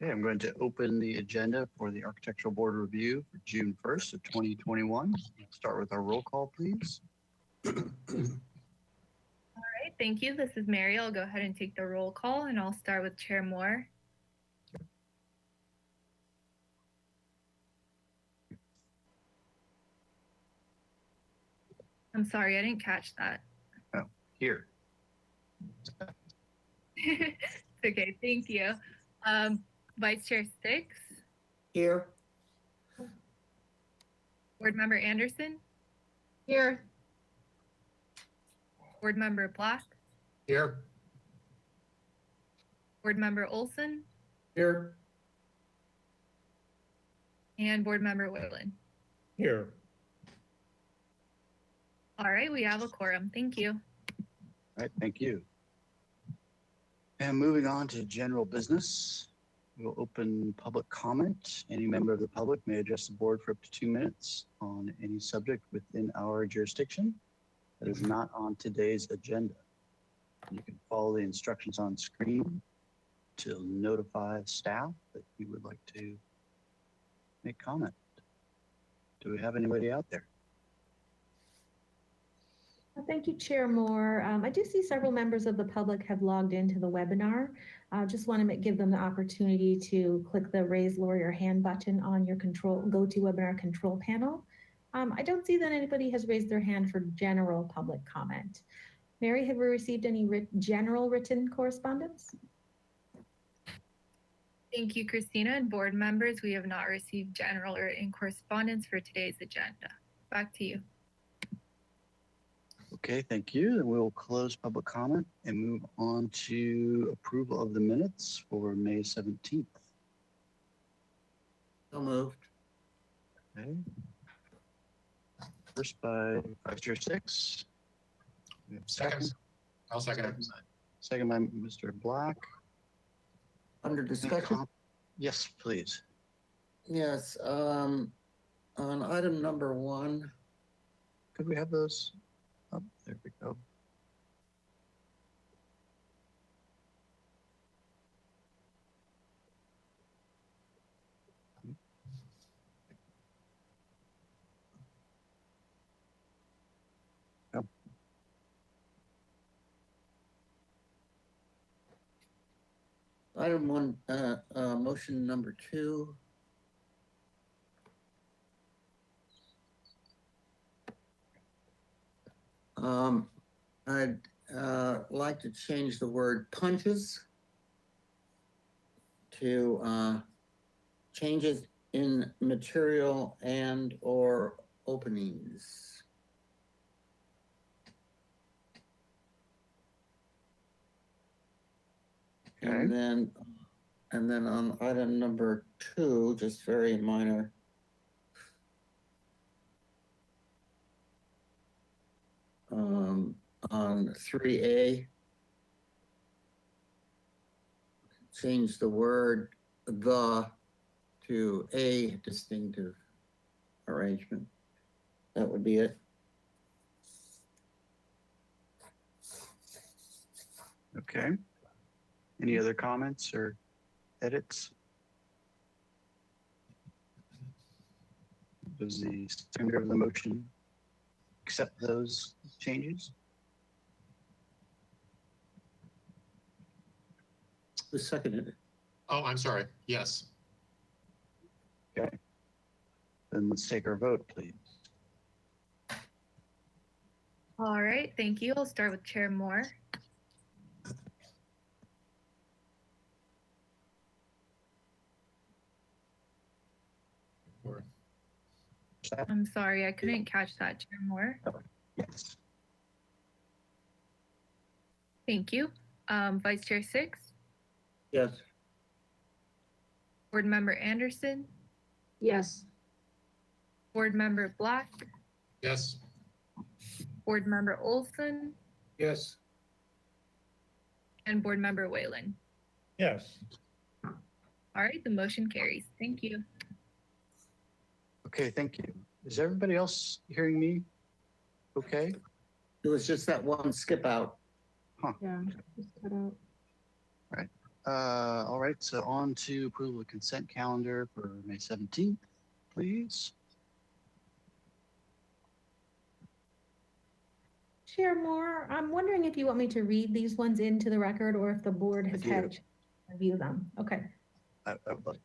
Okay, I'm going to open the agenda for the Architectural Board Review for June 1st of 2021. Start with our roll call, please. All right, thank you. This is Mary. I'll go ahead and take the roll call, and I'll start with Chair Moore. I'm sorry, I didn't catch that. Oh, here. It's okay, thank you. Vice Chair Sticks. Here. Board Member Anderson. Here. Board Member Black. Here. Board Member Olson. Here. And Board Member Whalen. Here. All right, we have a quorum. Thank you. All right, thank you. And moving on to general business, we'll open public comment. Any member of the public may address the board for up to 2 minutes on any subject within our jurisdiction that is not on today's agenda. You can follow the instructions on screen to notify staff that you would like to make comment. Do we have anybody out there? Thank you, Chair Moore. I do see several members of the public have logged into the webinar. Just want to give them the opportunity to click the raise lower your hand button on your GoToWebinar control panel. I don't see that anybody has raised their hand for general public comment. Mary, have we received any general written correspondence? Thank you, Christina, and board members. We have not received general or written correspondence for today's agenda. Back to you. Okay, thank you. Then we'll close public comment and move on to approval of the minutes for May 17th. So moved. Okay. First by Vice Chair Sticks. We have Second. I'll second it. Second by Mr. Black. Under discussion? Yes, please. Yes. On item number 1. Could we have those up? There we go. Yep. Item 1, motion number 2. I'd like to change the word punches to changes in material and or openings. Okay. And then on item number 2, just very minor. On 3A, change the word the to a distinctive arrangement. That would be it. Okay. Any other comments or edits? Does the seconder of the motion accept those changes? Who seconded it? Oh, I'm sorry. Yes. Okay. Then let's take our vote, please. All right, thank you. I'll start with Chair Moore. that? I'm sorry, I couldn't catch that, Chair Moore. Yes. Thank you. Vice Chair Six, Yes. Board Member Anderson, Yes. Board Member Black, Yes. Board Member Olson, Yes. and Board Member Whalen. Yes. All right, the motion carries. Thank you. Okay, thank you. Is everybody else hearing me? Okay, It was just that one skip out. Yeah. Just cut out. all right, so on to approval of consent calendar for May 17th, please. Chair Moore, I'm wondering if you want me to read these ones into the record or if the board has do. had a chance to review them. Okay. I would like.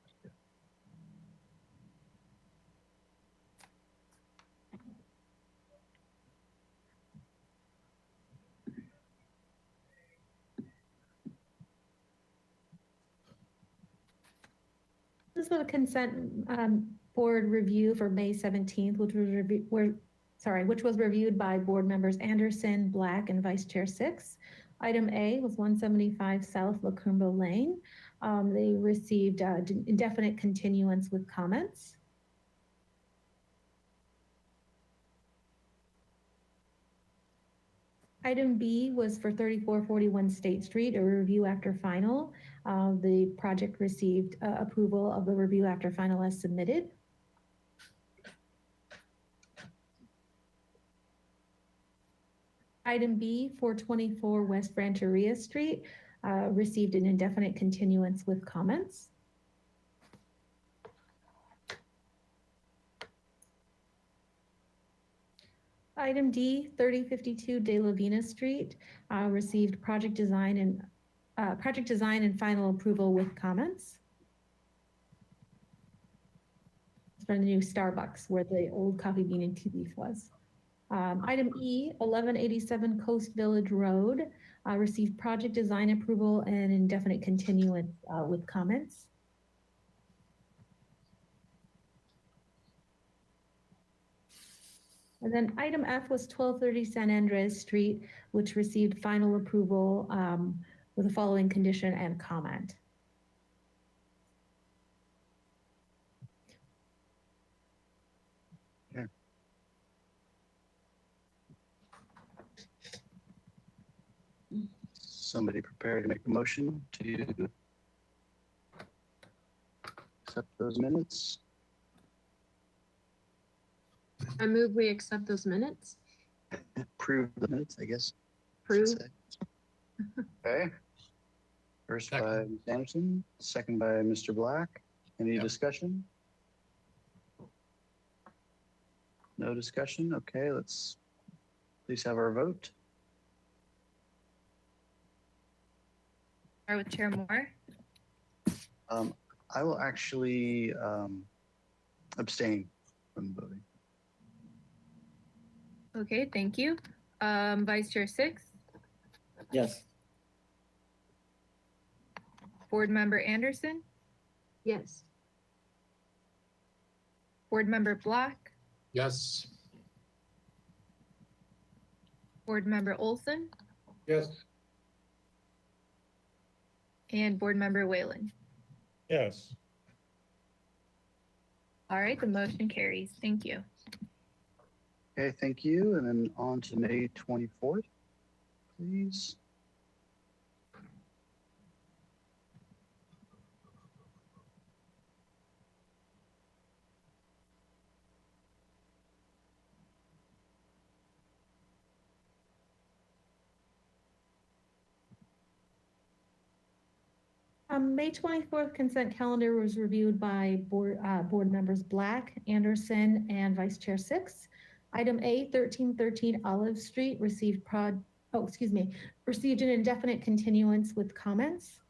This was a consent board review for May 17th, which was reviewed by board members Anderson, Black, and Vice Chair Six. Item A was 175 South Lacumba Lane. They received indefinite continuance with comments. Item B was for 3441 State Street, a review after final. The project received approval of the review after final as submitted. Item B, 424 West Rancheria Street, received an indefinite continuance with comments. Item D, 3052 De La Vina Street, received project design and final approval with comments. It's for the new Starbucks where the old Coffee Bean and Tea Leaf was. Item E, 1187 Coast Village Road, received project design approval and indefinite continuance with comments. And then item F was 1230 San Andres Street, which received final approval with the following condition and comment. Somebody prepared to make a motion to accept those minutes? I move we accept those minutes. Approve the minutes, I guess. I Approve. should say. Okay. First by Second. Ms. Anderson, second by Mr. Black. Any Yep. discussion? No discussion? Okay, let's please have our vote. Start with Chair Moore. I will actually abstain from voting. Okay, thank you. Vice Chair Six, Yes. Board Member Anderson, Yes. Board Member Black, Yes. Board Member Olson, Yes. and Board Member Whalen. Yes. All right, the motion carries. Thank you. Okay, thank you. And then on to May 24th, please. May 24th consent calendar was reviewed by board members Black, Anderson, and Vice Chair Six. Item A, 1313 Olive Street received received an indefinite continuance with comments.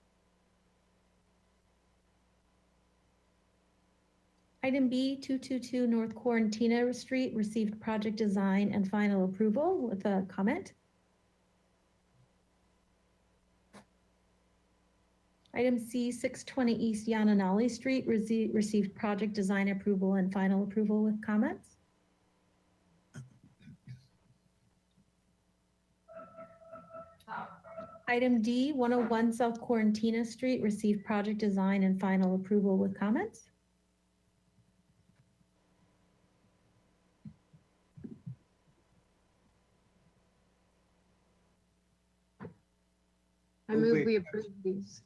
Item B, 222 North Quarantina Street received project design and final approval with a comment. Item C, 620 East Yananali Street received project design approval and final approval with comments. Item D, 101 South Quarantina Street, received project design and final approval with comments. I Move move we- we approve these.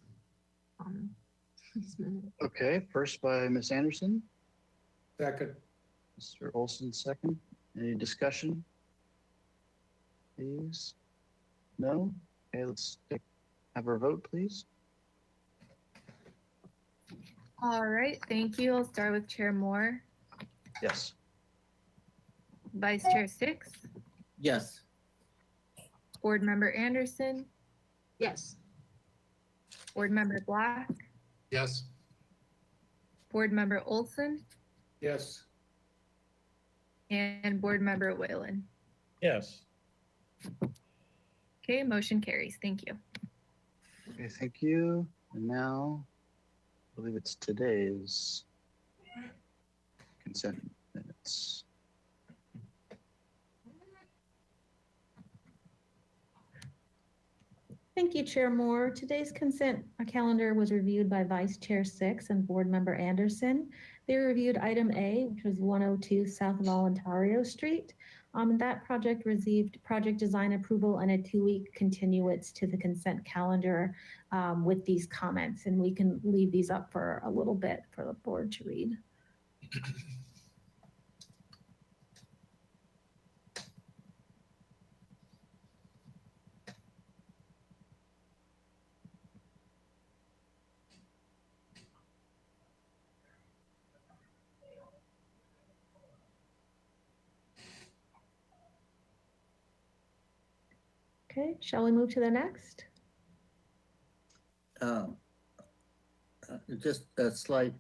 These minutes. Okay, first by Ms. Anderson, Second. Mr. Olson, second. Any discussion? Please? No? Okay, have our vote, please. All right, thank you. I'll start with Chair Moore, Yes. Vice Chair Six, Yes. Board Member Anderson, Yes. Board Member Black, Yes. Board Member Olson, Yes. and Board Member Whalen. Yes. Okay, motion carries. Thank you. Okay, thank you. And now, I believe it's today's consent minutes. Thank you, Chair Moore. Today's consent calendar was reviewed by Vice Chair Six and Board Member Anderson. They reviewed item A, which was 102 South Voluntario Street. That project received project design approval and a 2-week continuance to the consent calendar with these comments. And we can leave these up for a little bit for the board to read. Okay, shall we move to the next? Just a slight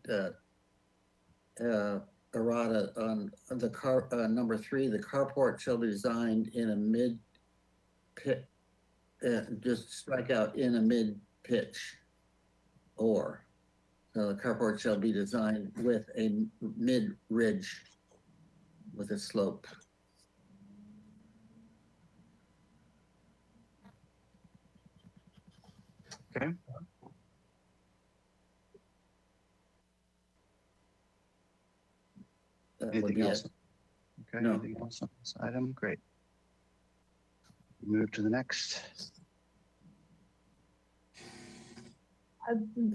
errata on the car, number 3, the carport shall be designed in a mid pit, just strike out in a mid pitch or. So the carport shall be designed with a mid ridge with a slope. Okay. That would Anything be else? it. Okay, No. anything else on this item? Great. Move to the next.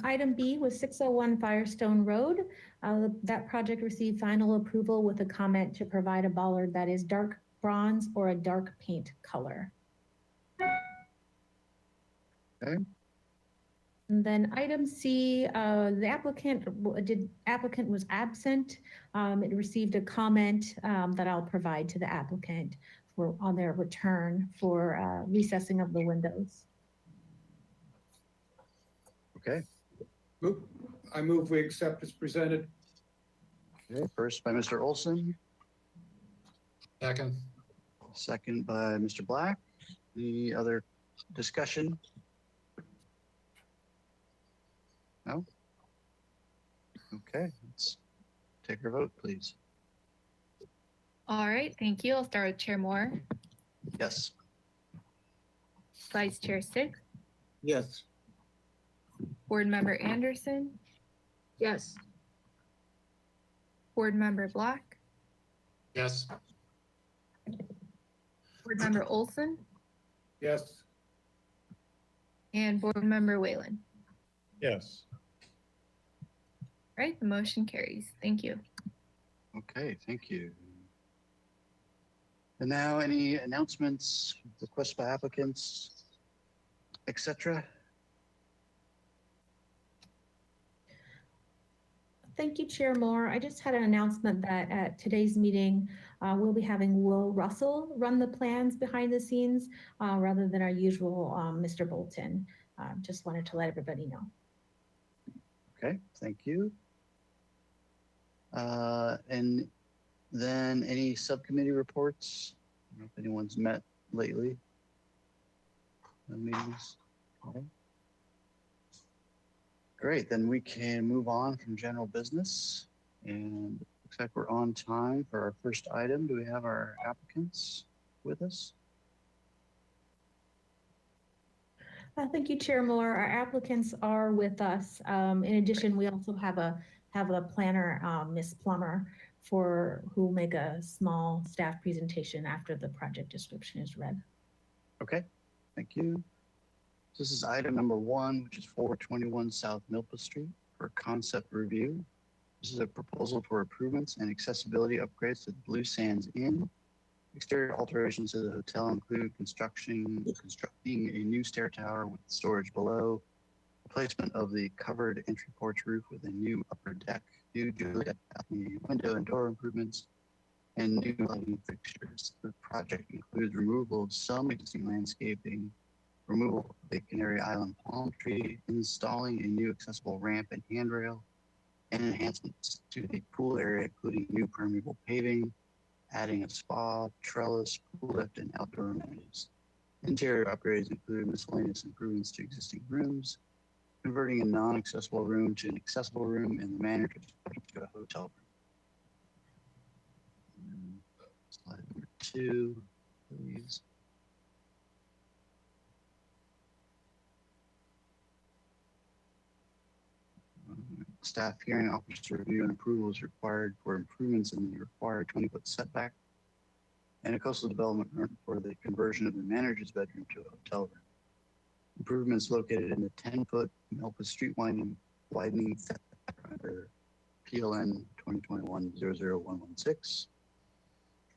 Item B was 601 Firestone Road. That project received final approval with a comment to provide a bollard that is dark bronze or a dark paint color. Okay. And then item C, the applicant was absent. It received a comment that I'll provide to the applicant on their return for recessing of the windows. Okay. I move we accept as presented. Okay, first by Mr. Olson, Second. second by Mr. Black. Any other discussion? No? Okay, let's take our vote, please. All right, thank you. I'll start with Chair Moore, Yes. Vice Chair Six, Yes. Board Member Anderson, Yes. Board Member Black, Yes. Board Member Olson, Yes. and Board Member Whalen. Yes. Right, the motion carries. Thank you. Okay, thank you. And now any announcements, requests by applicants, etc.? Thank you, Chair Moore. I just had an announcement that at today's meeting, we'll be having Will Russell run the plans behind the scenes rather than our usual Mr. Bolton. Just wanted to let everybody know. Okay, thank you. And then any subcommittee reports? I don't know if anyone's met lately. No meetings. Okay. Great, then we can move on from general business. And looks like we're on time for our first item. Do we have our applicants with us? Thank you, Chair Moore. Our applicants are with us. In addition, we also have a planner, Ms. Plummer, who will make a small staff presentation after the project description is read. Okay, thank you. This is item number 1, which is 421 South Milpa Street for concept review. This is a proposal for improvements and accessibility upgrades to the Blue Sands Inn. Exterior alterations to the hotel include constructing a new stair tower with storage below, replacement of the covered entry porch roof with a new upper deck, new Juliet balcony window and door improvements, and new lighting fixtures. The project includes removal of some existing landscaping, removal of the Canary Island palm tree, installing a new accessible ramp and handrail, and enhancements to the pool area, including new permeable paving, adding a spa, trellis, pool lift, and outdoor amenities. Interior upgrades include miscellaneous improvements to existing rooms, converting a non-accessible room to an accessible room, and the manager to a hotel room. Slide number 2, please. Staff hearing officer review and approval is required for improvements in the required 20-foot setback and a coastal development for the conversion of the manager's bedroom to a hotel room. Improvements located in the 10-foot Milpa Street widening setback under PLN 2021-00116.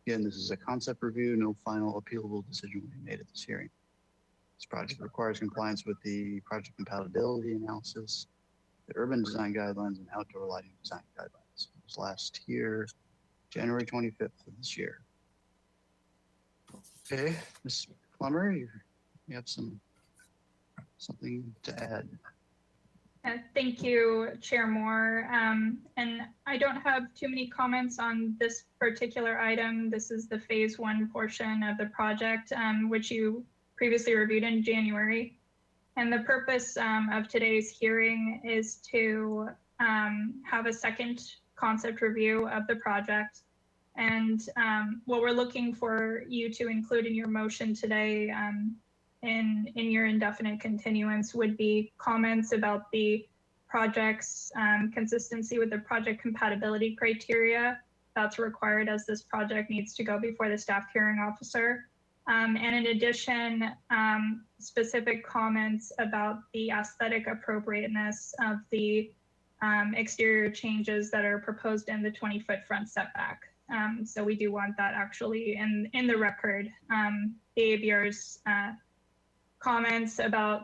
Again, this is a concept review. No final appealable decision will be made at this hearing. This project requires compliance with the project compatibility analysis, the urban design guidelines, and outdoor lighting design guidelines. It was last here, January 25th of this year. Okay, Ms. Plummer, you have something to add. Thank you, Chair Moore. And I don't have too many comments on this particular item. This is the phase 1 portion of the project, which you previously reviewed in January. And the purpose of today's hearing is to have a second concept review of the project. And what we're looking for you to include in your motion today in your indefinite continuance would be comments about the project's consistency with the project compatibility criteria that's required as this project needs to go before the staff hearing officer. And in addition, specific comments about the aesthetic appropriateness of the exterior changes that are proposed in the 20-foot front setback. So we do want that actually in the record. The ABR's comments about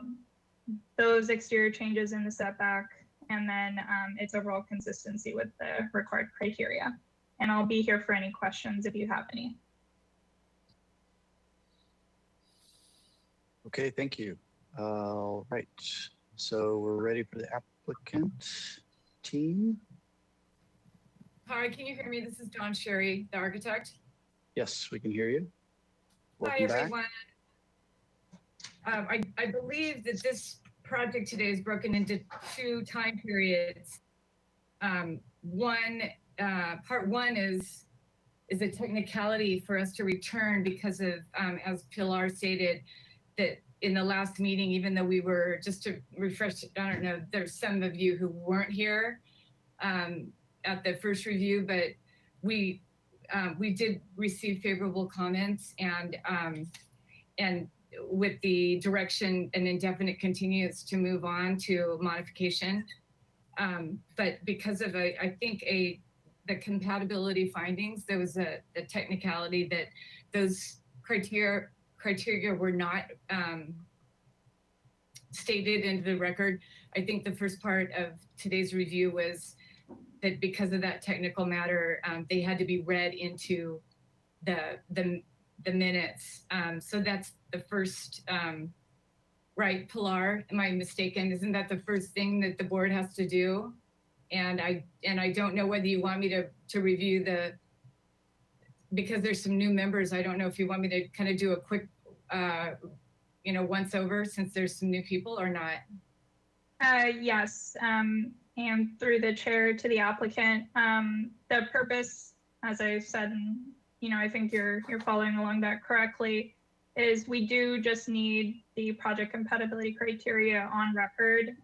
those exterior changes in the setback, and then its overall consistency with the required criteria. And I'll be here for any questions if you have any. Okay, thank you. All right, so we're ready for the applicant team. Hi, can you hear me? This is Dawn Sherry, the architect. Yes, we can hear you. Hi, Welcome back. everyone. I believe that this project today is broken into 2 time periods. Part one is a technicality for us to return because of, as Pilar stated, that in the last meeting, even though we were, just to refresh, I don't know, there's some of you who weren't here at the first review, but we did receive favorable comments, and with the direction and indefinite continuance to move on to modification. But because of I think the compatibility findings, there was a technicality that those criteria were not stated into the record. I think the first part of today's review was that because of that technical matter, they had to be read into the minutes. So that's the first, right, Pilar, am I mistaken? Isn't that the first thing that the board has to do? And I don't know whether you want me to review because there's some new members, I don't know if you want me to kind of do a quick, once over since there's some new people or not. Yes, and through the chair to the applicant, the purpose, as I said, and I think you're following along that correctly. is we do just need the project compatibility criteria on record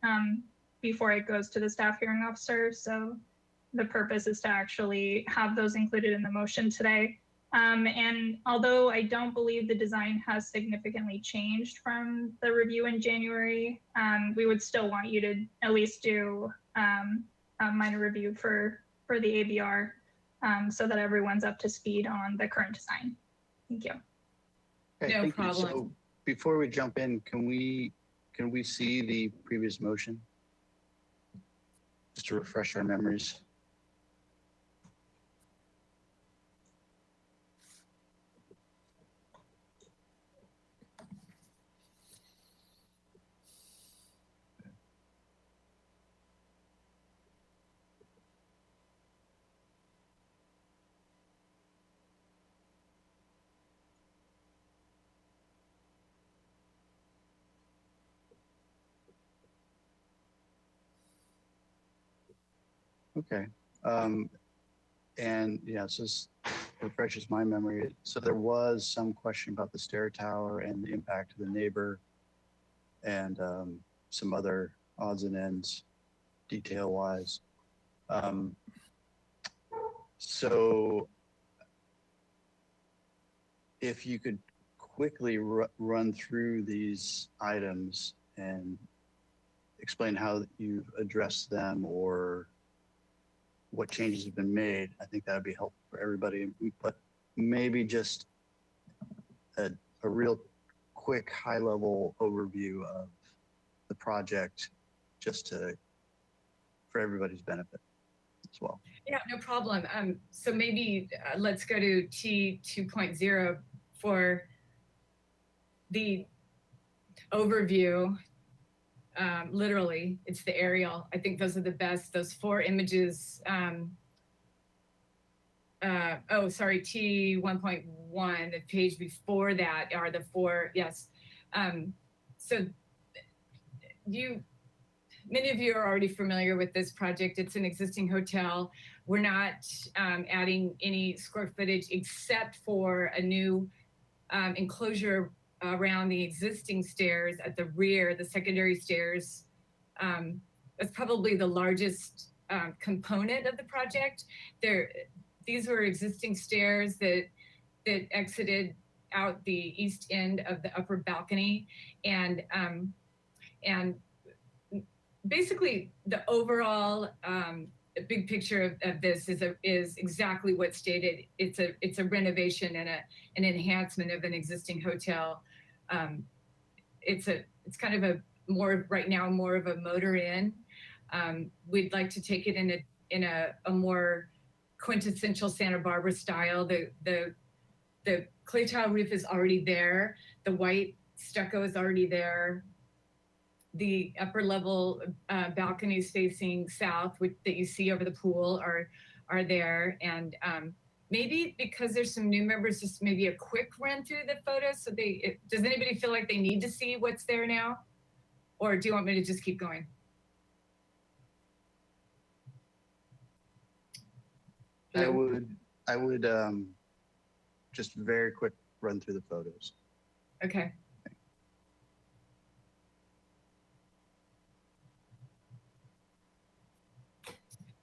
before it goes to the staff hearing officer. So the purpose is to actually have those included in the motion today. And although I don't believe the design has significantly changed from the review in January, we would still want you to at least do a minor review for the ABR so that everyone's up to speed on the current design. Thank you. Okay, No thank you. problem. So before we jump in, can we see the previous motion? Just to refresh our memories. Okay. And yeah, so this refreshes my memory. So there was some question about the stair tower and the impact to the neighbor and some other odds and ends detail wise. So if you could quickly run through these items and explain how you've addressed them or what changes have been made, I think that would be helpful for everybody. But maybe just a real quick high level overview of the project just for everybody's benefit as well. Yeah, no problem. So maybe let's go to T 2.0 for the overview. Literally, it's the aerial. I think those are the best. Those 4 images. Oh, sorry, T 1.1, the page before that are the 4. Yes. So many of you are already familiar with this project. It's an existing hotel. We're not adding any square footage except for a new enclosure around the existing stairs at the rear, the secondary stairs. That's probably the largest component of the project. These were existing stairs that exited out the east end of the upper balcony, and basically the overall big picture of this is exactly what's stated. It's a renovation and an enhancement of an existing hotel. It's kind of a more right now more of a motor inn. We'd like to take it in a more quintessential Santa Barbara style. The clay tile roof is already there. The white stucco is already there. The upper level balconies facing south, that you see over the pool, are there. And maybe because there's some new members, just maybe a quick run through the photos. So does anybody feel like they need to see what's there now? Or do you want me to just keep going? I would just very quick run through the photos. Okay.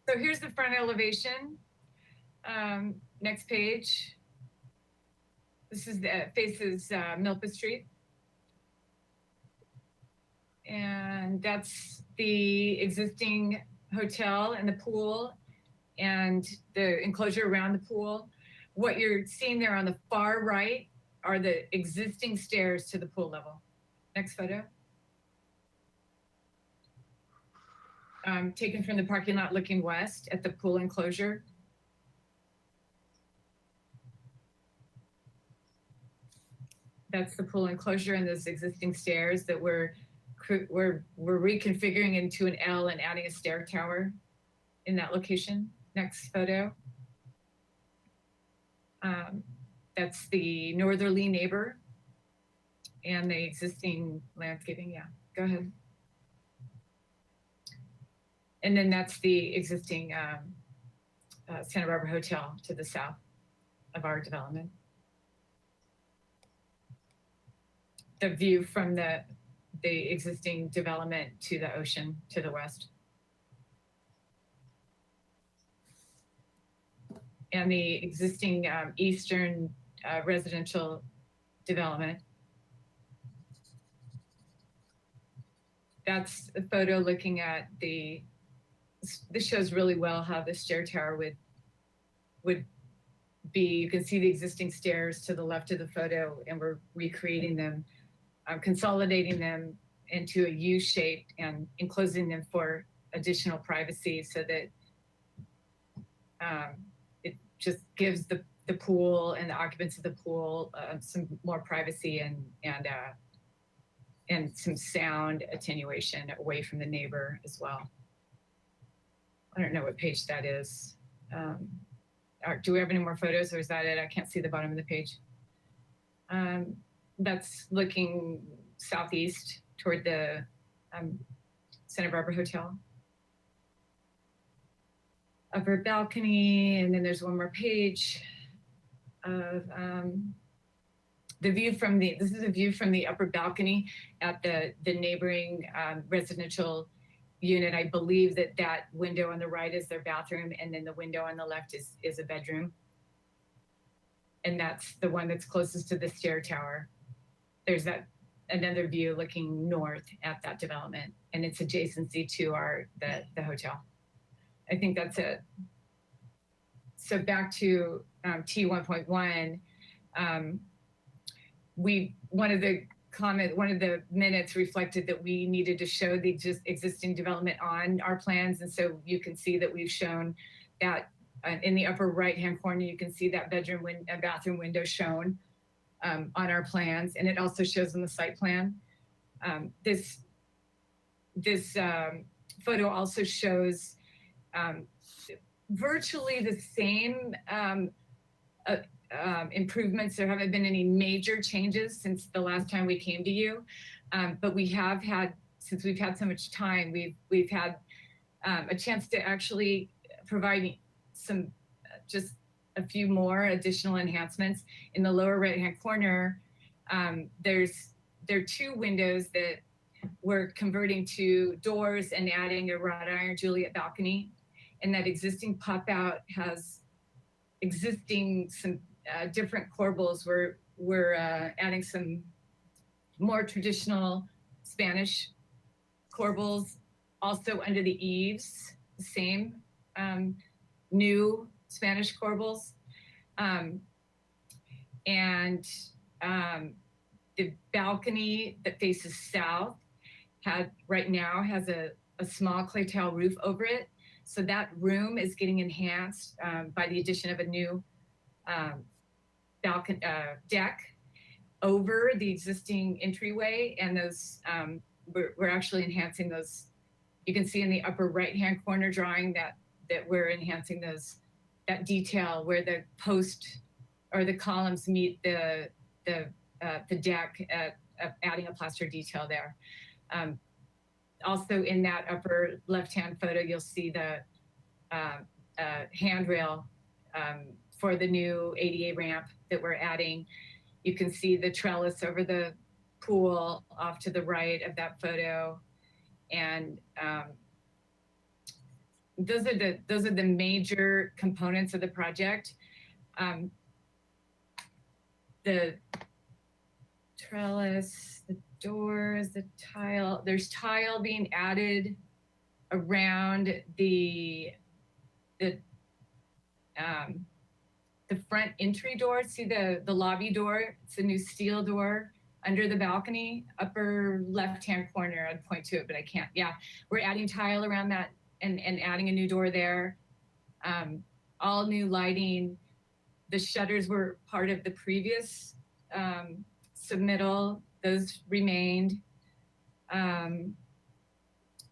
So here's the front elevation. Next page. This is faces Milpa Street. And that's the existing hotel and the pool and the enclosure around the pool. What you're seeing there on the far right are the existing stairs to the pool level. Next photo. Taken from the parking lot looking west at the pool enclosure. That's the pool enclosure and those existing stairs that we're reconfiguring into an L and adding a stair tower in that location. Next photo. That's the northerly neighbor and the existing landscaping. Yeah, go ahead. And then that's the existing Santa Barbara Hotel to the south of our development. the view from the existing development to the ocean to the west. And the existing eastern residential development. That's a photo looking at this shows really well how the stair tower would be. You can see the existing stairs to the left of the photo, and we're recreating them, consolidating them into a U shape and enclosing them for additional privacy so that it just gives the pool and the occupants of the pool some more privacy and some sound attenuation away from the neighbor as well. I don't know what page that is. Do we have any more photos, or is that it? I can't see the bottom of the page. That's looking southeast toward the Santa Barbara Hotel. Upper balcony, and then there's one more page of the view from this is a view from the upper balcony at the neighboring residential unit. I believe that window on the right is their bathroom, and then the window on the left is a bedroom. And that's the one that's closest to the stair tower. There's another view looking north at that development, and its adjacency to the hotel. I think that's it. So back to T1.1, one of the minutes reflected that we needed to show the existing development on our plans. And so you can see that we've shown that in the upper right-hand corner, you can see that bathroom window shown on our plans. And it also shows on the site plan. This photo also shows virtually the same improvements. There haven't been any major changes since the last time we came to you, but we have had, since we've had so much time, we've had a chance to actually provide some just a few more additional enhancements. In the lower right-hand corner, there are two windows that we're converting to doors and adding a wrought iron Juliet balcony, and that existing pop-out has existing some different corbels. We're adding some more traditional Spanish corbels, also under the eaves, the same new Spanish corbels. And the balcony that faces south right now has a small clay tile roof over it. So that room is getting enhanced by the addition of a new balcony deck over the existing entryway, and those we're actually enhancing those. You can see in the upper right-hand corner drawing that we're enhancing that detail where the post or the columns meet the deck, adding a plaster detail there. Also in that upper left-hand photo, you'll see the handrail for the new ADA ramp that we're adding. You can see the trellis over the pool off to the right of that photo. And those are the major components of the project. The trellis, the doors, the tile, there's tile being added around the front entry door. See the lobby door? It's a new steel door under the balcony, upper left-hand corner. I'd point to it, but I can't. Yeah, we're adding tile around that and adding a new door there. All new lighting. The shutters were part of the previous submittal. Those remained.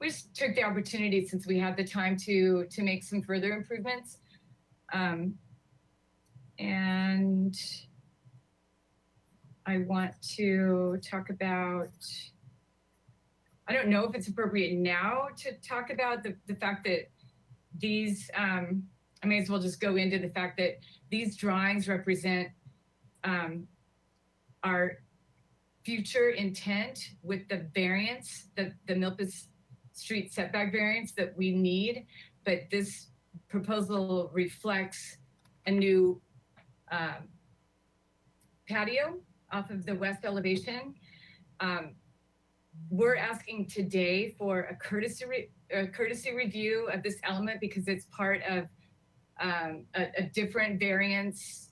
We just took the opportunity, since we had the time, to make some further improvements. And I want to talk about, I don't know if it's appropriate now to talk about the fact that these, I may as well just go into the fact that these drawings represent our future intent with the variance, the Milpas Street setback variance that we need, but this proposal reflects a new patio off of the west elevation. We're asking today for a courtesy review of this element because it's part of a different variance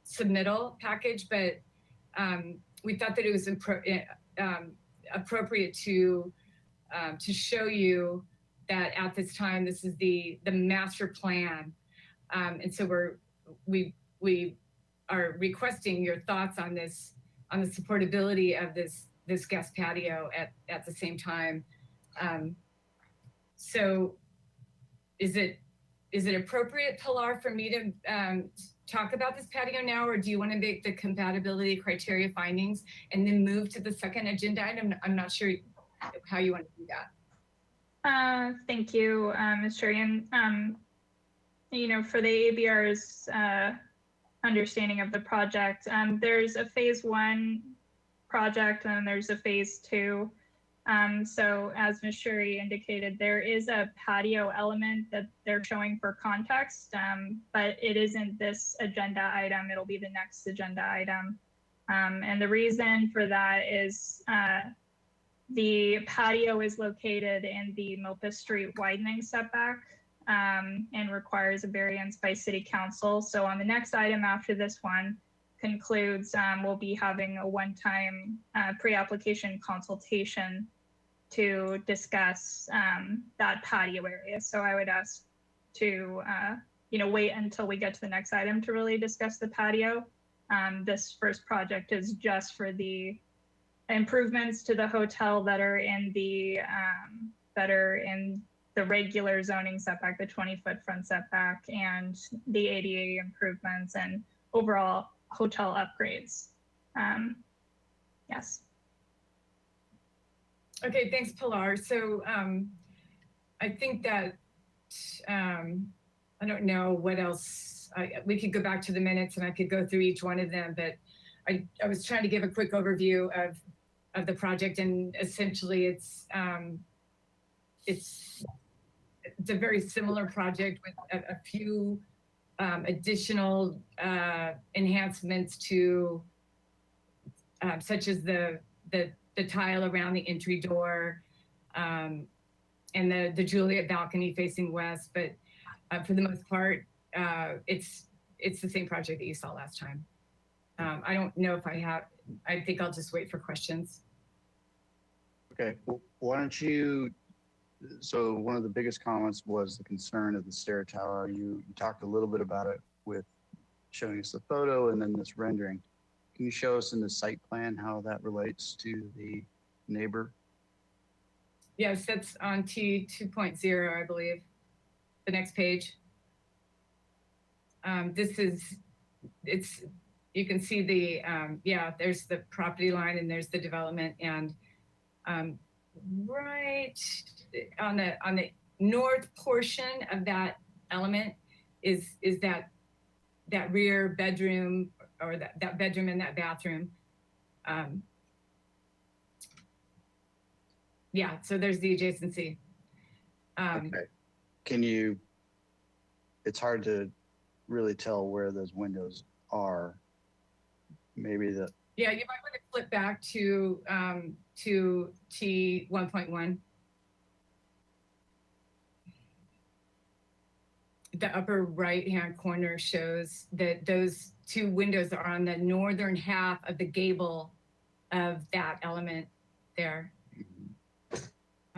submittal package, but we thought that it was appropriate to show you that at this time this is the master plan, and so we are requesting your thoughts on this, on the supportability of this guest patio at the same time. So is it appropriate, Pilar, for me to talk about this patio now, or do you want to make the compatibility criteria findings and then move to the second agenda item? I'm not sure how you want to do that. Thank you, Ms. Cherry. And, you know, for the ABR's understanding of the project, there's a phase 1 project and there's a phase 2. So as Ms. Shuri indicated, there is a patio element that they're showing for context, but it isn't this agenda item. It'll be the next agenda item. And the reason for that is the patio is located in the Milpas Street widening setback and requires a variance by City Council. So on the next item after this one concludes, we'll be having a one-time pre-application consultation to discuss that patio area. So I would ask to, you know, wait until we get to the next item to really discuss the patio. This first project is just for the improvements to the hotel that are in the regular zoning setback, the 20-foot front setback, and the ADA improvements and overall hotel upgrades. Yes. Okay, thanks, Pilar. So I think that, I don't know what else, we could go back to the minutes and I could go through each one of them, but I was trying to give a quick overview of the project, and essentially it's a very similar project with a few additional enhancements to, such as the tile around the entry door, and the Juliet balcony facing west. But for the most part, it's the same project that you saw last time. I don't know if I think I'll just wait for questions. Okay, well, why don't you, so one of the biggest comments was the concern of the stair tower. You talked a little bit about it with showing us the photo and then this rendering. Can you show us in the site plan how that relates to the neighbor? Yes, that's on T 2.0, I believe. The next page. You can see the, there's the property line and there's the development, and right on the north portion of that element is that rear bedroom, or that bedroom and that bathroom. So there's the adjacency. Okay. It's hard to really tell where those windows are. Maybe you might want to flip back to T 1.1. The upper right-hand corner shows that those two windows are on the northern half of the gable of that element there.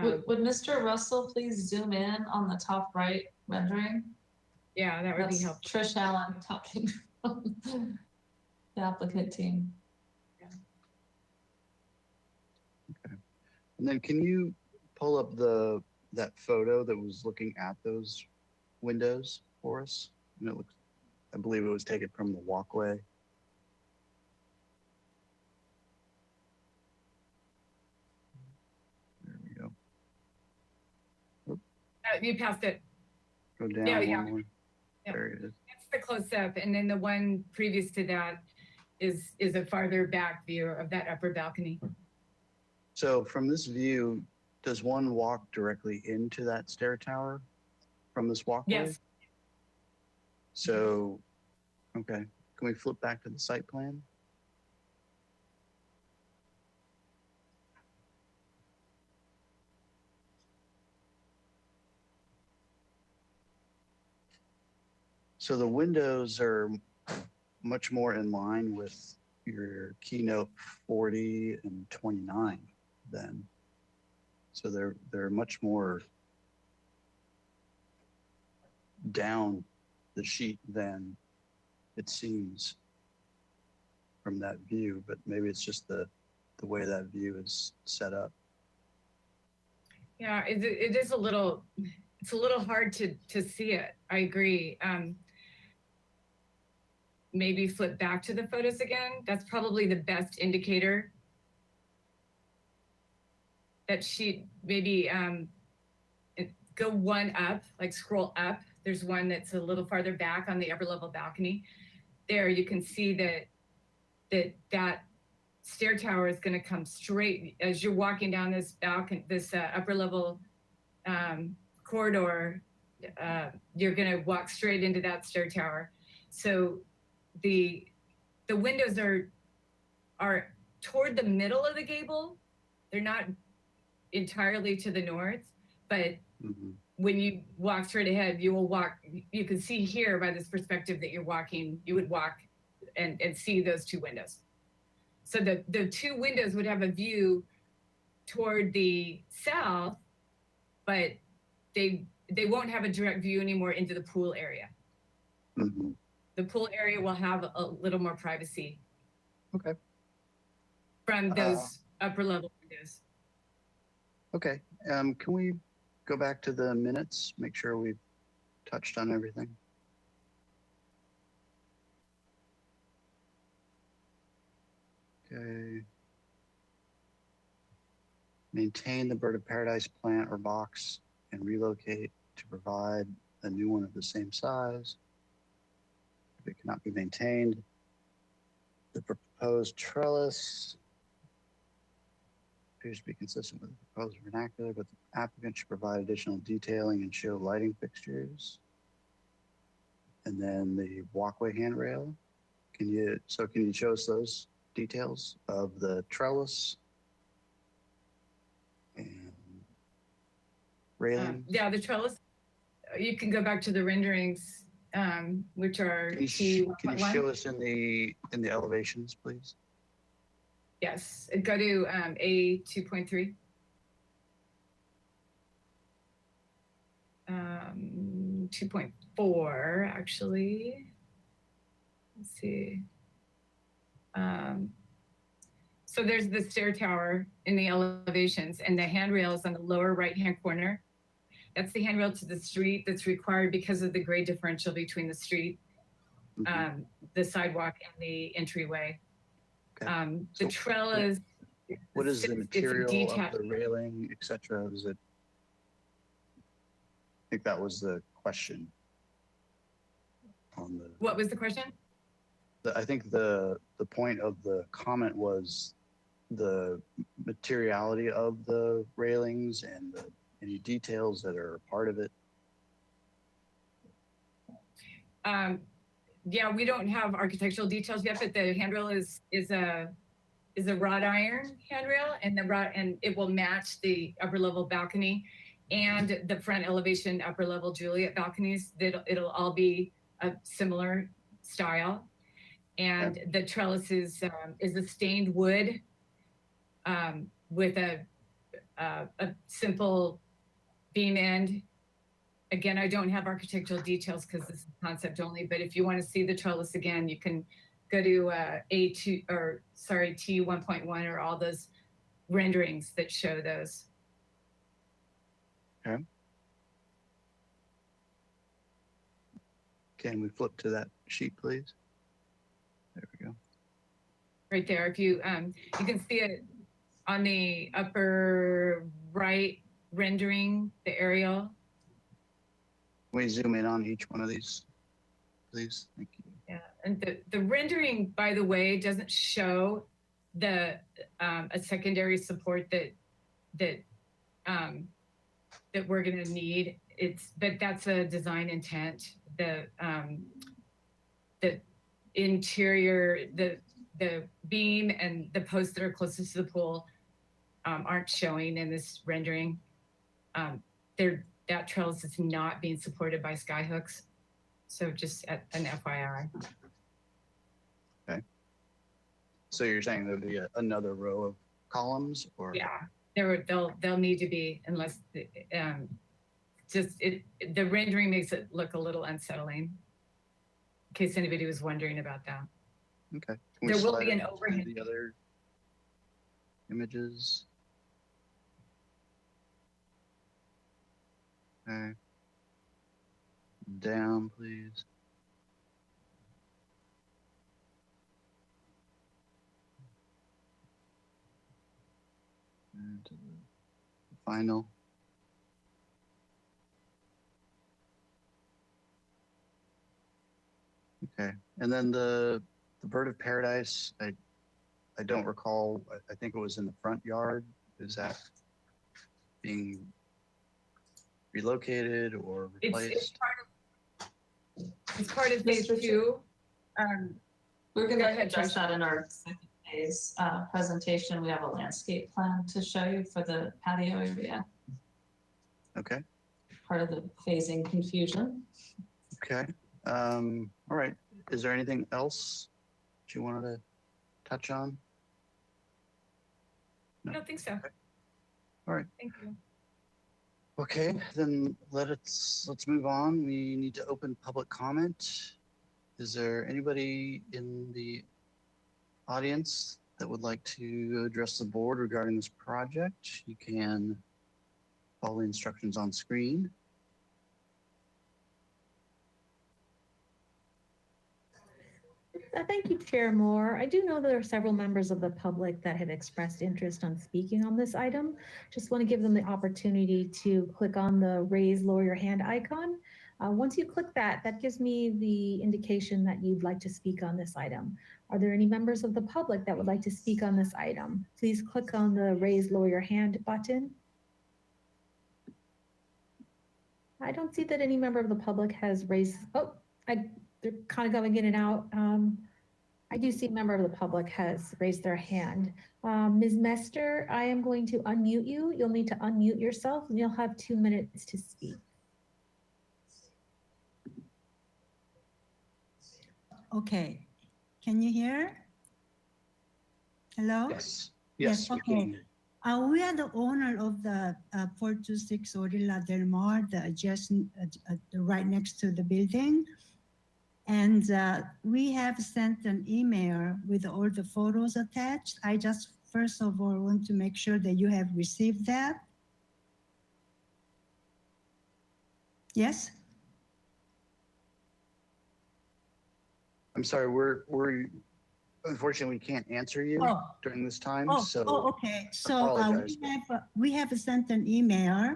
Would Mr. Russell please zoom in on the top right rendering? Yeah, that would be helpful. Trish Allen talking from the applicant team. Okay. And then can you pull up that photo that was looking at those windows for us? And I believe it was taken from the walkway. There we go. You passed it. Go down Yeah. one more. Yeah. There it is. That's the close-up, and then the one previous to that is a farther back view of that upper balcony. So from this view, does one walk directly into that stair tower from this walkway? Yes. So, okay, can we flip back to the site plan? So the windows are much more in line with your keynote 40 and 29 then. So they're much more down the sheet than it seems from that view, but maybe it's just the way that view is set up. Yeah, it is it's a little hard to see it. I agree. Maybe flip back to the photos again. That's probably the best indicator. That sheet, maybe go one up, like scroll up. There's one that's a little farther back on the upper level balcony. There you can see that stair tower is going to come straight as you're walking down this balcony, this upper level corridor. You're going to walk straight into that stair tower. So the windows are toward the middle of the gable. They're not entirely to the north, but when you walk straight ahead, you can see here by this perspective that you're walking, you would walk and see those two windows. So the two windows would have a view toward the south, but they won't have a direct view anymore into the pool area. Mm-hmm. The pool area will have a little more privacy. Okay. From those upper level windows. Okay, can we go back to the minutes, make sure we've touched on everything? Okay. Maintain the bird of paradise plant or box and relocate to provide a new one of the same size. If it cannot be maintained, the proposed trellis appears to be consistent with the proposed vernacular, but the applicant should provide additional detailing and show lighting fixtures. And then the walkway handrail. Can you show us those details of the trellis and railing? Yeah, the trellis. You can go back to the renderings, which are Can you show us in the elevations, please? Yes, go to A 2.3. 2.4 actually. Let's see. So there's the stair tower in the elevations, and the handrail is on the lower right-hand corner. That's the handrail to the street that's required because of the grade differential between the street, the sidewalk, and the entryway. Okay. The trellis. What is the it's material detached. of the railing, et cetera? Is it? I think that was the question. On the. What was the question? I think the point of the comment was the materiality of the railings and any details that are part of it. Yeah, we don't have architectural details yet, but the handrail is a wrought iron handrail, and it will match the upper level balcony and the front elevation upper level Juliet balconies. It'll all be a similar style. And the trellis is a stained wood with a simple beam end. Again, I don't have architectural details because this is concept only, but if you want to see the trellis again, you can go to T 1.1 or all those renderings that show those. Okay. Can we flip to that sheet, please? There we go. Right there, if you can see it on the upper right rendering, the aerial. Can we zoom in on each one of these, please? Thank you. Yeah. And the rendering, by the way, doesn't show the a secondary support that we're going to need. But that's a design intent. The interior, the beam and the posts that are closest to the pool aren't showing in this rendering. That trellis is not being supported by skyhooks. So just an FYI. So you're saying there'll be another row of columns or? Yeah, they'll need to be, unless the rendering makes it look a little unsettling. In case anybody was wondering about that. Okay. Can we There will slide be an up to overhang. The other images. Okay. Down, please. And to the final. Okay, and then the bird of paradise, I don't recall, I think it was in the front yard. Is that being relocated or replaced? It's part of phase two. We're going Go to ahead, address Josh. that in our second phase presentation. We have a landscape plan to show you for the patio area, Okay, part of the phasing confusion. okay. All right, is there anything else that you wanted to touch on? I don't think so. All right. Thank you. Okay, then let's move on. We need to open public comment. Is there anybody in the audience that would like to address the board regarding this project? You can follow the instructions on screen. Thank you, Chair Moore. I do know there are several members of the public that have expressed interest on speaking on this item. Just want to give them the opportunity to click on the raise lower your hand icon. Once you click that, that gives me the indication that you'd like to speak on this item. Are there any members of the public that would like to speak on this item? Please click on the raise lower your hand button. I don't see that any member of the public has raised, they're kind of going in and out. I do see a member of the public has raised their hand. Ms. Mester, I am going to unmute you. You'll need to unmute yourself and you'll have 2 minutes to speak. Okay, can you hear? Hello? Yes. Yes, we okay. can. We are the owner of the 426 Orilla Del Mar, the adjacent, right next to the building. And we have sent an email with all the photos attached. I just first of all want to make sure that you have received that. Yes? I'm sorry, we're unfortunately we can't answer you during this time. So Okay. So apologize. we have sent an email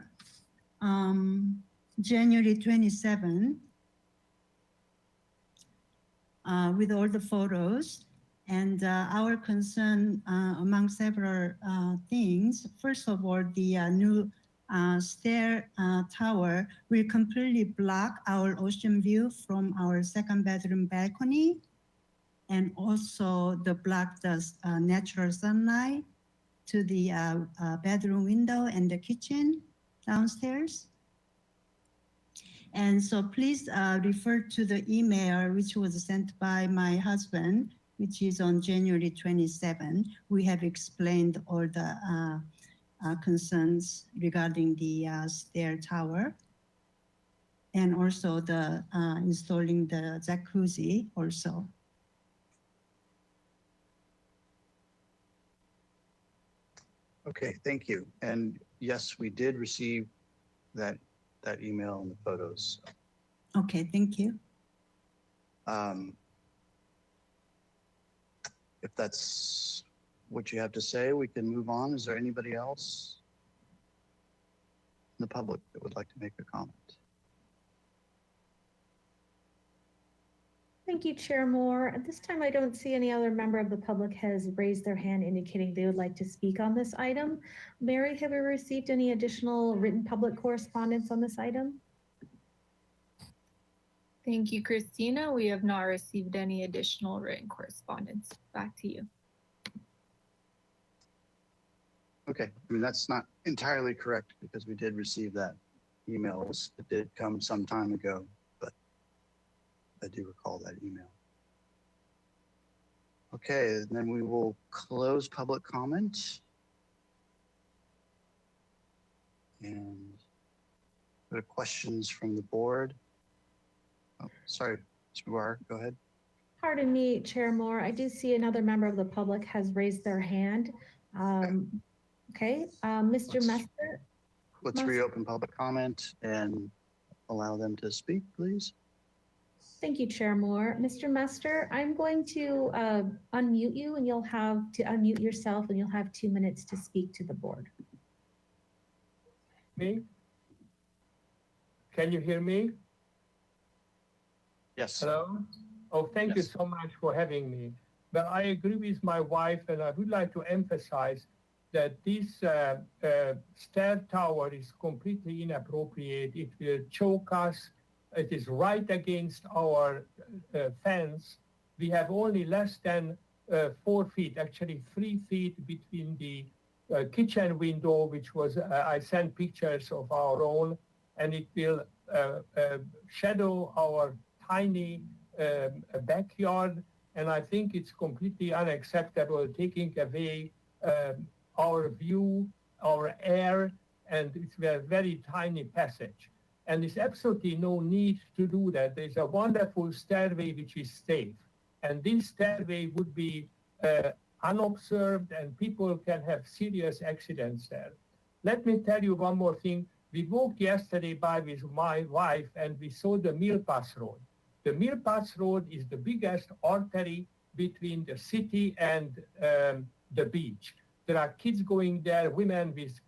January 27 with all the photos and our concern among several things. First of all, the new stair tower will completely block our ocean view from our second bedroom balcony, and also block the natural sunlight to the bedroom window and the kitchen downstairs. And so please refer to the email which was sent by my husband, which is on January 27. We have explained all the concerns regarding the stair tower, and also the installing the jacuzzi also. Okay, thank you. And yes, we did receive that email and the photos. Okay, thank you. If that's what you have to say, we can move on. Is there anybody else in the public that would like to make a comment? Thank you, Chair Moore. At this time, I don't see any other member of the public has raised their hand indicating they would like to speak on this item. Mary, have we received any additional written public correspondence on this item? Thank you, Christina. We have not received any additional written correspondence. Back to you. Okay, I mean, that's not entirely correct because we did receive that emails. It did come some time ago, but I do recall that email. Okay, and then we will close public comment. And go to questions from the board. Oh, sorry, Ms. McGuire, go ahead. Pardon me, Chair Moore. I do see another member of the public has raised their hand. Okay, Mr. Let's- Mester. Let's Must- reopen public comment and allow them to speak, please. Thank you, Chair Moore. Mr. Mester, I'm going to unmute you and you'll have to unmute yourself and you'll have 2 minutes to speak to the board. Me? Can you hear me? Yes. Hello? Oh, thank you Yes. so much for having me. But I agree with my wife, and I would like to emphasize that this stair tower is completely inappropriate. It will choke us. It is right against our fence. We have only less than 4 feet, actually 3 feet between the kitchen window, which was, I sent pictures of our own, and it will shadow our tiny backyard. And I think it's completely unacceptable, taking away our view, our air, and it's a very tiny passage. And there's absolutely no need to do that. There's a wonderful stairway which is safe. And this stairway would be unobserved and people can have serious accidents there. Let me tell you one more thing. We walked yesterday by with my wife and we saw the Millpass Road. The Millpass Road is the biggest artery between the city and the beach. There are kids going there, women with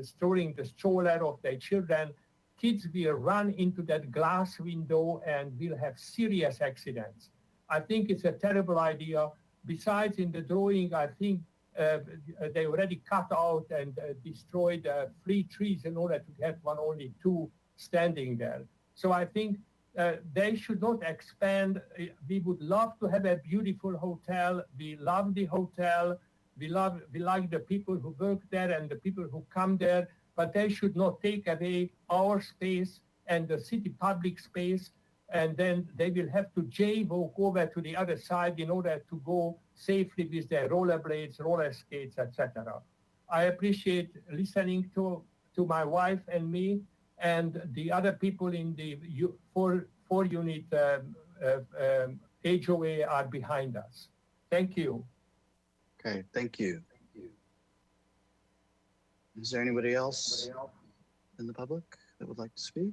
storing the stroller of their children. Kids will run into that glass window and will have serious accidents. I think it's a terrible idea. Besides, in the drawing, I think they already cut out and destroyed 3 trees in order to get only 2 standing there. So I think they should not expand. We would love to have a beautiful hotel. We love the hotel. We like the people who work there and the people who come there, but they should not take away our space and the city public space. And then they will have to jaywalk over to the other side in order to go safely with their rollerblades, roller skates, etc. I appreciate listening to my wife and me and the other people in the 4-unit HOA are behind us. Thank you. Okay, thank you. Is there anybody else in the public that would like to speak?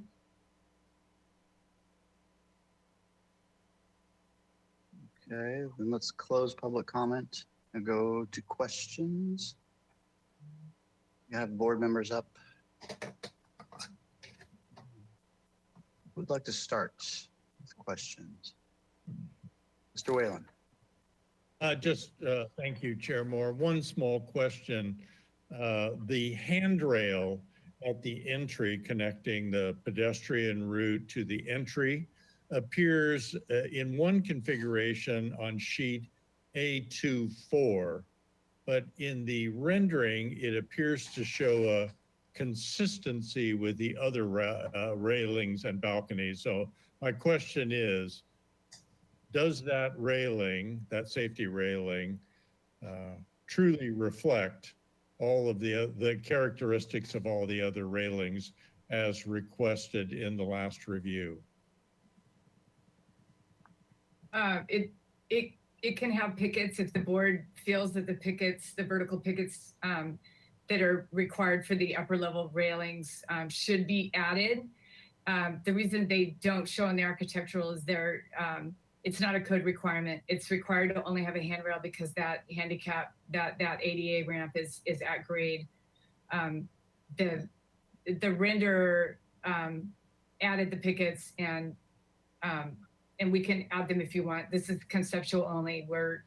Okay, then let's close public comment and go to questions. You have board members up. Who'd like to start with questions? Mr. Whalen. Thank you, Chair Moore. One small question. The handrail at the entry connecting the pedestrian route to the entry appears in one configuration on sheet A24, but in the rendering, it appears to show a consistency with the other railings and balconies. So my question is, does that railing, that safety railing, truly reflect all of the characteristics of all the other railings as requested in the last review? It can have pickets if the board feels that the pickets, the vertical pickets that are required for the upper level railings should be added. The reason they don't show in the architectural is it's not a code requirement. It's required to only have a handrail because that handicap, that ADA ramp is at grade. The renderer added the pickets and and we can add them if you want. This is conceptual only. We're,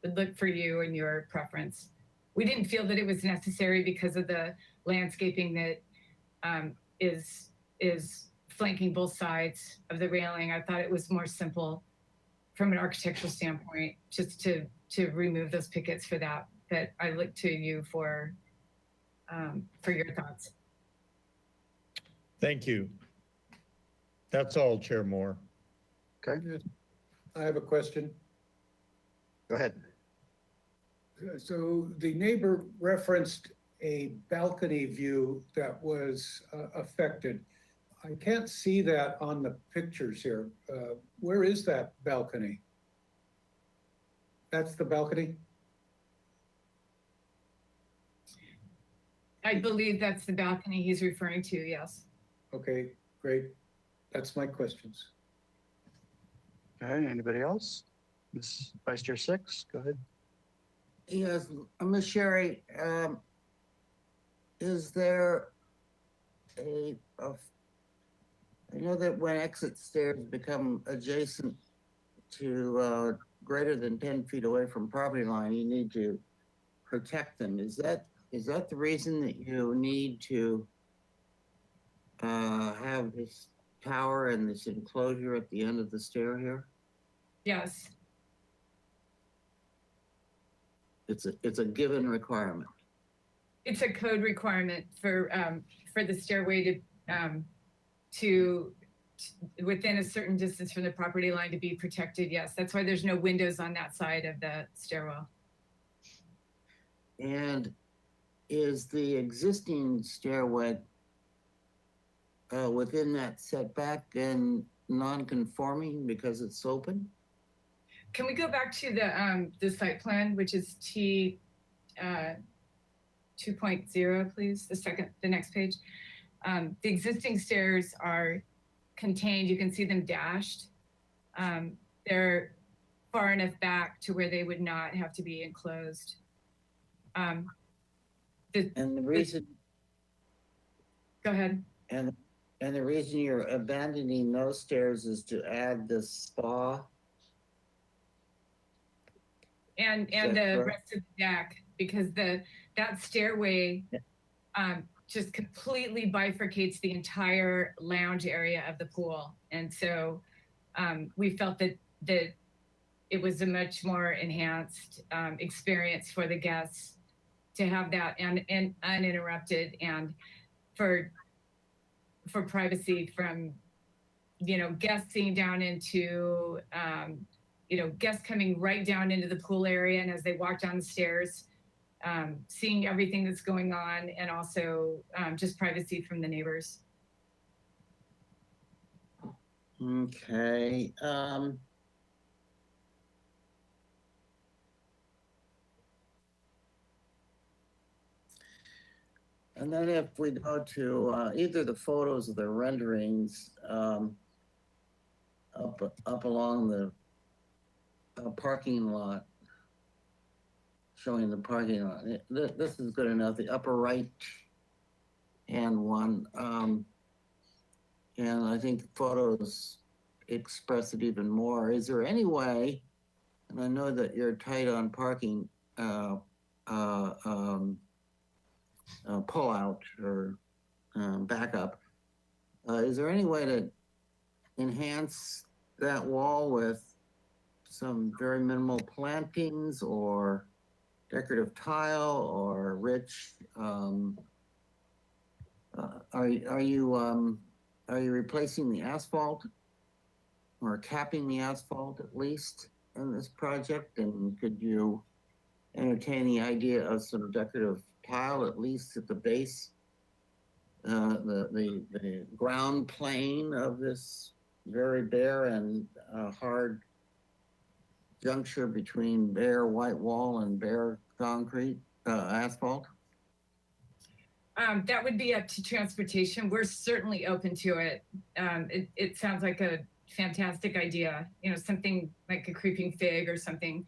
would look for you and your preference. We didn't feel that it was necessary because of the landscaping that is flanking both sides of the railing. I thought it was more simple from an architectural standpoint, just to remove those pickets for that. But I look to you for your thoughts. Thank you. That's all, Chair Moore. Okay, I have a question. go ahead. So the neighbor referenced a balcony view that was affected. I can't see that on the pictures here. Where is that balcony? That's the balcony? I believe that's the balcony he's referring to, yes. Okay, great. That's my questions. Okay, anybody else? Ms. Vice Chair Six, go ahead. Yes, Ms. Sherry, is there I know that when exit stairs become adjacent to greater than 10 feet away from property line, you need to protect them. Is that the reason that you need to have this tower and this enclosure at the end of the stair here? Yes, It's a given requirement. it's a code requirement for the stairway to within a certain distance from the property line to be protected. Yes, that's why there's no windows on that side of the stairwell. And is the existing stairway within that setback and non-conforming because it's open? Can we go back to the site plan, which is T 2.0, please? The next page. The existing stairs are contained. You can see them dashed. They're far enough back to where they would not have to be enclosed. And the reason Go ahead. and the reason you're abandoning those stairs is to add the spa. And that the correct? rest of the deck, because that stairway just completely bifurcates the entire lounge area of the pool. And so we felt that it was a much more enhanced experience for the guests to have that and uninterrupted, and for privacy from, guests seeing down into, guests coming right down into the pool area, and as they walk down the stairs, seeing everything that's going on, and also just privacy from the neighbors. Okay. And then if we go to either the photos or the renderings up along the parking lot, showing the parking lot. This is good enough. The upper right hand one, and I think the photos express it even more. Is there any way, and I know that you're tight on parking, pull out or backup, is there any way to enhance that wall with some very minimal plantings or decorative tile or rich? Are you replacing the asphalt or capping the asphalt at least in this project? And could you entertain the idea of some decorative tile at least at the base, the ground plane of this very bare and hard juncture between bare white wall and bare concrete asphalt? That would be up to transportation. We're certainly open to it. It sounds like a fantastic idea, something like a creeping fig or something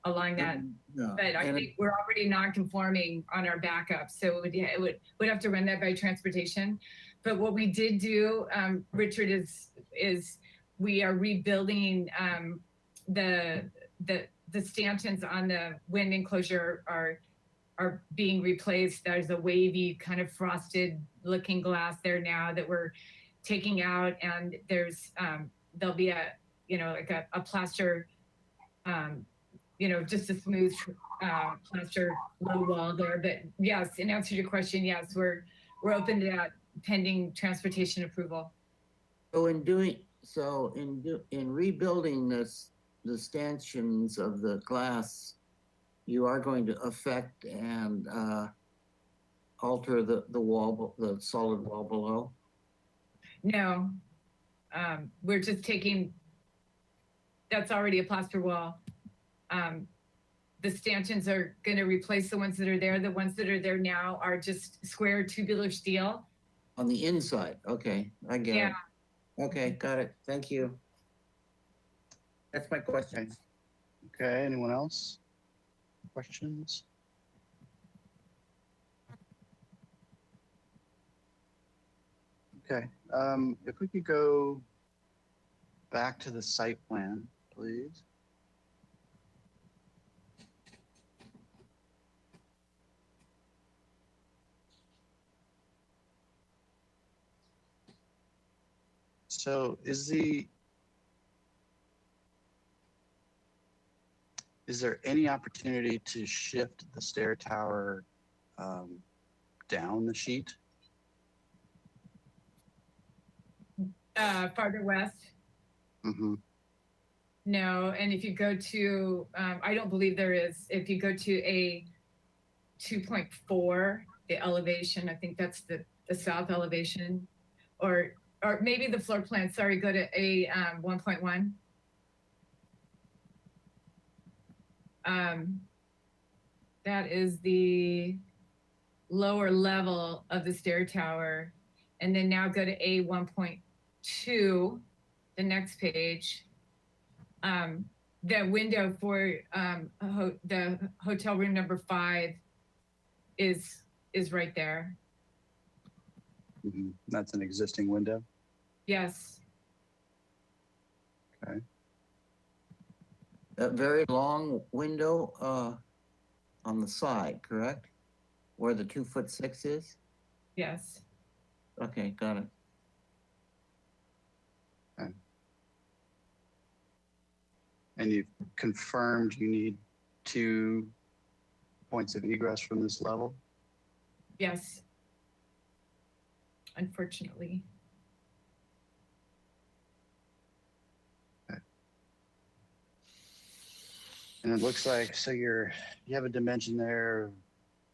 along that. Yeah. But I think we're already non-conforming on our backup, so it would have to run that by transportation. But what we did do, Richard, is we are rebuilding the stanchions on the wind enclosure are being replaced. There's a wavy kind of frosted looking glass there now that we're taking out, and there'll be a like a plaster, just a smooth plaster low wall there. But yes, in answer to your question, yes, we're open to that pending transportation approval. So in rebuilding the stanchions of the glass, you are going to affect and alter the wall, the solid wall below? No, we're just taking, that's already a plaster wall. The stanchions are going to replace the ones that are there. The ones that are there now are just square tubular steel. On the inside, okay, I get it. Yeah. Okay, got it, thank you. That's my question. Okay, anyone else? Questions? Okay, if we could go back to the site plan, please. So is there any opportunity to shift the stair tower down the sheet? Farther west? Mm-hmm. No, and if you go to, I don't believe there is. If you go to a 2.4, the elevation, I think that's the south elevation, or maybe the floor plan, sorry, go to a 1.1. That is the lower level of the stair tower. And then now go to a 1.2, the next page. The window for the hotel room number 5 is right there. Mm-hmm. That's an existing window. Yes. Okay. A very long window on the side, correct? Where the 2'6" is? Yes. Okay, got it. Okay. And you've confirmed you need 2 points of egress from this level? Yes. Unfortunately. And it looks like, so you have a dimension there of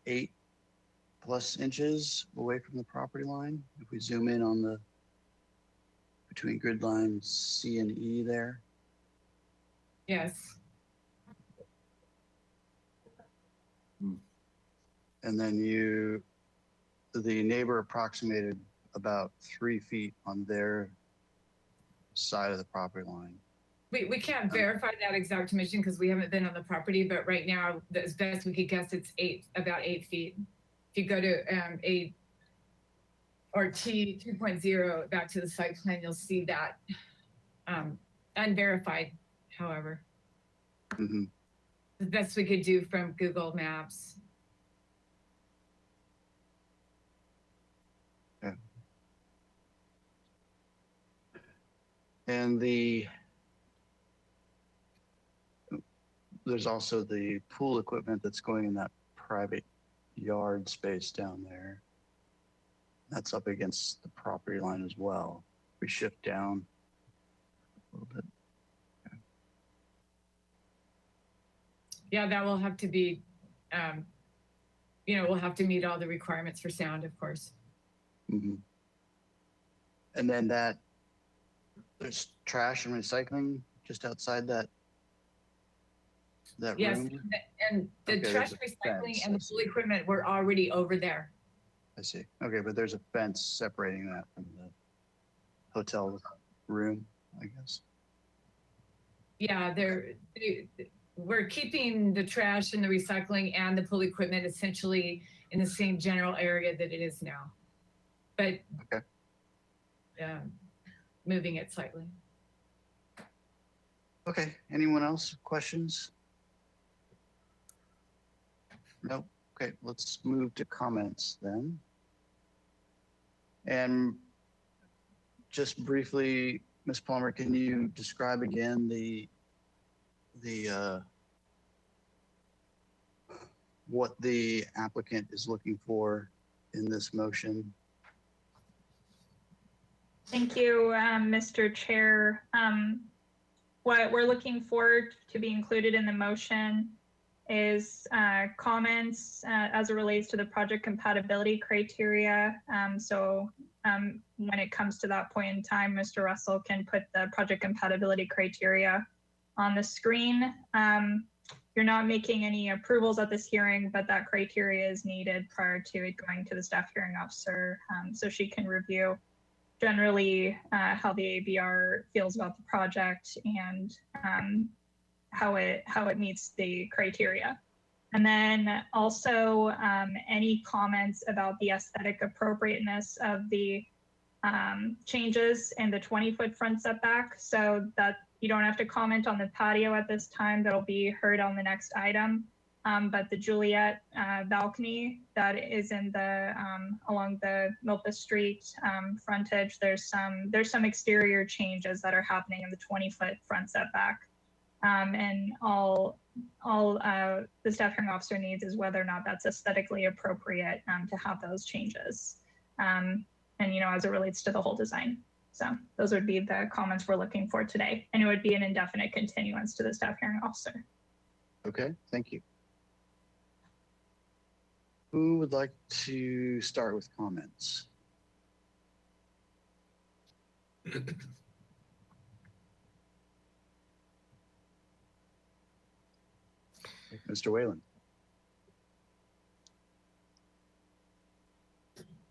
8+ inches away from the property line. If we zoom in on between grid lines C and E there. Yes. And then the neighbor approximated about 3 feet on their side of the property line. We can't verify that exact dimension because we haven't been on the property, but right now, as best we could guess, it's about 8 feet. If you go to T 2.0 back to the site plan, you'll see that unverified, however. Mm-hmm. The best we could do from Google Maps. Okay. And there's also the pool equipment that's going in that private yard space down there. That's up against the property line as well. We shift down a little bit. Okay. Yeah, that will have to be, we'll have to meet all the requirements for sound, of course. Mm-hmm. And then there's trash and recycling just outside that Yes, room? and the Okay, trash there's a recycling fence, and the I see. pool equipment were already over there. I see. Okay, but there's a fence separating that from the hotel room, I guess. Yeah, we're keeping the trash and the recycling and the pool equipment essentially in the same general area that it is now, but Okay. moving it slightly. Okay, anyone else? Questions? No? Okay, let's move to comments then. And just briefly, Ms. Palmer, can you describe again what the applicant is looking for in this motion? Thank you, Mr. Chair. What we're looking for to be included in the motion is comments as it relates to the project compatibility criteria. When it comes to that point in time, Mr. Russell can put the project compatibility criteria on the screen. You're not making any approvals at this hearing, but that criteria is needed prior to it going to the staff hearing officer, so she can review generally how the ABR feels about the project and how it meets the criteria. And then also any comments about the aesthetic appropriateness of the changes in the 20-foot front setback, so that you don't have to comment on the patio at this time. That'll be heard on the next item. But the Juliet balcony that is in the along the Milpas Street frontage, there's some exterior changes that are happening in the 20-foot front setback. And all the staff hearing officer needs is whether or not that's aesthetically appropriate to have those changes. And as it relates to the whole design. So those would be the comments we're looking for today. And it would be an indefinite continuance to the staff hearing officer. Okay, thank you. Who would like to start with comments? Mr. Whalen.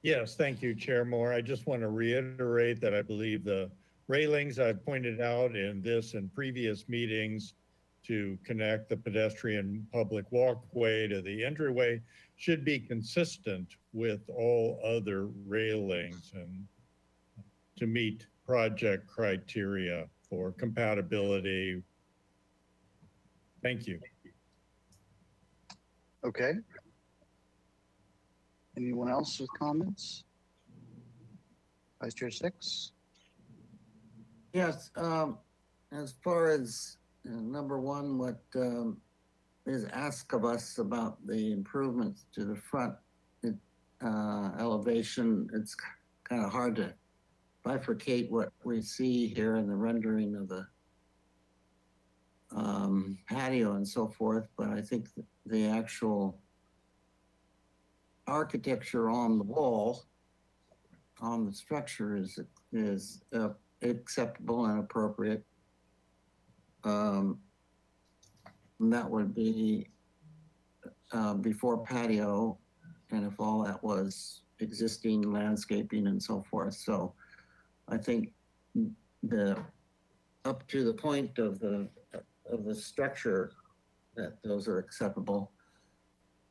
Yes, thank you, Chair Moore. I just want to reiterate that I believe the railings I've pointed out in this and previous meetings to connect the pedestrian public walkway to the entryway should be consistent with all other railings and to meet project criteria for compatibility. Thank you. Okay. Anyone else with comments? Vice Chair Six? Yes, as far as number one, what is asked of us about the improvements to the front elevation, it's kind of hard to bifurcate what we see here in the rendering of the patio and so forth, but I think the actual architecture on the wall, on the structure is acceptable and appropriate. And that would be before patio, and if all that was existing landscaping and so forth. So I think up to the point of the structure, that those are acceptable.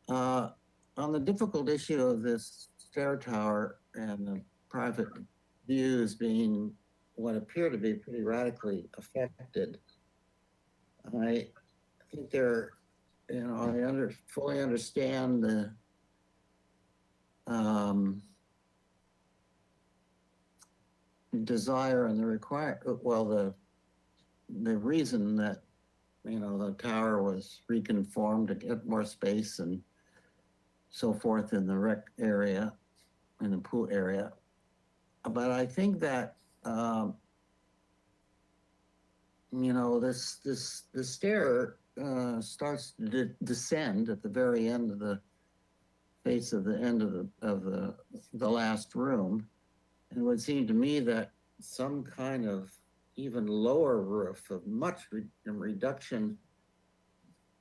On the difficult issue of this stair tower and the private views being what appear to be pretty radically affected, I think I fully understand the desire and the the reason that the tower was reconformed to get more space and so forth in the rec area, in the pool area. But I think that the stair starts to descend at the very end of the face of the end of the last room. And it would seem to me that some kind of even lower roof of much reduction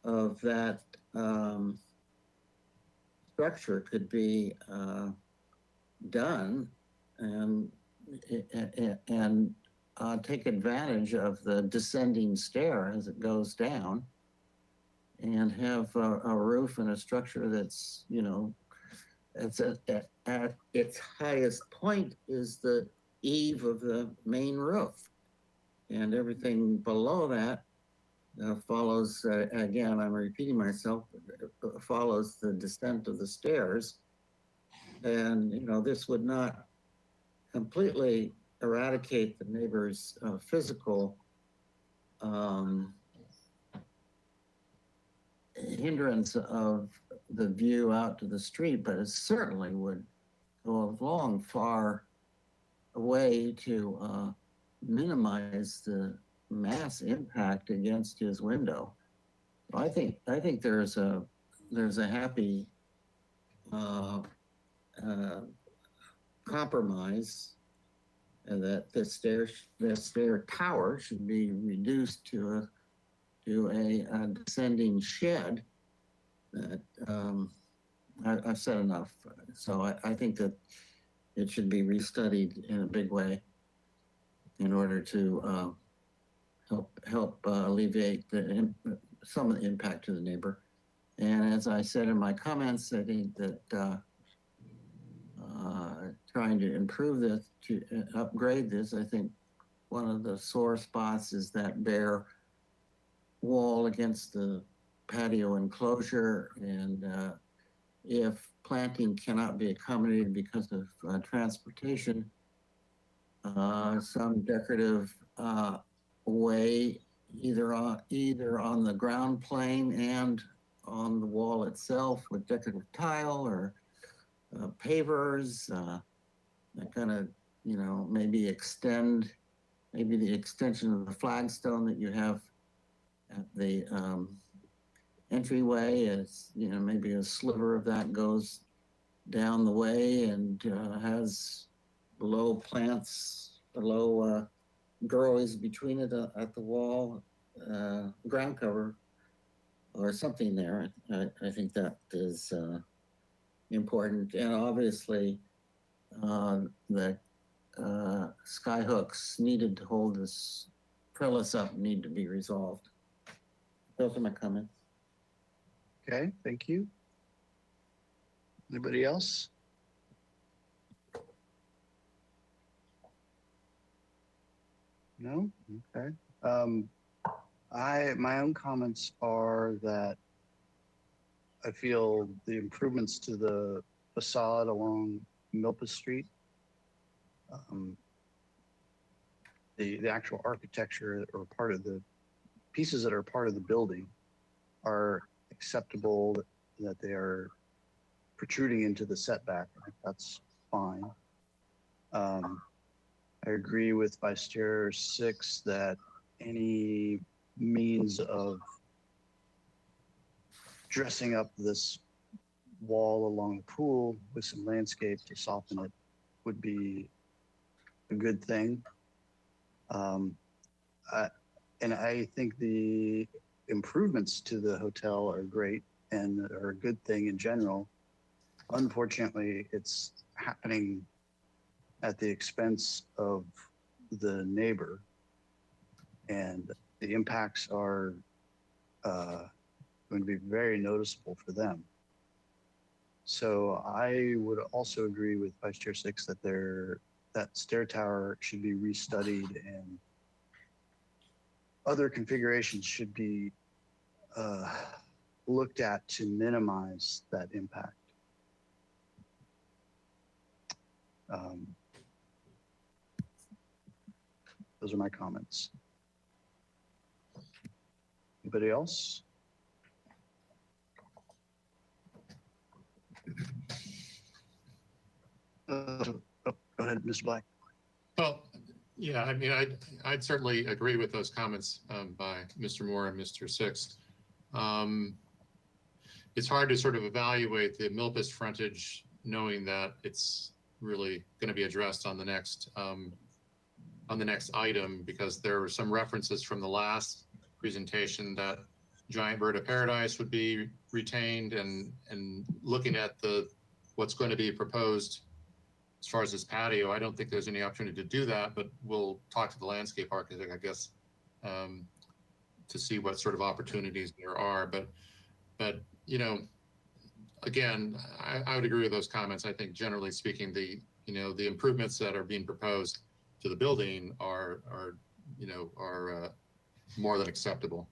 of that structure could be done and take advantage of the descending stair as it goes down, and have a roof and a structure that's it's at its highest point is the eave of the main roof, and everything below that follows, again, I'm repeating myself, follows the descent of the stairs. And, you know, this would not completely eradicate the neighbor's physical hindrance of the view out to the street, but it certainly would go a long, far way to minimize the mass impact against his window. I think there's a happy compromise, and that the stair tower should be reduced to a descending shed. That I've said enough. So I think that it should be restudied in a big way in order to help alleviate some of the impact to the neighbor. And as I said in my comments, I think that trying to improve this, to upgrade this, I think one of the sore spots is that bare wall against the patio enclosure. And if planting cannot be accommodated because of transportation, some decorative way, either on the ground plane and on the wall itself with decorative tile or pavers, that kind of, you know, maybe the extension of the flagstone that you have at the entryway is, you know, maybe a sliver of that goes down the way and has below plants, below girlies between it at the wall, ground cover or something there. I think that is important. And obviously the sky hooks needed to hold this trellis up need to be resolved. Those are my comments. Okay, thank you. Anybody else? No? Okay. My own comments are that I feel the improvements to the facade along Milpas Street, the actual architecture or part of the pieces that are part of the building are acceptable, that they are protruding into the setback. I think that's fine. I agree with Vice Chair 6 that any means of dressing up this wall along the pool with some landscape to soften it would be a good thing. And I think the improvements to the hotel are great and are a good thing in general. Unfortunately, it's happening at the expense of the neighbor, and the impacts are going to be very noticeable for them. So I would also agree with Vice Chair 6 that that stair tower should be restudied and other configurations should be looked at to minimize that impact. Those are my comments. Anybody else? Go ahead, Mr. Black. Well, yeah, I mean, I'd certainly agree with those comments by Mr. Moore and Mr. Six. It's hard to sort of evaluate the Milpas frontage knowing that it's really going to be addressed on the next item, because there were some references from the last presentation that Giant Bird of Paradise would be retained, and looking at what's going to be proposed as far as this patio, I don't think there's any opportunity to do that, but we'll talk to the landscape architect, I guess, to see what sort of opportunities there are. But you know, again, I would agree with those comments. I think generally speaking, the improvements that are being proposed to the building are more than acceptable.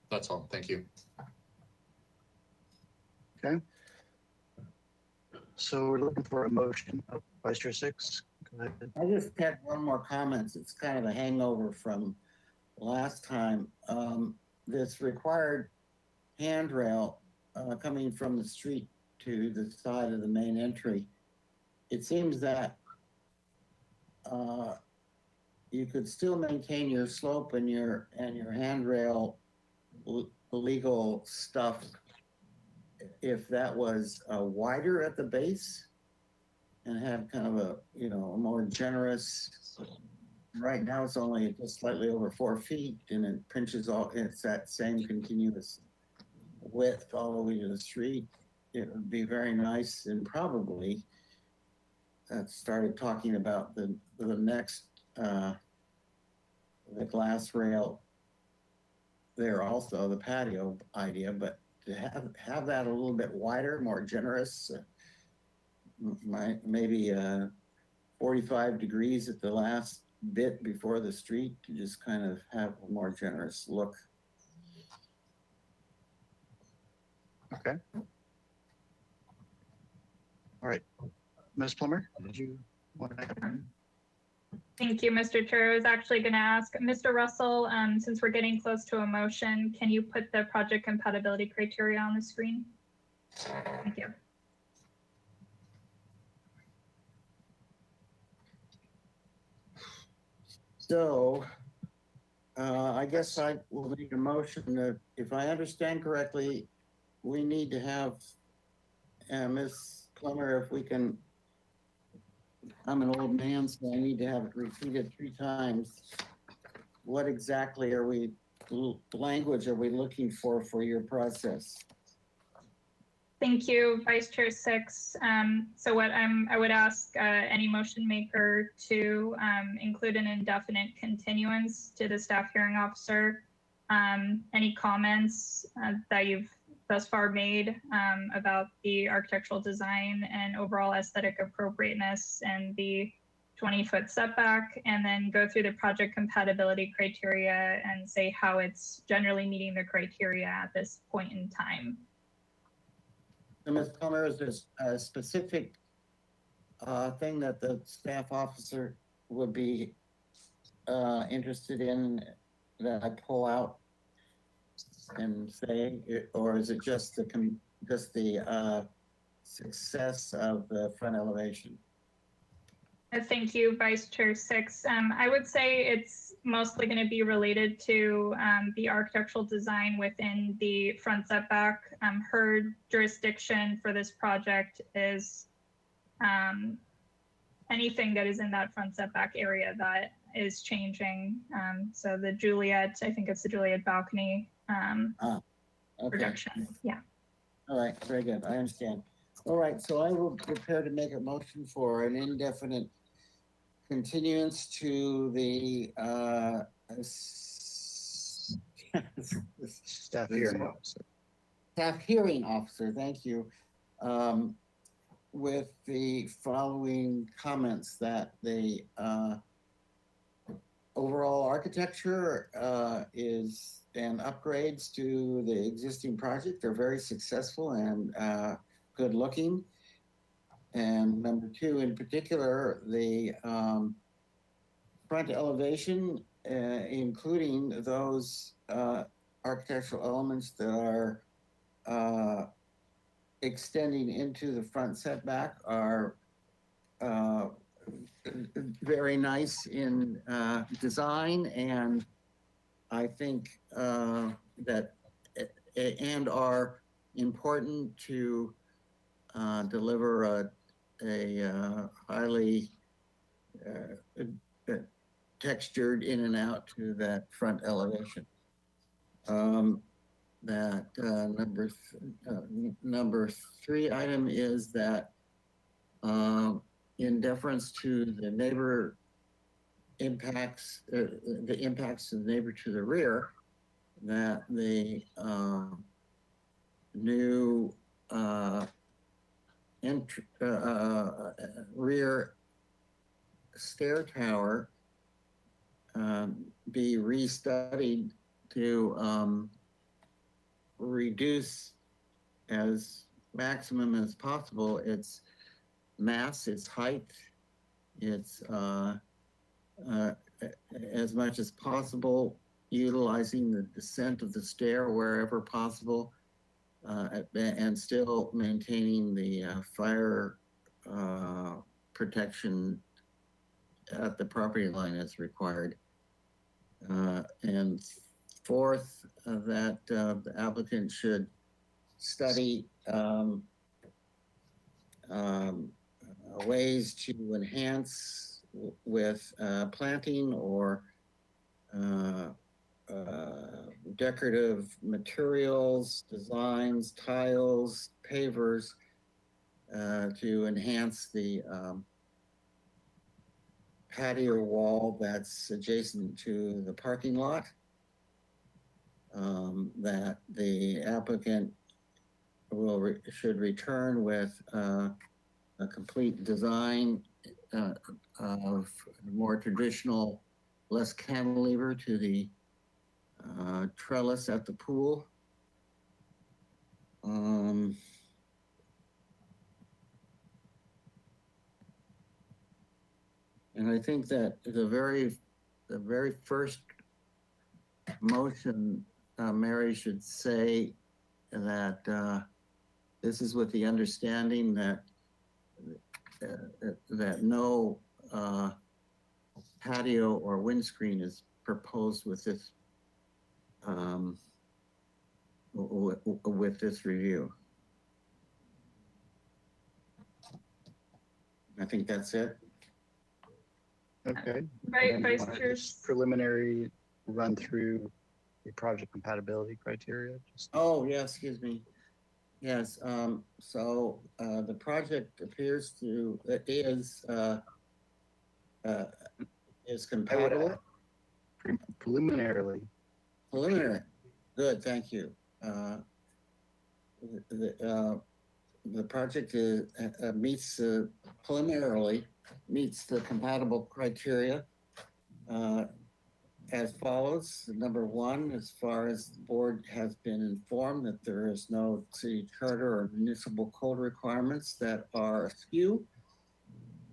That's all. Thank you. So we're looking for a motion. Vice Chair Six, go ahead. I just had one more comment. It's kind of a hangover from last time. This required handrail coming from the street to the side of the main entry. It seems that you could still maintain your slope and your handrail legal stuff if that was wider at the base and had kind of a, you know, a more generous. Right now it's only just slightly over 4 feet and it pinches all, it's that same continuous width all the way to the street. It would be very nice, and probably started talking about the next the glass rail there also, the patio idea, but to have that a little bit wider, more generous, maybe 45 degrees at the last bit before the street to just kind of have a more generous look. Okay. All right. Ms. Plummer, did you want to? Thank you, Mr. Chair. I was actually going to ask Mr. Russell, since we're getting close to a motion, can you put the project compatibility criteria on the screen? Thank you. So I guess I will make a motion that, if I understand correctly, we need to have Ms. Plummer, if we can, I'm an old man, so I need to have it repeated 3 times. What exactly are we, language are we looking for your process? Thank you, Vice Chair Six. So what I would ask any motion maker to include an indefinite continuance to the staff hearing officer. Any comments that you've thus far made about the architectural design and overall aesthetic appropriateness and the 20-foot setback, and then go through the project compatibility criteria and say how it's generally meeting the criteria at this point in time. So Ms. Plummer, is there a specific thing that the staff officer would be interested in that I pull out and say, or is it just the success of the front elevation? Thank you, Vice Chair Six. I would say it's mostly going to be related to the architectural design within the front setback. Her jurisdiction for this project is anything that is in that front setback area that is changing. So the Juliet, I think it's the Juliet balcony Okay. projection. Yeah. All right, very good. I understand. All right, so I will prepare to make a motion for an indefinite continuance to the Staff hearing officer. staff hearing officer, thank you, with the following comments: that the overall architecture is, and upgrades to the existing project are very successful and good looking. And number 2, in particular, the front elevation, including those architectural elements that are extending into the front setback, are very nice in design, and I think that and are important to deliver a highly textured in and out to that front elevation. That number 3 item is that in deference to the neighbor impacts, the impacts of the neighbor to the rear, that the new rear stair tower be restudied to reduce as maximum as possible its mass, its height, its as much as possible, utilizing the descent of the stair wherever possible, and still maintaining the fire protection at the property line as required. And fourth, that the applicant should study ways to enhance with planting or decorative materials, designs, tiles, pavers to enhance the patio wall that's adjacent to the parking lot. That the applicant should return with a complete design of more traditional, less cantilever to the trellis at the pool. And I think that the very first motion, Mary should say that this is with the understanding that that no patio or windscreen is proposed with this review. I think that's it. Okay. Right, And Vice you want Chair. just preliminary run through the project compatibility criteria. Oh, yeah, excuse me. Yes, so the project appears to, is compatible. Preliminarily. Preliminary, good, thank you. The project meets preliminarily meets the compatible criteria as follows. Number one, as far as the board has been informed that there is no city charter or municipal code requirements that are askew.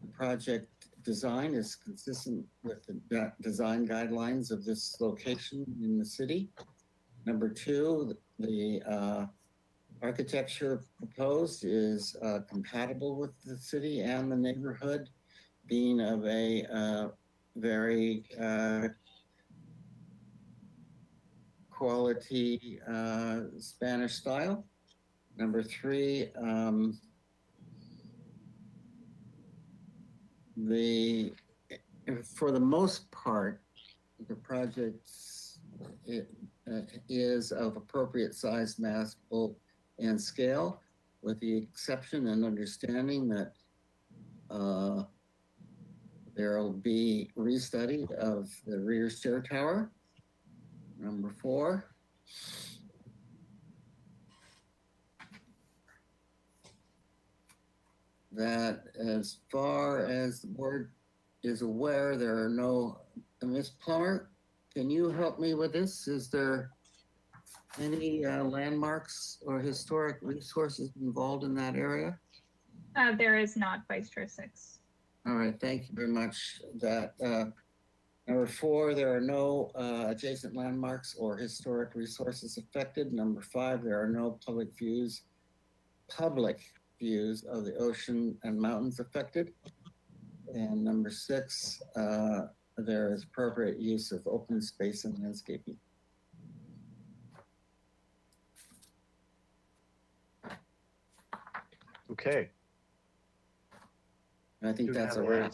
The project design is consistent with the design guidelines of this location in the city. Number two, the architecture proposed is compatible with the city and the neighborhood, being of a very quality Spanish style. Number three, for the most part, the project is of appropriate size, mass, bulk, and scale, with the exception and understanding that there will be restudy of the rear stair tower. Number four, that as far as the board is aware, there are no, Ms. Plummer, can you help me with this? Is there any landmarks or historic resources involved in that area? There is not, Vice Chair 6. All right, thank you very much. That number four, there are no adjacent landmarks or historic resources affected. Number five, there are no public views of the ocean and mountains affected. And number six, there is appropriate use of open space and landscaping. Okay. And I think Do we that's a have wrap.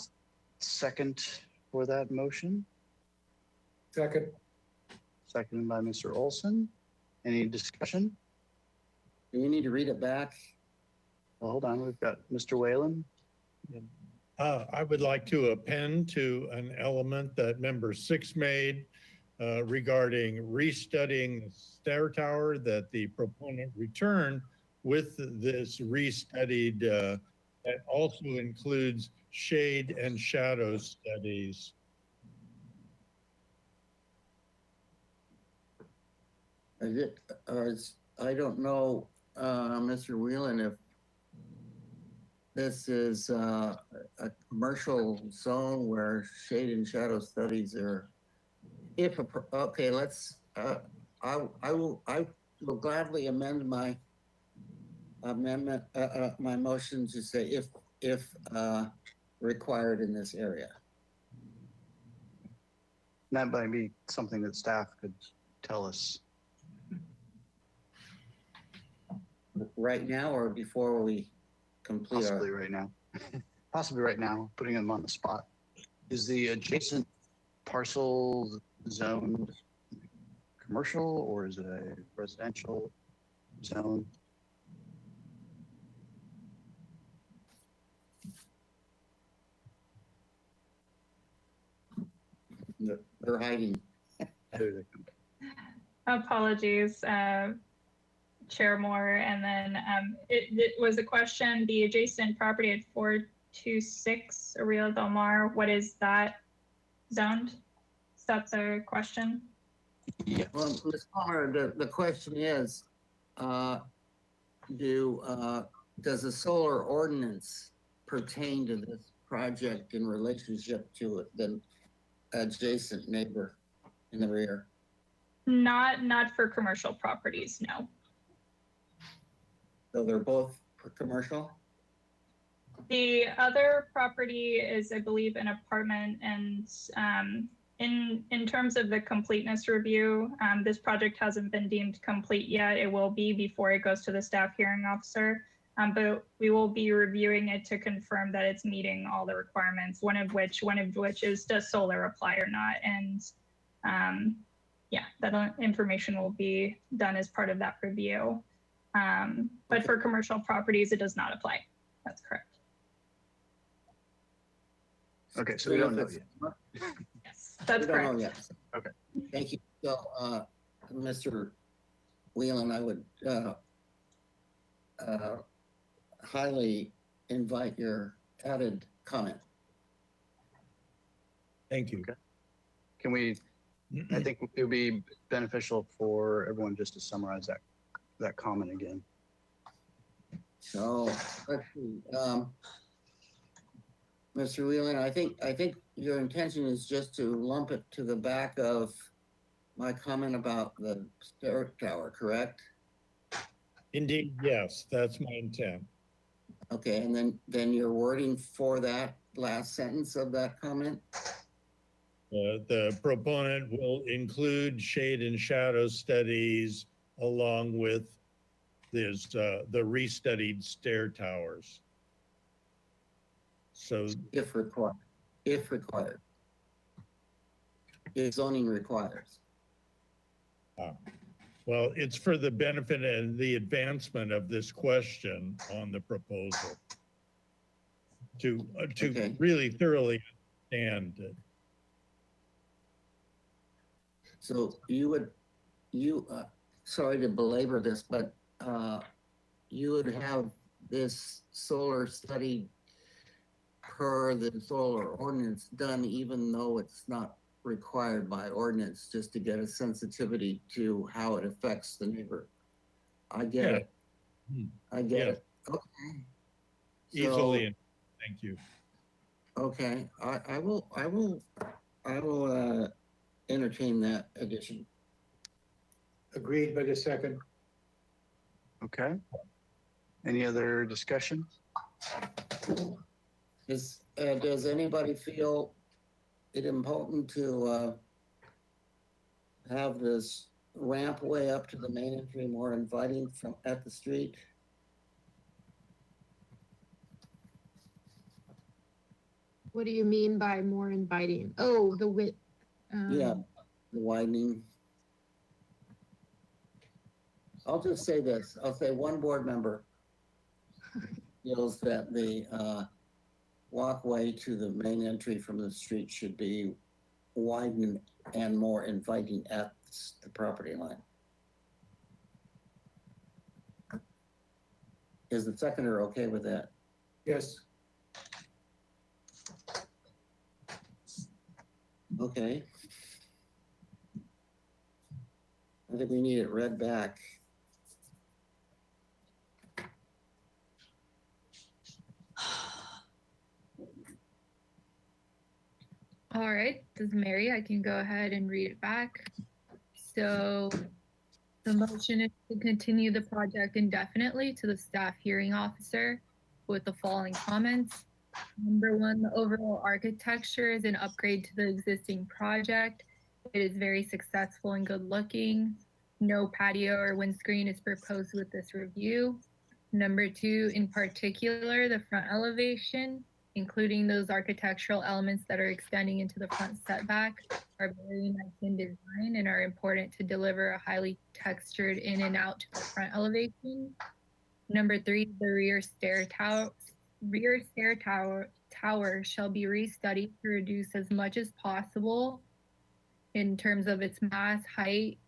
second for that motion? Second, Seconded by Mr. Olson. Any discussion? Do we need to read it back? Well, hold on, we've got Mr. Whalen. I would like to append to an element that member 6 made regarding restudying the stair tower, that the proponent return with this restudied, that also includes shade and shadow studies. Is it, or is, I don't know, Mr. Whelan, if this is a commercial zone where shade and shadow studies are, okay, let's, I will gladly amend my amendment, my motion to say if required in this area. That might be something that staff could tell us. Right now or before we complete our? Possibly right now. Possibly right now, putting them on the spot. Is the adjacent parcel zoned commercial or is it a residential zone? They're hiding. Apologies, Chair Moore. And then it was a question, the adjacent property at 426 Aurelia Del Mar, what is that zoned? Is that the question? Yes. Well, Ms. Palmer, the question is, does the solar ordinance pertain to this project in relationship to the adjacent neighbor in the rear? Not for commercial properties, no. So they're both for commercial? The other property is, I believe, an apartment, and in terms of the completeness review, this project hasn't been deemed complete yet. It will be before it goes to the staff hearing officer, but we will be reviewing it to confirm that it's meeting all the requirements. One of which is, does solar apply or not? And yeah, that information will be done as part of that review. But for commercial properties, it does not apply. That's correct. Okay, so we don't know yet. Yes, that's We don't know correct. yet. Okay. Thank you. So, Mr. Whelan, I would highly invite your added comment. Thank you. Okay. Can we, I think it would be beneficial for everyone just to summarize that comment again. So let's see. Mr. Whelan, I think your intention is just to lump it to the back of my comment about the stair tower, correct? Indeed, yes, that's my intent. Okay, and then your wording for that last sentence of that comment? The proponent will include shade and shadow studies along with the restudied stair towers. So If required. If zoning requires. well, it's for the benefit and the advancement of this question on the proposal to Okay. really thoroughly understand it. So sorry to belabor this, but you would have this solar study per the solar ordinance done, even though it's not required by ordinance, just to get a sensitivity to how it affects the neighbor. I get it. I get it. Okay. Easily, thank you. Okay, I will entertain that addition. Agreed by the second. Okay. Any other discussion? Does anybody feel it important to have this ramp way up to the main entry more inviting from at the street? What do you mean by more inviting? Oh, the width. Yeah, the widening. I'll just say this, I'll say one board member feels that the walkway to the main entry from the street should be widened and more inviting at the property line. Is the seconder okay with that? Yes. Okay. I think we need it read back. All right, this is Mary. I can go ahead and read it back. So the motion is to continue the project indefinitely to the staff hearing officer with the following comments. Number one, the overall architecture is an upgrade to the existing project. It is very successful and good looking. No patio or windscreen is proposed with this review. Number two, in particular, the front elevation, including those architectural elements that are extending into the front setback, are very nice in design and are important to deliver a highly textured in and out to the front elevation. Number three, the rear stair tower shall be restudied to reduce as much as possible in terms of its mass, height,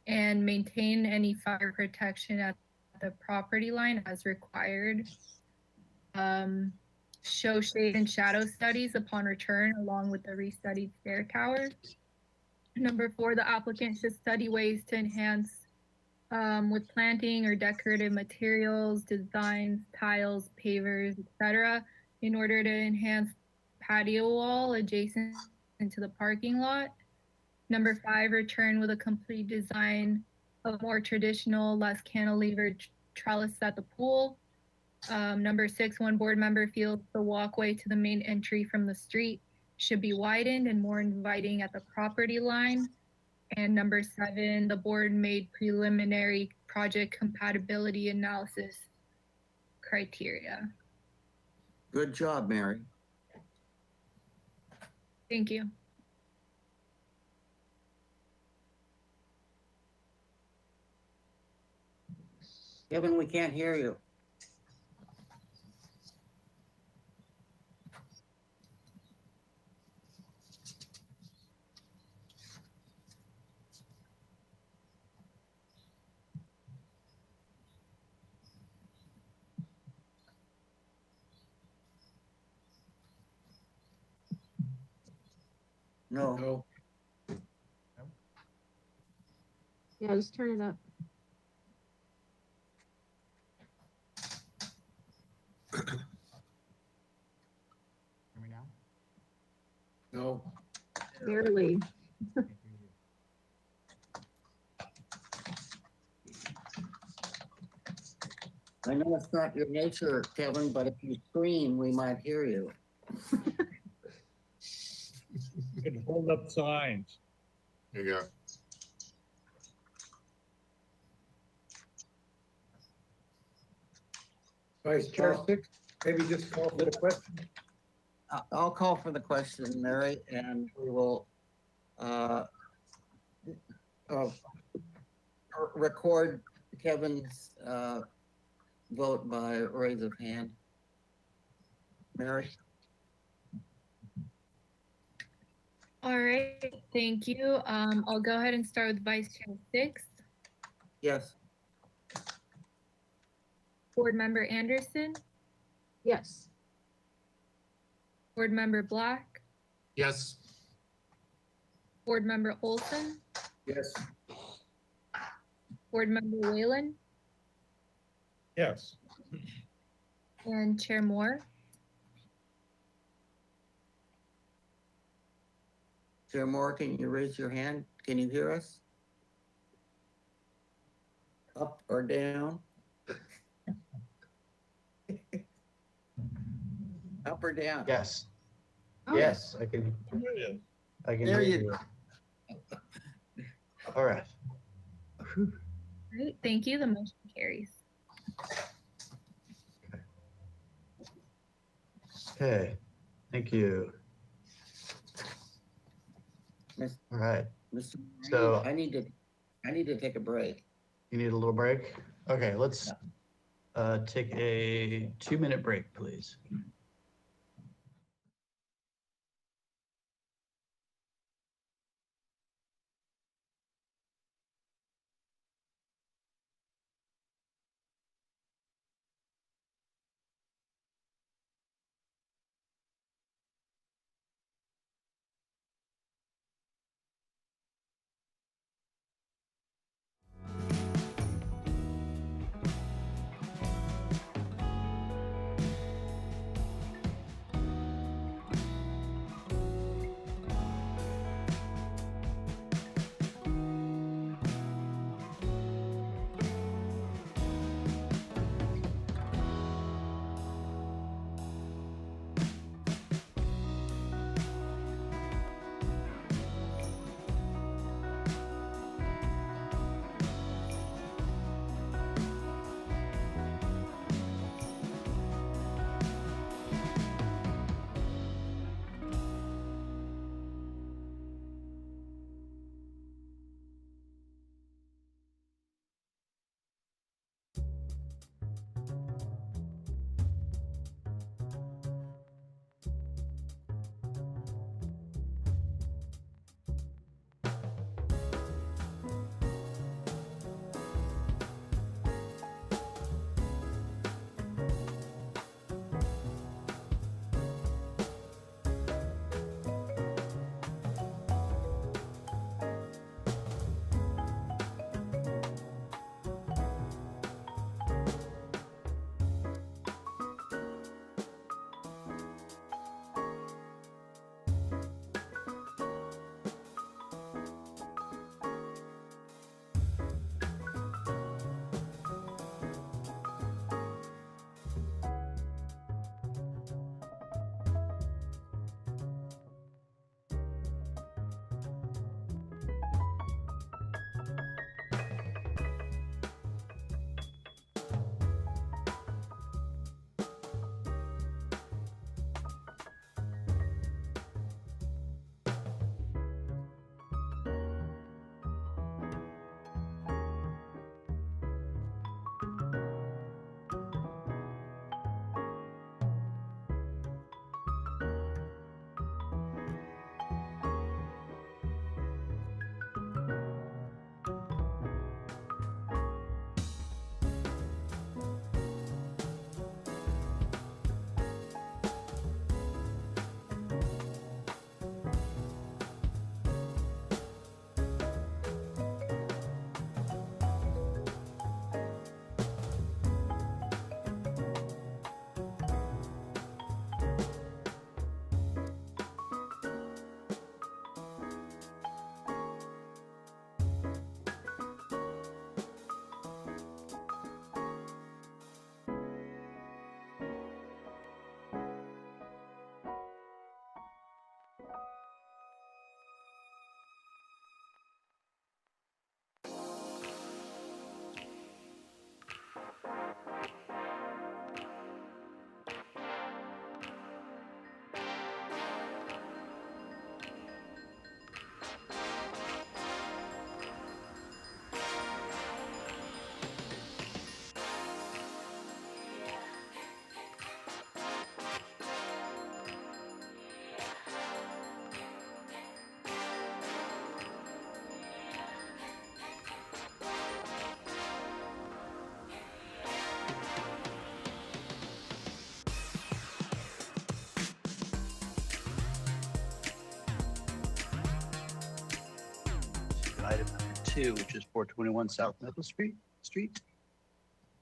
and maintain any fire protection at the property line as required. Show shade and shadow studies upon return along with the restudied stair tower. Number four, the applicant should study ways to enhance with planting or decorative materials, designs, tiles, pavers, etc., in order to enhance patio wall adjacent to the parking lot. Number five, return with a complete design of more traditional, less cantilevered trellis at the pool. Number six, one board member feels the walkway to the main entry from the street should be widened and more inviting at the property line. And number seven, the board made preliminary project compatibility analysis criteria. Good job, Mary. Thank you. Kevin, we can't hear you. No. No. Yeah, just turn it up. Hear me now? No. Barely. I know it's not your nature, Kevin, but if you scream, we might hear you. You can hold up signs. There you go. Vice Chair Six, maybe just call for the question. I'll call for the question, Mary, and we will record Kevin's vote by raise of hand. Mary? All right, thank you. I'll go ahead and start with Vice Chair Six. Yes. Board Member Anderson, Yes. Board Member Black, Yes. Board Member Olson, Yes. Board Member Whalen, Yes. and Chair Moore. Chair Moore, can you raise your hand? Can you hear us? Up or down? Up or down? Yes. Oh. Yes, I can There hear you you. All right. Great, thank you. The motion carries. Okay, thank you. Miss- All right, Mr. So- I need to take a break. you need a little break? Okay, let's take a 2-minute break, please. 2, which is 421 South Maple Street.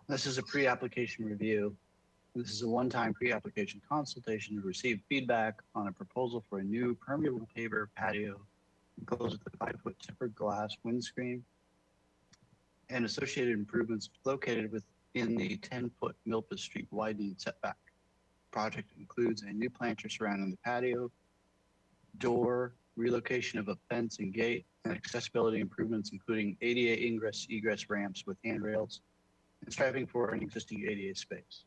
This is a pre-application review. This is a one-time pre-application consultation to receive feedback on a proposal for a new permeable paver patio enclosed with a 5-foot tempered glass windscreen and associated improvements located within the 10-foot Milpas Street widening setback. Project includes a new planter surrounding the patio, door, relocation of a fence and gate, and accessibility improvements including ADA ingress-egress ramps with handrails and striping for an existing ADA space.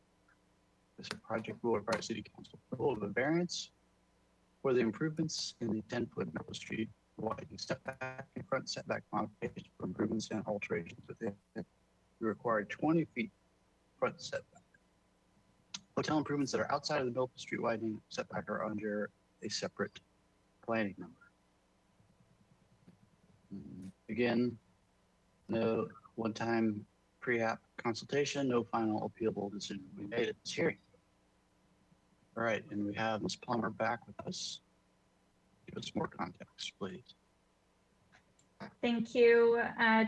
This project will require City Council approval of a variance for the improvements in the 10-foot Maple Street widening setback and front setback modifications for improvements and alterations within the required 20 feet front setback. Hotel improvements that are outside of the Maple Street widening setback are under a separate planning number. Again, no one-time pre-app consultation, no final appealable decision will be made at this hearing. All right, and we have Ms. Plummer back with us. Give us more context, please. Thank you,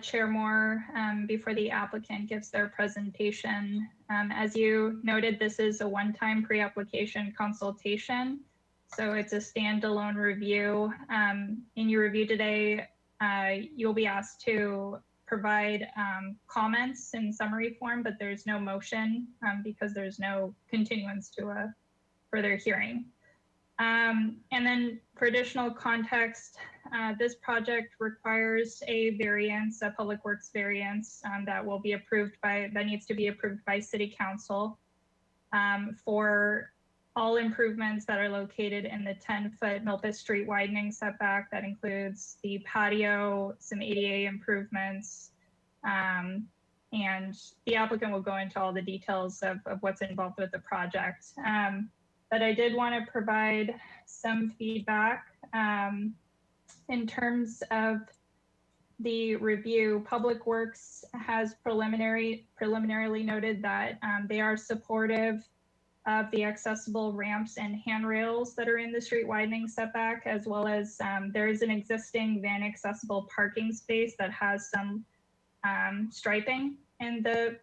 Chair Moore. Before the applicant gives their presentation, as you noted, this is a one-time pre-application consultation. So it's a standalone review. In your review today, you'll be asked to provide comments in summary form, but there's no motion because there's no continuance to a further hearing. And then for additional context, this project requires a variance, a public works variance that will be approved by, that needs to be approved by City Council for all improvements that are located in the 10-foot Milpas Street widening setback. That includes the patio, some ADA improvements, and the applicant will go into all the details of what's involved with the project. But I did want to provide some feedback in terms of the review. Public Works has preliminarily noted that they are supportive of the accessible ramps and handrails that are in the street widening setback, as well as there is an existing van accessible parking space that has some striping in the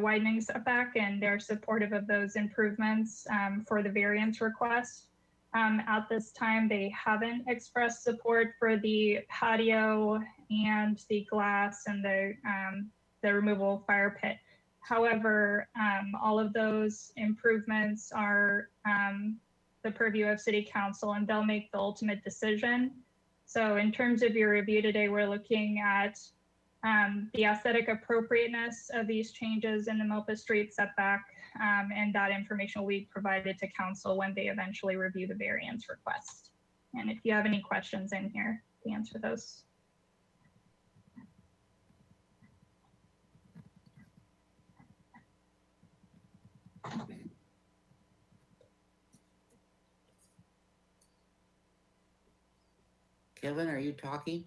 widening setback, and they're supportive of those improvements for the variance request. At this time, they haven't expressed support for the patio and the glass and the removable fire pit. However, all of those improvements are the purview of City Council, and they'll make the ultimate decision. So in terms of your review today, we're looking at the aesthetic appropriateness of these changes in the Milpas Street setback, and that information will be provided to Council when they eventually review the variance request. And if you have any questions in here, to answer those. Kevin, are you talking?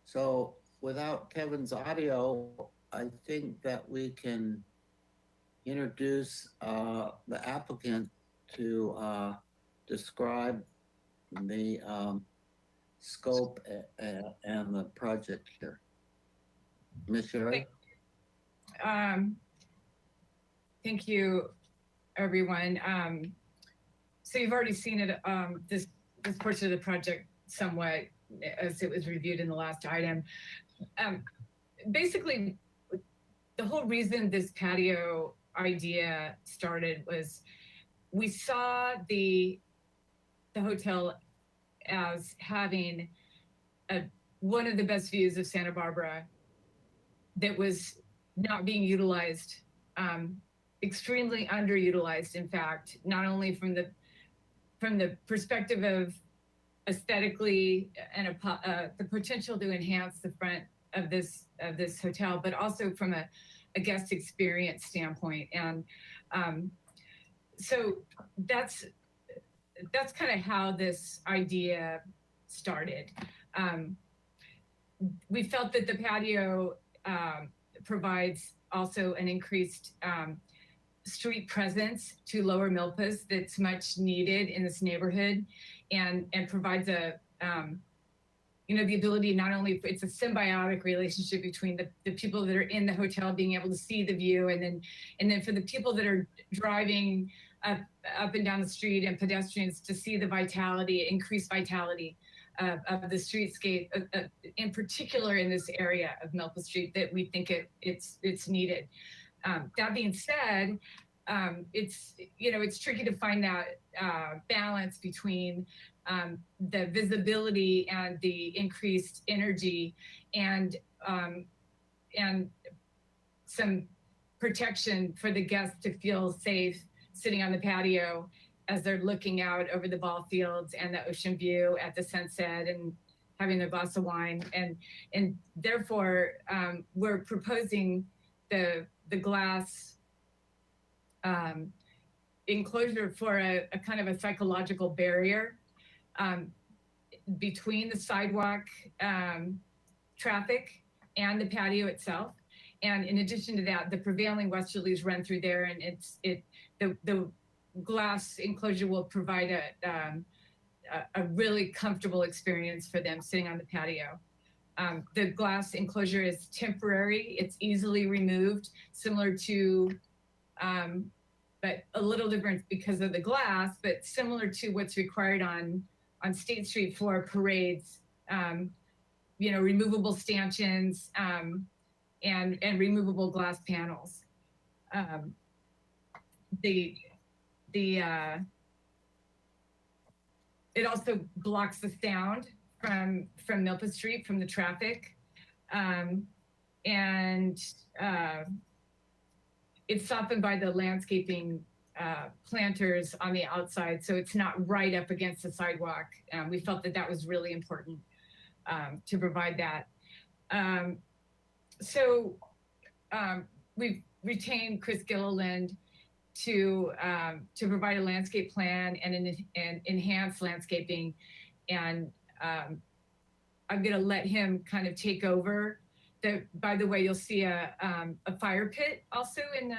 So without Kevin's audio, I think that we can introduce the applicant to describe the scope and the project here. Ms. Sherry? Thank you, everyone. So you've already seen it, this portion of the project somewhat as it was reviewed in the last item. Basically, the whole reason this patio idea started was we saw the hotel as having one of the best views of Santa Barbara that was not being utilized, extremely underutilized, in fact, not only from the perspective of aesthetically and the potential to enhance the front of this hotel, but also from a guest experience standpoint. And so that's kind of how this idea started. We felt that the patio provides also an increased street presence to Lower Milpas that's much needed in this neighborhood, and provides a the ability, not only it's a symbiotic relationship between the people that are in the hotel being able to see the view, and then for the people that are driving up and down the street and pedestrians to see the vitality, increased vitality of the streetscape, in particular in this area of Milpa Street, that we think it's needed. That being said, it's tricky to find that balance between the visibility and the increased energy, and some protection for the guests to feel safe sitting on the patio as they're looking out over the ball fields and the ocean view at the sunset and having their glass of wine. And therefore, we're proposing the glass enclosure for a kind of a psychological barrier between the sidewalk traffic and the patio itself. And in addition to that, the prevailing westerlies run through there, and the glass enclosure will provide a really comfortable experience for them sitting on the patio. The glass enclosure is temporary; it's easily removed, similar to, but a little different because of the glass, but similar to what's required on State Street for parades. Removable stanchions and removable glass panels. It also blocks the sound from Milpa Street, from the traffic. It's softened by the landscaping planters on the outside, so it's not right up against the sidewalk. We felt that was really important to provide that. We've retained Chris Gilliland to provide a landscape plan and enhance landscaping, and I'm going to let him kind of take over. By the way, you'll see a fire pit also in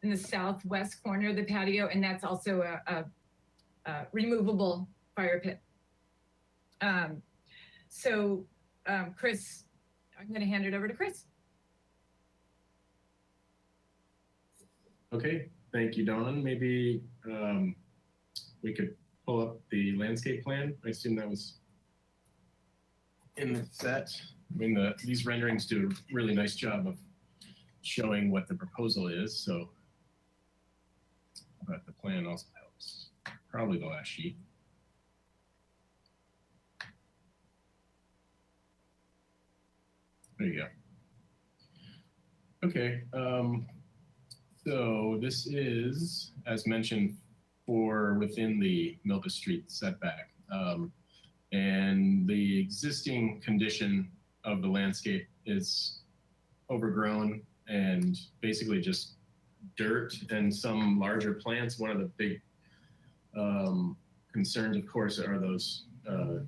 the southwest corner of the patio, and that's also a removable fire pit. Chris, I'm going to hand it over to Chris. Okay, thank you, Dawn. Maybe we could pull up the landscape plan. I assume that was in the set. I mean, these renderings do a really nice job of showing what the proposal is, but the plan also helps. Probably the last sheet. There you go. Okay, so this is, as mentioned, for within the Milpa Street setback. And the existing condition of the landscape is overgrown and basically just dirt and some larger plants. One of the big concerns, of course, are those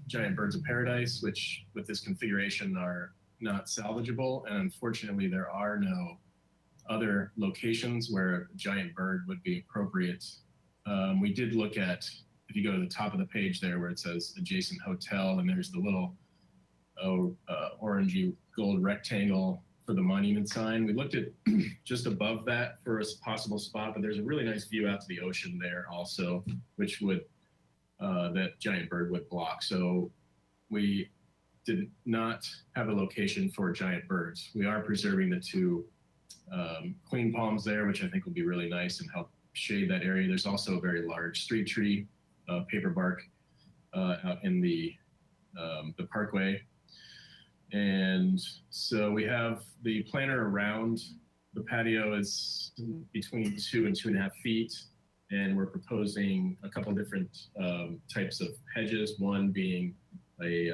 giant birds of paradise, which with this configuration are not salvageable. And unfortunately, there are no other locations where a giant bird would be appropriate. We did look at, if you go to the top of the page there where it says adjacent hotel, and there's the little orangey gold rectangle for the monument sign. We looked at just above that for a possible spot, but there's a really nice view out to the ocean there also, which would, that giant bird would block. So we did not have a location for giant birds. We are preserving the two clean palms there, which I think will be really nice and help shade that area. There's also a very large street tree, paper bark, out in the parkway. And so we have the planter around the patio is between 2 and 2.5 feet. And we're proposing a couple different types of hedges, one being a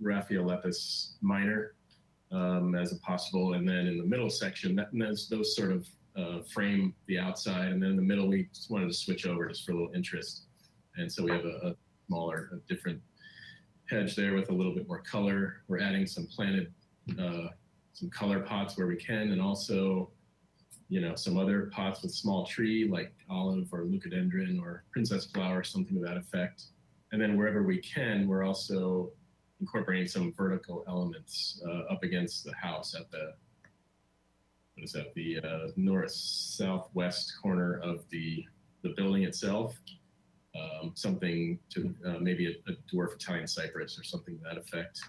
Raphiolepis minor as a possible. And then in the middle section, those sort of frame the outside. And then in the middle, we just wanted to switch over just for a little interest. And so we have a smaller, different hedge there with a little bit more color. We're adding some planted, some color pots where we can. And also, some other pots with small tree like olive or leucadendron or princess flower, something to that effect. And then wherever we can, we're also incorporating some vertical elements up against the house at the north southwest corner of the building itself. Something to maybe a dwarf Italian cypress or something to that effect.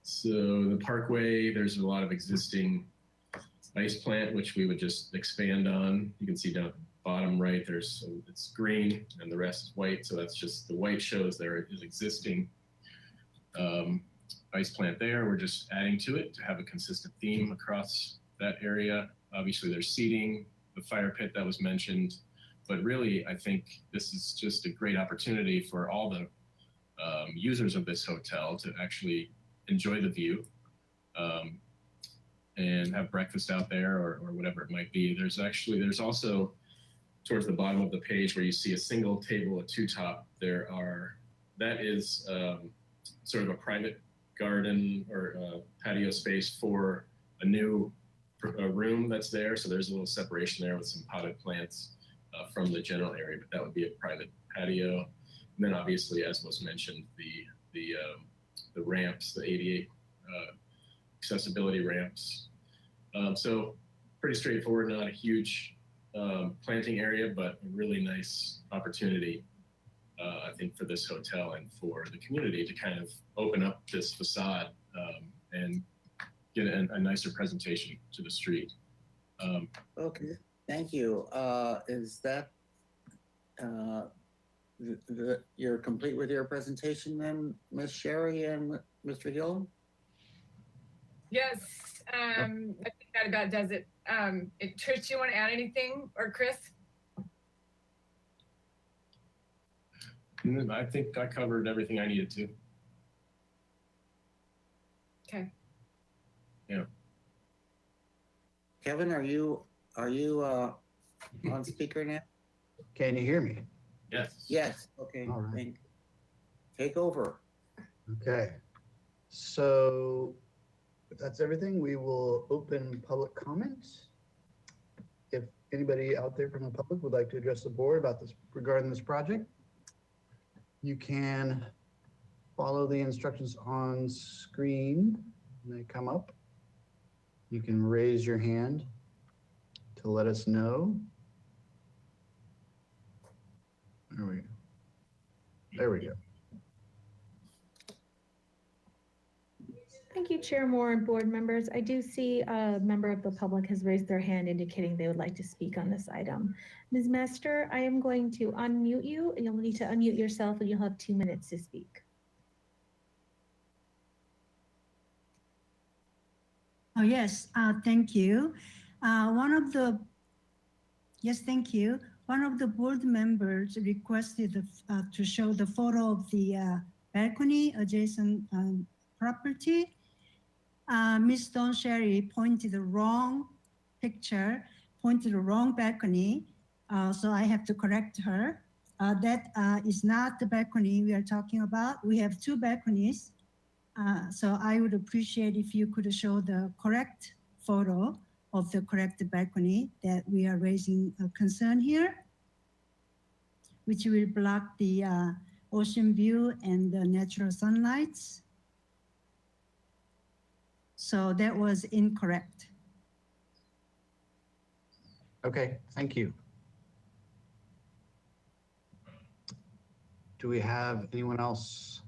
So the parkway, there's a lot of existing ice plant, which we would just expand on. You can see down at the bottom right, it's green and the rest is white. So that's just the white shows there is existing ice plant there. We're just adding to it to have a consistent theme across that area. Obviously there's seating, the fire pit that was mentioned, but really I think this is just a great opportunity for all the users of this hotel to actually enjoy the view and have breakfast out there or whatever it might be. There's also towards the bottom of the page where you see a single table, a two-top, that is sort of a private garden or patio space for a new room that's there. So there's a little separation there with some potted plants from the general area, but that would be a private patio. And then obviously, as was mentioned, the ramps, the ADA accessibility ramps. So pretty straightforward, not a huge planting area, but a really nice opportunity, I think, for this hotel and for the community to kind of open up this facade and get a nicer presentation to the street. Okay, thank you. Is that you're complete with your presentation then, Ms. Sherry and Mr. Hill? Yes, I think that about does it. Trish, do you want to add anything, or Chris? I think I covered everything I needed to. Okay. Yeah. Kevin, are you on speaker now? Can you hear me? Yes. Yes. Okay. All right. Take over. Okay. So if that's everything, we will open public comment. If anybody out there from the public would like to address the board about this regarding this project, you can follow the instructions on screen when they come up. You can raise your hand to let us know. There we go. There we go. Thank you, Chair Moore and board members. I do see a member of the public has raised their hand indicating they would like to speak on this item. Ms. Master, I am going to unmute you, and you'll need to unmute yourself, and you'll have 2 minutes to speak. Oh, yes, thank you. Thank you. One of the board members requested to show the photo of the balcony adjacent property. Ms. Dawn Sherry pointed the wrong picture, pointed the wrong balcony, so I have to correct her. That is not the balcony we are talking about. We have 2 balconies. So I would appreciate if you could show the correct photo of the correct balcony that we are raising a concern here, which will block the ocean view and the natural sunlights. So that was incorrect. Okay, thank you. Do we have anyone else?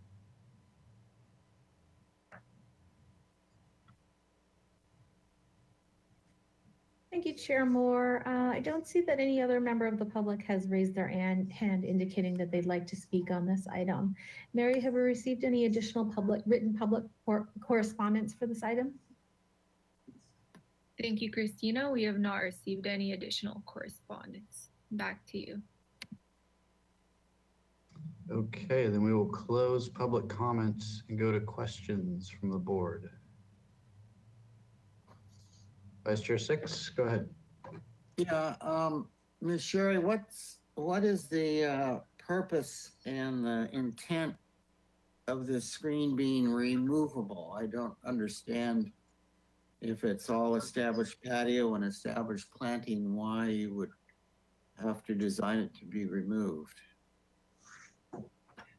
Thank you, Chair Moore. I don't see that any other member of the public has raised their hand indicating that they'd like to speak on this item. Mary, have we received any additional written public correspondence for this item? Thank you, Christina. We have not received any additional correspondence. Back to you. Okay, then we will close public comments and go to questions from the board. Vice Chair Six, go ahead. Yeah, Ms. Sherry, what is the purpose and the intent of the screen being removable? I don't understand if it's all established patio and established planting, why you would have to design it to be removed.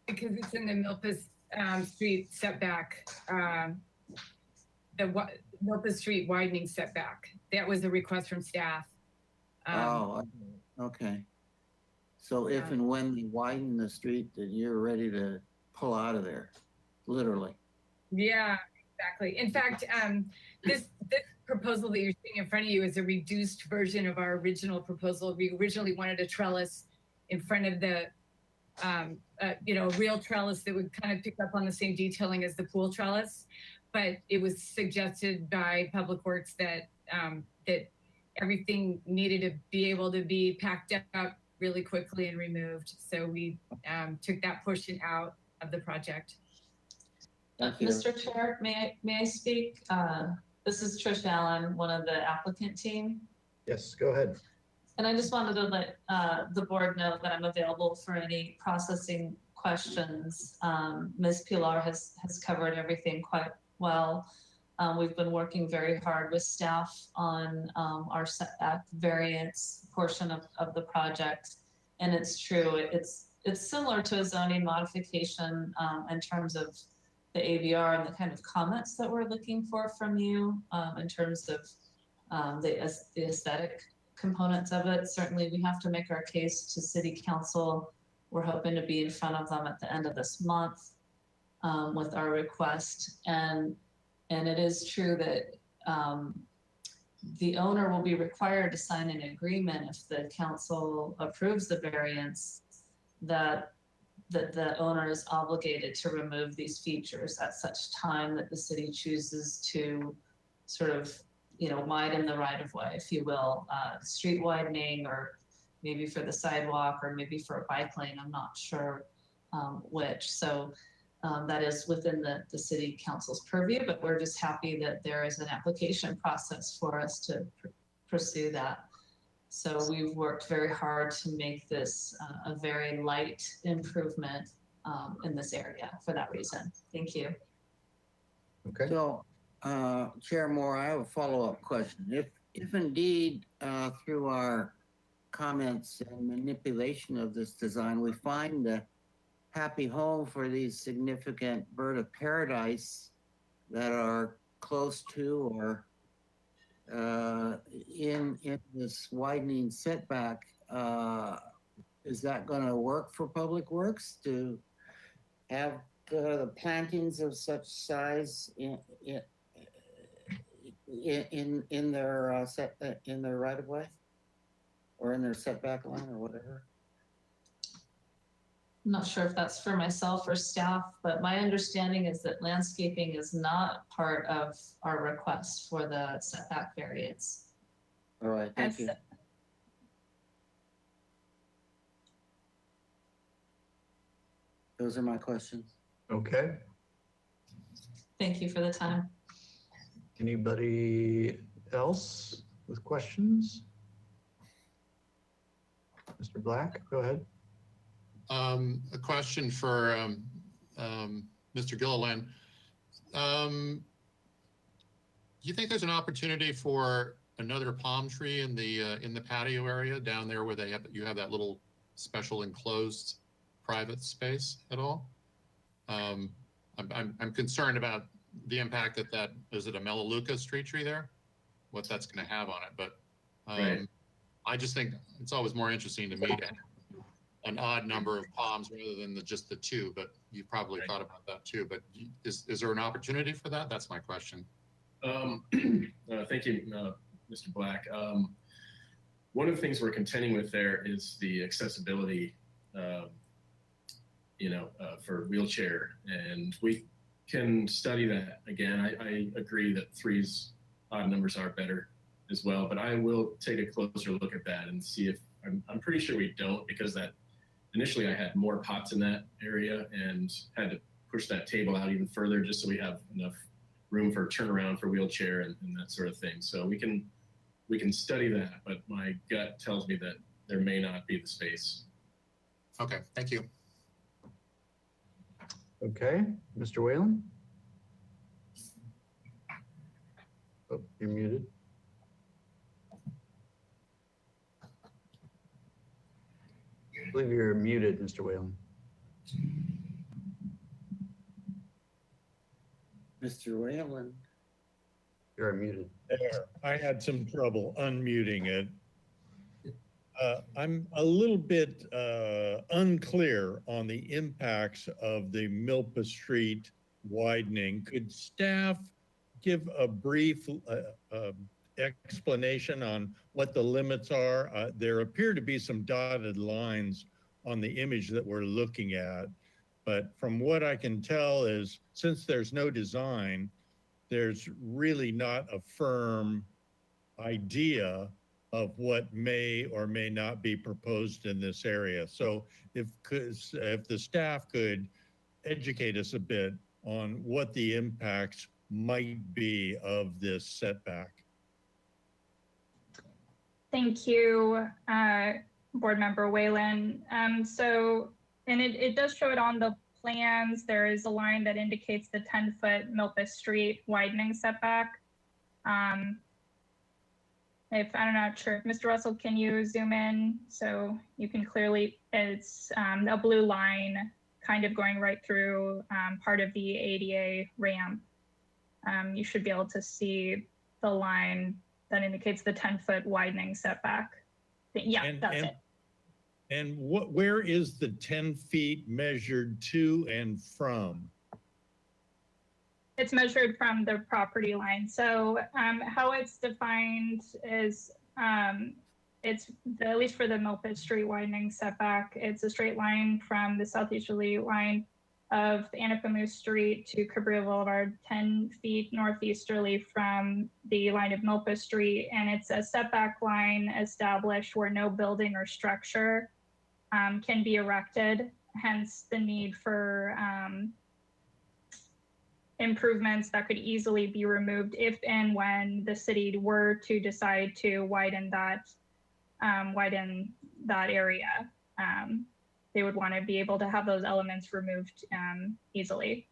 Because it's in the Milpas Street setback, Milpas Street widening setback. That was a request from staff. Oh, okay. So if and when they widen the street, then you're ready to pull out of there, literally. Yeah, exactly. In fact, this proposal that you're seeing in front of you is a reduced version of our original proposal. We originally wanted a trellis in front of the, a real trellis that would kind of pick up on the same detailing as the pool trellis. But it was suggested by Public Works that that everything needed to be able to be packed up really quickly and removed. So we took that portion out of the project. Mr. Chair, may I speak? This is Trish Allen, one of the applicant team. Yes, go ahead. And I just wanted to let the board know that I'm available for any processing questions. Ms. Pilar has covered everything quite well. We've been working very hard with staff on our setback variance portion of the project. And it's true, it's similar to a zoning modification in terms of the ABR and the kind of comments that we're looking for from you in terms of the aesthetic components of it. Certainly we have to make our case to City Council. We're hoping to be in front of them at the end of this month with our request. And it is true that the owner will be required to sign an agreement if the council approves the variance that the owner is obligated to remove these features at such time that the city chooses to sort of, widen the right of way, if you will, street widening, or maybe for the sidewalk, or maybe for a bike lane, I'm not sure which. So that is within the city council's purview, but we're just happy that there is an application process for us to pursue that. So we've worked very hard to make this a very light improvement in this area for that reason. Thank you. Okay. So, Chair Moore, I have a follow-up question. If indeed, through our comments and manipulation of this design, we find a happy home for these significant bird of paradise that are close to or in this widening setback, is that going to work for Public Works to have the plantings of such size in their in their right of way or in their setback line or whatever? I'm not sure if that's for myself or staff, but my understanding is that landscaping is not part of our request for the setback variance. All right, thank you. Those are my questions. Okay. Thank you for the time. Anybody else with questions? Mr. Black, go ahead. A question for Mr. Gilliland. Do you think there's an opportunity for another palm tree in the patio area down there where you have that little special enclosed private space at all? I'm concerned about the impact that is it a Melaleuca street tree there? What that's going to have on it, but Right. I just think it's always more interesting to me to have an odd number of palms rather than just the two. But you probably thought about that too. But is there an opportunity for that? That's my question. Thank you, Mr. Black. One of the things we're contending with there is the accessibility, for wheelchair, and we can study that again. I agree that three's odd numbers are better as well, but I will take a closer look at that and see if I'm pretty sure we don't, because that initially I had more pots in that area and had to push that table out even further just so we have enough room for turnaround for wheelchair and that sort of thing. So we can study that, but my gut tells me that there may not be the space. Okay, thank you. Okay, Mr. Whalen? Oh, You're muted. I believe you're muted, Mr. Whalen. Mr. Whalen. You're muted. There, I had some trouble unmuting it. I'm a little bit unclear on the impacts of the Milpa Street widening. Could staff give a brief explanation on what the limits are? There appear to be some dotted lines on the image that we're looking at, but from what I can tell is, since there's no design, there's really not a firm idea of what may or may not be proposed in this area. So if the staff could educate us a bit on what the impacts might be of this setback. Thank you, Board Member Whalen. And it does show it on the plans. There is a line that indicates the 10-foot Milpa Street widening setback. I'm not sure, Mr. Russell, can you zoom in so you can clearly, it's a blue line kind of going right through part of the ADA ramp. You should be able to see the line that indicates the 10-foot widening setback. Yeah, that's it. And where is the 10 feet measured to and from? It's measured from the property line. So how it's defined is it's at least for the Milpa Street widening setback, it's a straight line from the southeasterly line of Anapamu Street to Cabrillo Boulevard, 10 feet northeasterly from the line of Milpa Street. And it's a setback line established where no building or structure can be erected, hence the need for improvements that could easily be removed if and when the city were to decide to widen that area. They would want to be able to have those elements removed easily.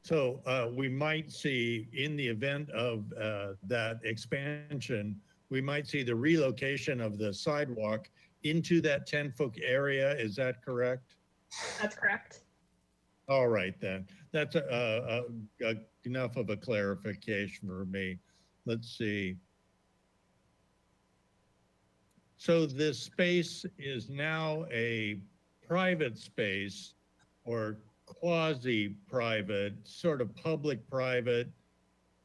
So we might see, in the event of that expansion, we might see the relocation of the sidewalk into that 10-foot area. Is that correct? That's correct. All right, then. That's enough of a clarification for me. Let's see. So this space is now a private space, or quasi-private, sort of public-private,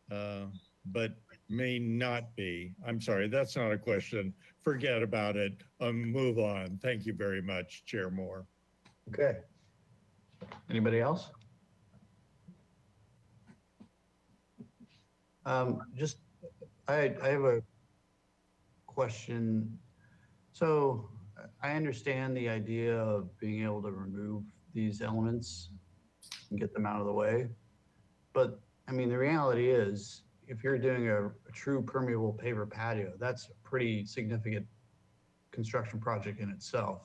but may not be. I'm sorry, that's not a question. Forget about it. Move on. Thank you very much, Chair Moore. Okay. Anybody else? I have a question. So I understand the idea of being able to remove these elements and get them out of the way. But I mean, the reality is, if you're doing a true permeable paver patio, that's a pretty significant construction project in itself,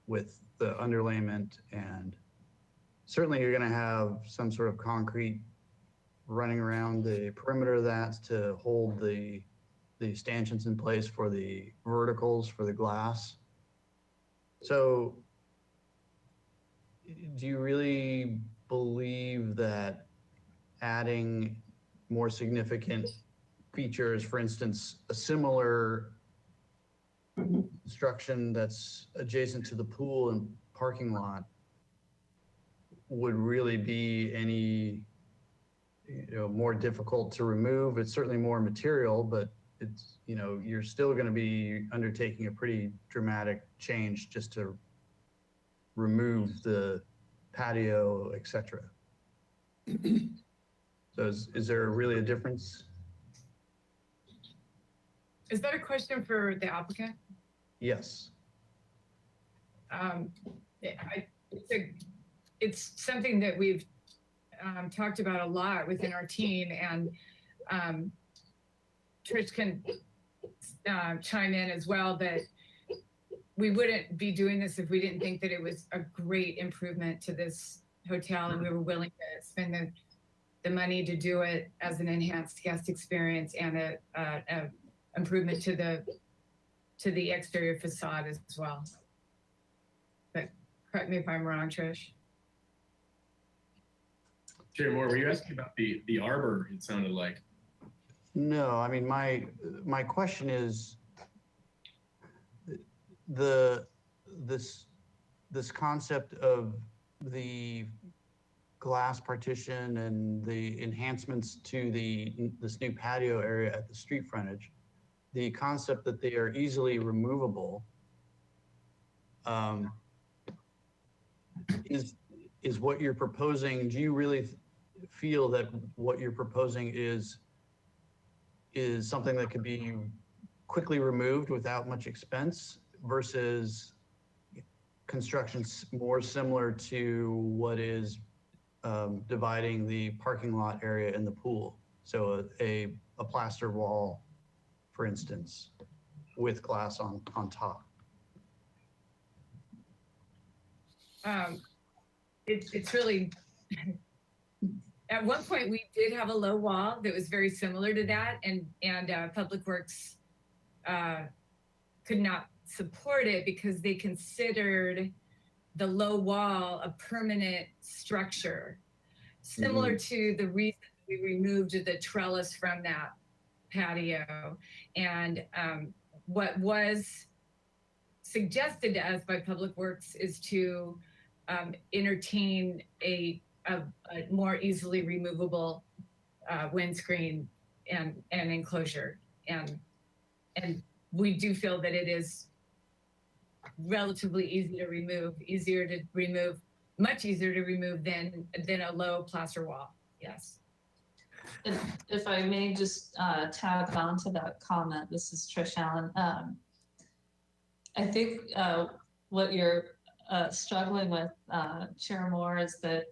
with the underlayment, and certainly you're going to have some sort of concrete running around the perimeter of that to hold the stanchions in place for the verticals for the glass. So do you really believe that adding more significant features, for instance, a similar construction that's adjacent to the pool and parking lot, would really be any, more difficult to remove? It's certainly more material, but it's, you're still going to be undertaking a pretty dramatic change just to remove the patio, etc. So is there really a difference? Is that a question for the applicant? Yes. It's something that we've talked about a lot within our team, and Trish can chime in as well, that we wouldn't be doing this if we didn't think that it was a great improvement to this hotel and we were willing to spend the money to do it as an enhanced guest experience and a improvement to the exterior facade as well. But correct me if I'm wrong, Trish. Chair Moore, were you asking about the arbor? It sounded like. No, I mean, my question is this concept of the glass partition and the enhancements to this new patio area at the street frontage, the concept that they are easily removable, is what you're proposing. Do you really feel that what you're proposing is something that could be quickly removed without much expense versus construction more similar to what is dividing the parking lot area and the pool? So a plaster wall, for instance, with glass on top. It's really, at one point we did have a low wall that was very similar to that, and Public Works could not support it because they considered the low wall a permanent structure, similar to the reason we removed the trellis from that patio. And what was suggested to us by Public Works is to entertain a more easily removable windscreen and enclosure. And we do feel that it is relatively easy to remove, much easier to remove than a low plaster wall. Yes. And if I may just tag on to that comment, this is Trish Allen. I think what you're struggling with, Chair Moore, is that,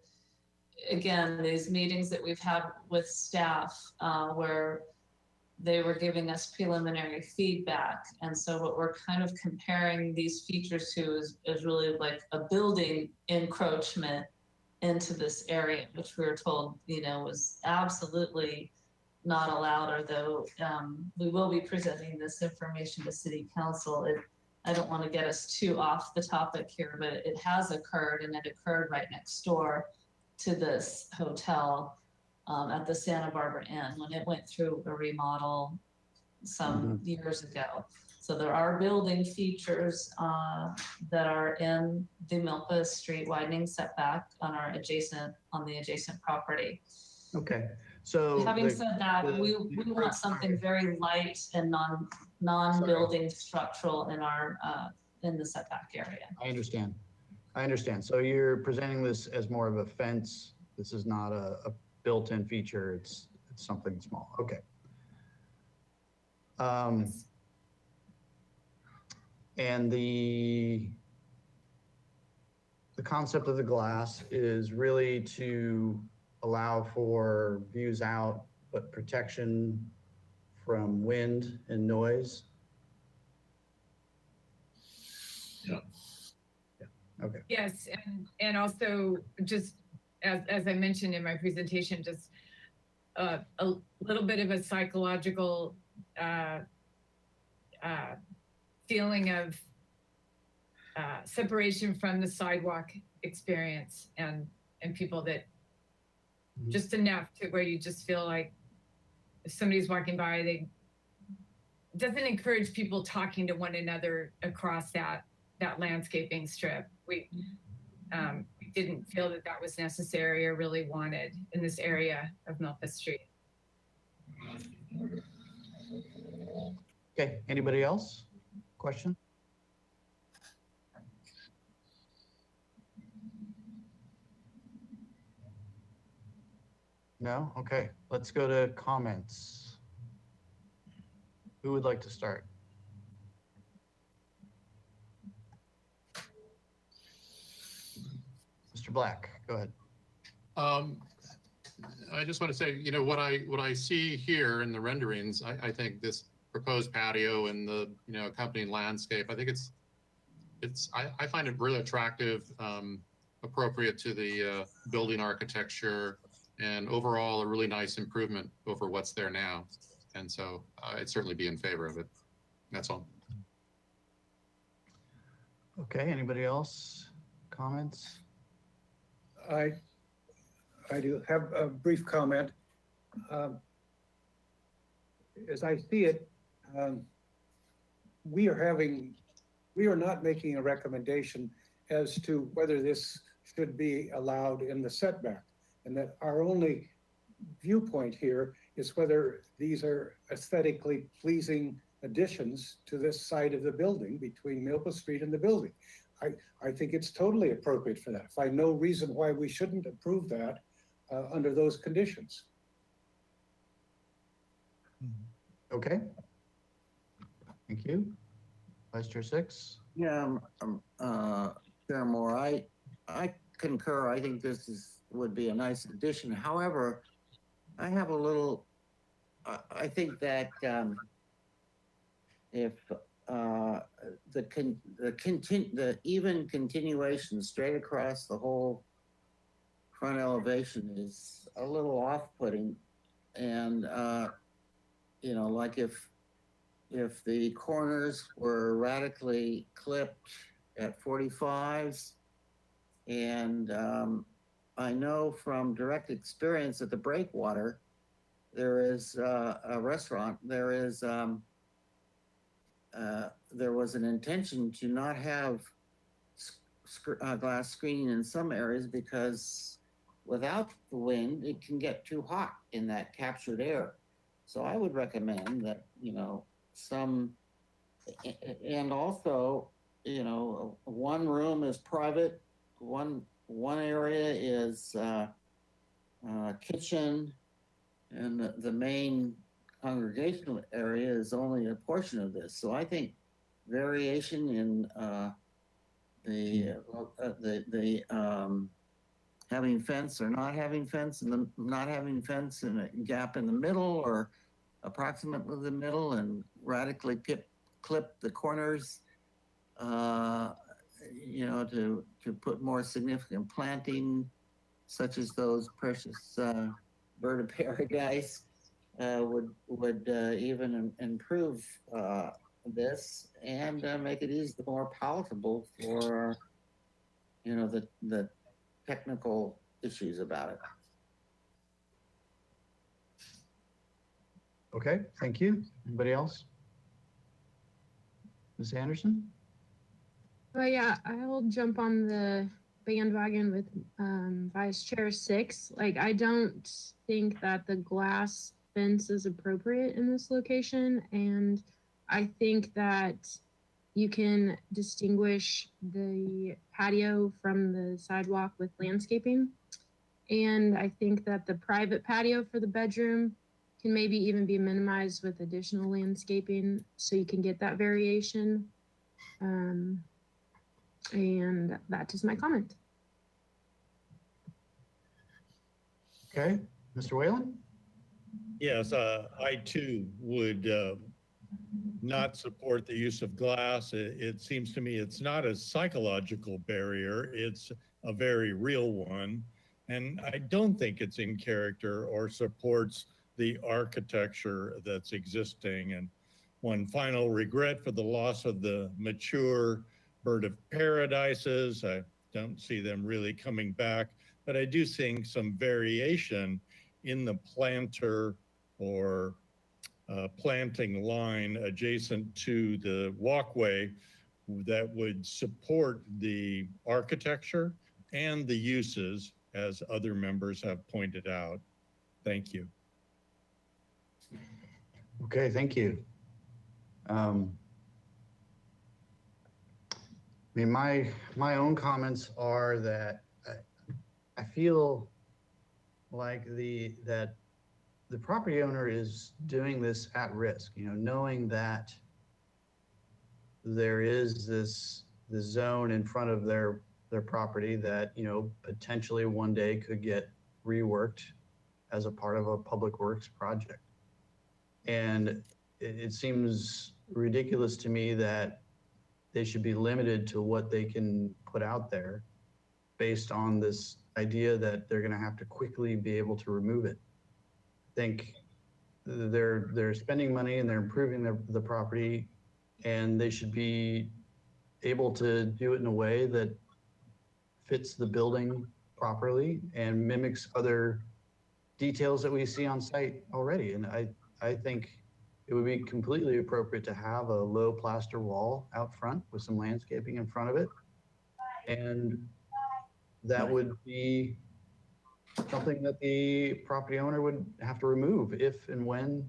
again, these meetings that we've had with staff where they were giving us preliminary feedback. And so what we're kind of comparing these features to is really like a building encroachment into this area, which we were told, was absolutely not allowed, although we will be presenting this information to City Council. I don't want to get us too off the topic here, but it has occurred, and it occurred right next door to this hotel at the Santa Barbara Inn when it went through a remodel some years ago. So there are building features that are in the Milpa Street widening setback on the adjacent property. Okay, so having said that, we want something very light and non-building structural in our in the setback area. I understand. So you're presenting this as more of a fence. This is not a built-in feature. It's something small. Okay. And the concept of the glass is really to allow for views out, but protection from wind and noise. Yeah. Okay. Yes, and also just as I mentioned in my presentation, just a little bit of a psychological feeling of separation from the sidewalk experience and people that just enough to where you just feel like if somebody's walking by, it doesn't encourage people talking to one another across that landscaping strip. We didn't feel that was necessary or really wanted in this area of Milpa Street. Okay, anybody else? Question? No? Okay, let's go to comments. Who would like to start? Mr. Black, go ahead. I just want to say, what I see here in the renderings, I think this proposed patio and the accompanying landscape, I think I find it really attractive, appropriate to the building architecture, and overall a really nice improvement over what's there now. And so I'd certainly be in favor of it. That's all. Okay, anybody else? Comments? I do have a brief comment. As I see it, we are not making a recommendation as to whether this should be allowed in the setback. And that our only viewpoint here is whether these are aesthetically pleasing additions to this side of the building between Milpa Street and the building. I think it's totally appropriate for that. I find no reason why we shouldn't approve that under those conditions. Okay. Thank you. Vice Chair Six? Yeah, Chair Moore, I concur. I think this would be a nice addition. However, I have a little, I think that if the even continuation straight across the whole front elevation is a little off-putting, and you know, like if the corners were radically clipped at 45s, and I know from direct experience at the Breakwater, there is a restaurant. There was an intention to not have glass screening in some areas because without the wind, it can get too hot in that captured air. So I would recommend that, you know, and also, you know, one room is private, one area is kitchen, and the main congregational area is only a portion of this. So I think variation in the having fence or not having fence, and the not having fence and a gap in the middle or approximately the middle, and radically clip the corners, you know, to put more significant planting, such as those precious bird of paradise, would even improve this and make it easy, more palatable for, you know, the technical issues about it. Okay, thank you. Anybody else? Ms. Anderson? Well, yeah, I'll jump on the bandwagon with Vice Chair Six. Like, I don't think that the glass fence is appropriate in this location, and I think that you can distinguish the patio from the sidewalk with landscaping. And I think that the private patio for the bedroom can maybe even be minimized with additional landscaping so you can get that variation. And that is my comment. Okay, Mr. Whalen? Yes, I too would not support the use of glass. It seems to me it's not a psychological barrier, it's a very real one. And I don't think it's in character or supports the architecture that's existing. And one final regret for the loss of the mature bird of paradises. I don't see them really coming back, but I do see some variation in the planter or planting line adjacent to the walkway that would support the architecture and the uses, as other members have pointed out. Thank you. Okay, thank you. I mean, my own comments are that I feel like that the property owner is doing this at risk, you know, knowing that there is this zone in front of their property that, you know, potentially one day could get reworked as a part of a public works project. And it seems ridiculous to me that they should be limited to what they can put out there based on this idea that they're going to have to quickly be able to remove it. I think they're spending money and they're improving the property, and they should be able to do it in a way that fits the building properly and mimics other details that we see on site already. And I think it would be completely appropriate to have a low plaster wall out front with some landscaping in front of it. And that would be something that the property owner would have to remove if and when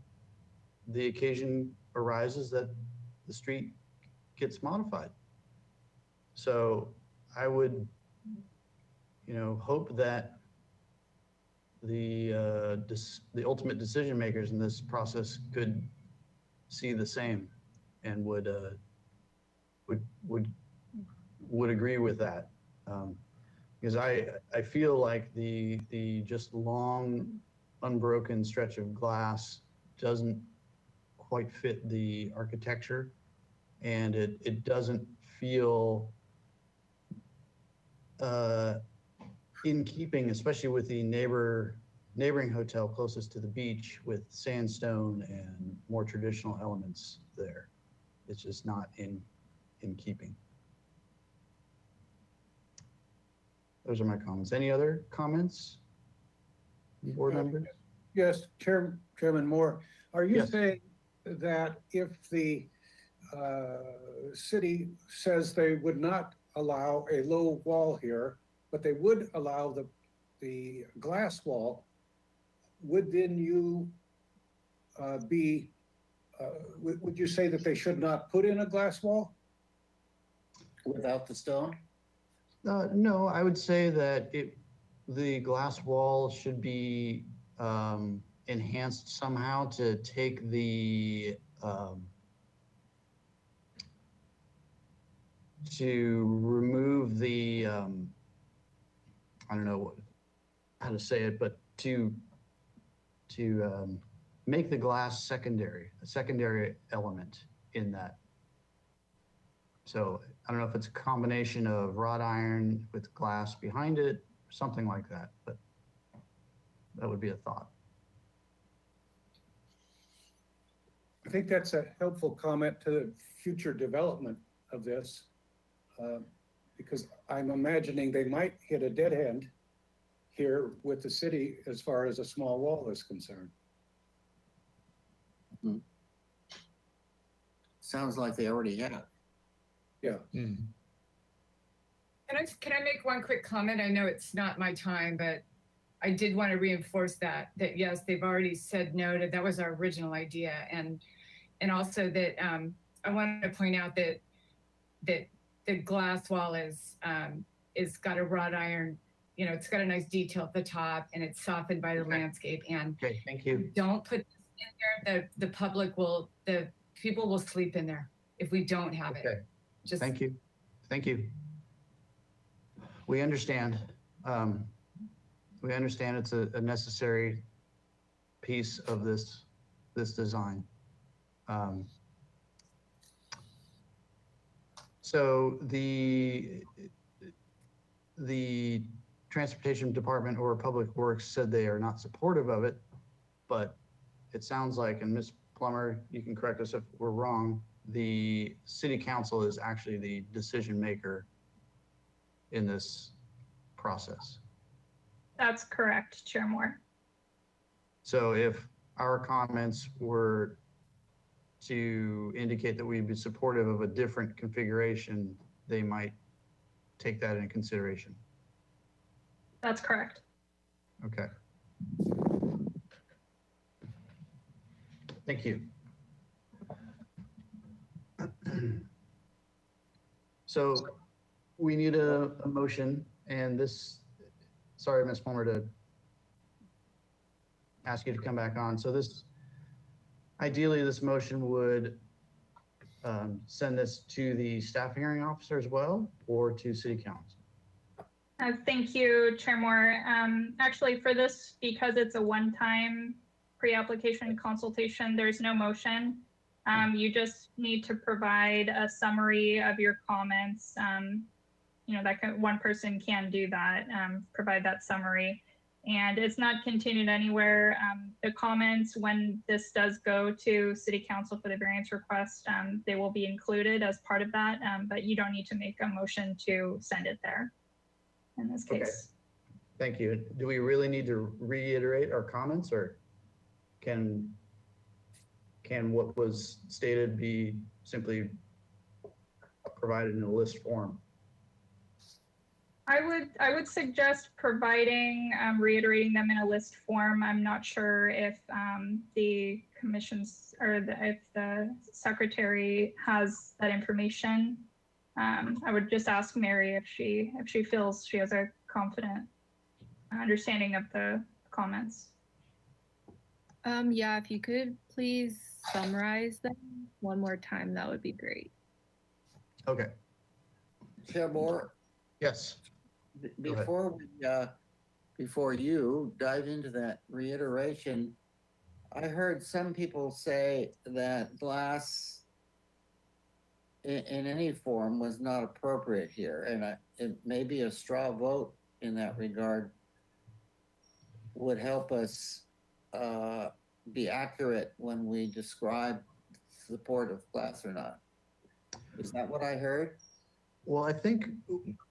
the occasion arises that the street gets modified. So I would, hope that the ultimate decision makers in this process could see the same and would agree with that. Because I feel like the just long, unbroken stretch of glass doesn't quite fit the architecture, and it doesn't feel in keeping, especially with the neighboring hotel closest to the beach with sandstone and more traditional elements there. It's just not in keeping. Those are my comments. Any other comments? Board members? Yes, Chairman Moore, are you Yes. saying that if the city says they would not allow a low wall here, but they would allow the glass wall, would then you would you say that they should not put in a glass wall? Without the stone? No, I would say that the glass wall should be enhanced somehow to take the to remove the I don't know how to say it, but to make the glass a secondary element in that. So I don't know if it's a combination of wrought iron with glass behind it, or something like that, but that would be a thought. I think that's a helpful comment to the future development of this, because I'm imagining they might hit a dead end here with the city as far as a small wall is concerned. Sounds like they already have. Yeah. Mhm. Can I make one quick comment? I know it's not my time, but I did want to reinforce that yes, they've already said no to, that was our original idea. And also that I wanted to point out that the glass wall is got a wrought iron, it's got a nice detail at the top, and it's softened by the landscape. And Okay, thank you. don't put this in there, the people will sleep in there if we don't have it. Okay, Just thank you. Thank you. We understand. We understand it's a necessary piece of this design. So the Transportation Department or Public Works said they are not supportive of it, but it sounds like, and Ms. Plummer, you can correct us if we're wrong, the city council is actually the decision maker in this process. That's correct, Chair Moore. So if our comments were to indicate that we'd be supportive of a different configuration, they might take that into consideration. That's correct. Okay. Thank you. So we need a motion, and this, sorry, Ms. Palmer, to ask you to come back on. So this, ideally, this motion would send this to the staff hearing officer as well, or to city council. Thank you, Chair Moore. Actually, for this, because it's a one-time pre-application consultation, there's no motion. You just need to provide a summary of your comments one person can do that, provide that summary. And it's not continued anywhere. The comments, when this does go to City Council for the variance request, they will be included as part of that, but you don't need to make a motion to send it there in this Okay. case. Thank you. Do we really need to reiterate our comments, or can what was stated be simply provided in a list form? I would suggest providing, reiterating them in a list form. I'm not sure if the commissions or if the secretary has that information. I would just ask Mary if she feels she has a confident understanding of the comments. Yeah, if you could please summarize them one more time, that would be great. Okay. Chair Moore, Yes. Go ahead. before we, before you dive into that reiteration, I heard some people say that glass in any form was not appropriate here, and it may be a straw vote in that regard would help us be accurate when we describe support of glass or not. Is that what I heard? Well, I think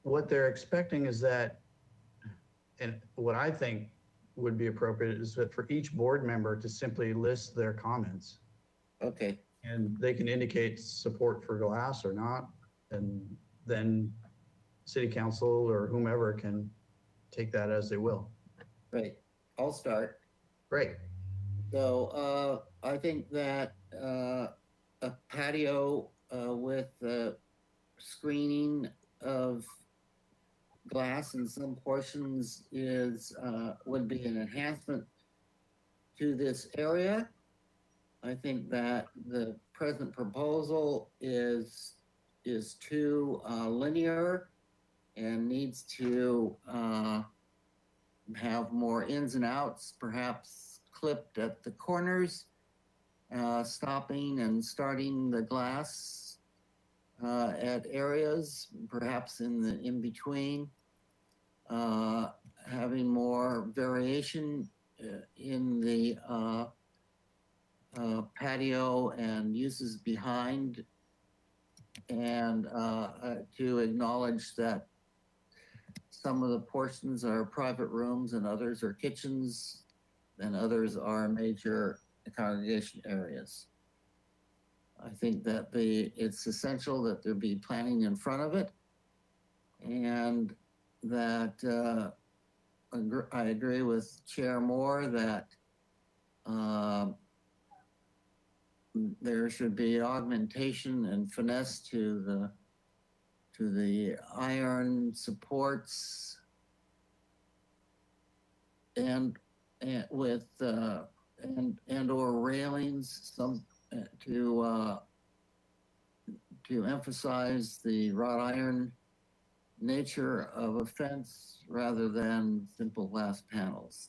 what they're expecting is that, and what I think would be appropriate is that for each board member to simply list their comments. Okay. And they can indicate support for glass or not, and then City Council or whomever can take that as they will. Great. I'll start. Great. So I think that a patio with screening of glass in some portions would be an enhancement to this area. I think that the present proposal is too linear and needs to have more ins and outs, perhaps clipped at the corners, stopping and starting the glass at areas, perhaps in between, having more variation in the patio and uses behind, and to acknowledge that some of the portions are private rooms and others are kitchens and others are major congregation areas. I think that it's essential that there be planning in front of it, and that I agree with Chair Moore that there should be augmentation and finesse to the iron supports and with and or railings, some to emphasize the wrought iron nature of a fence rather than simple glass panels.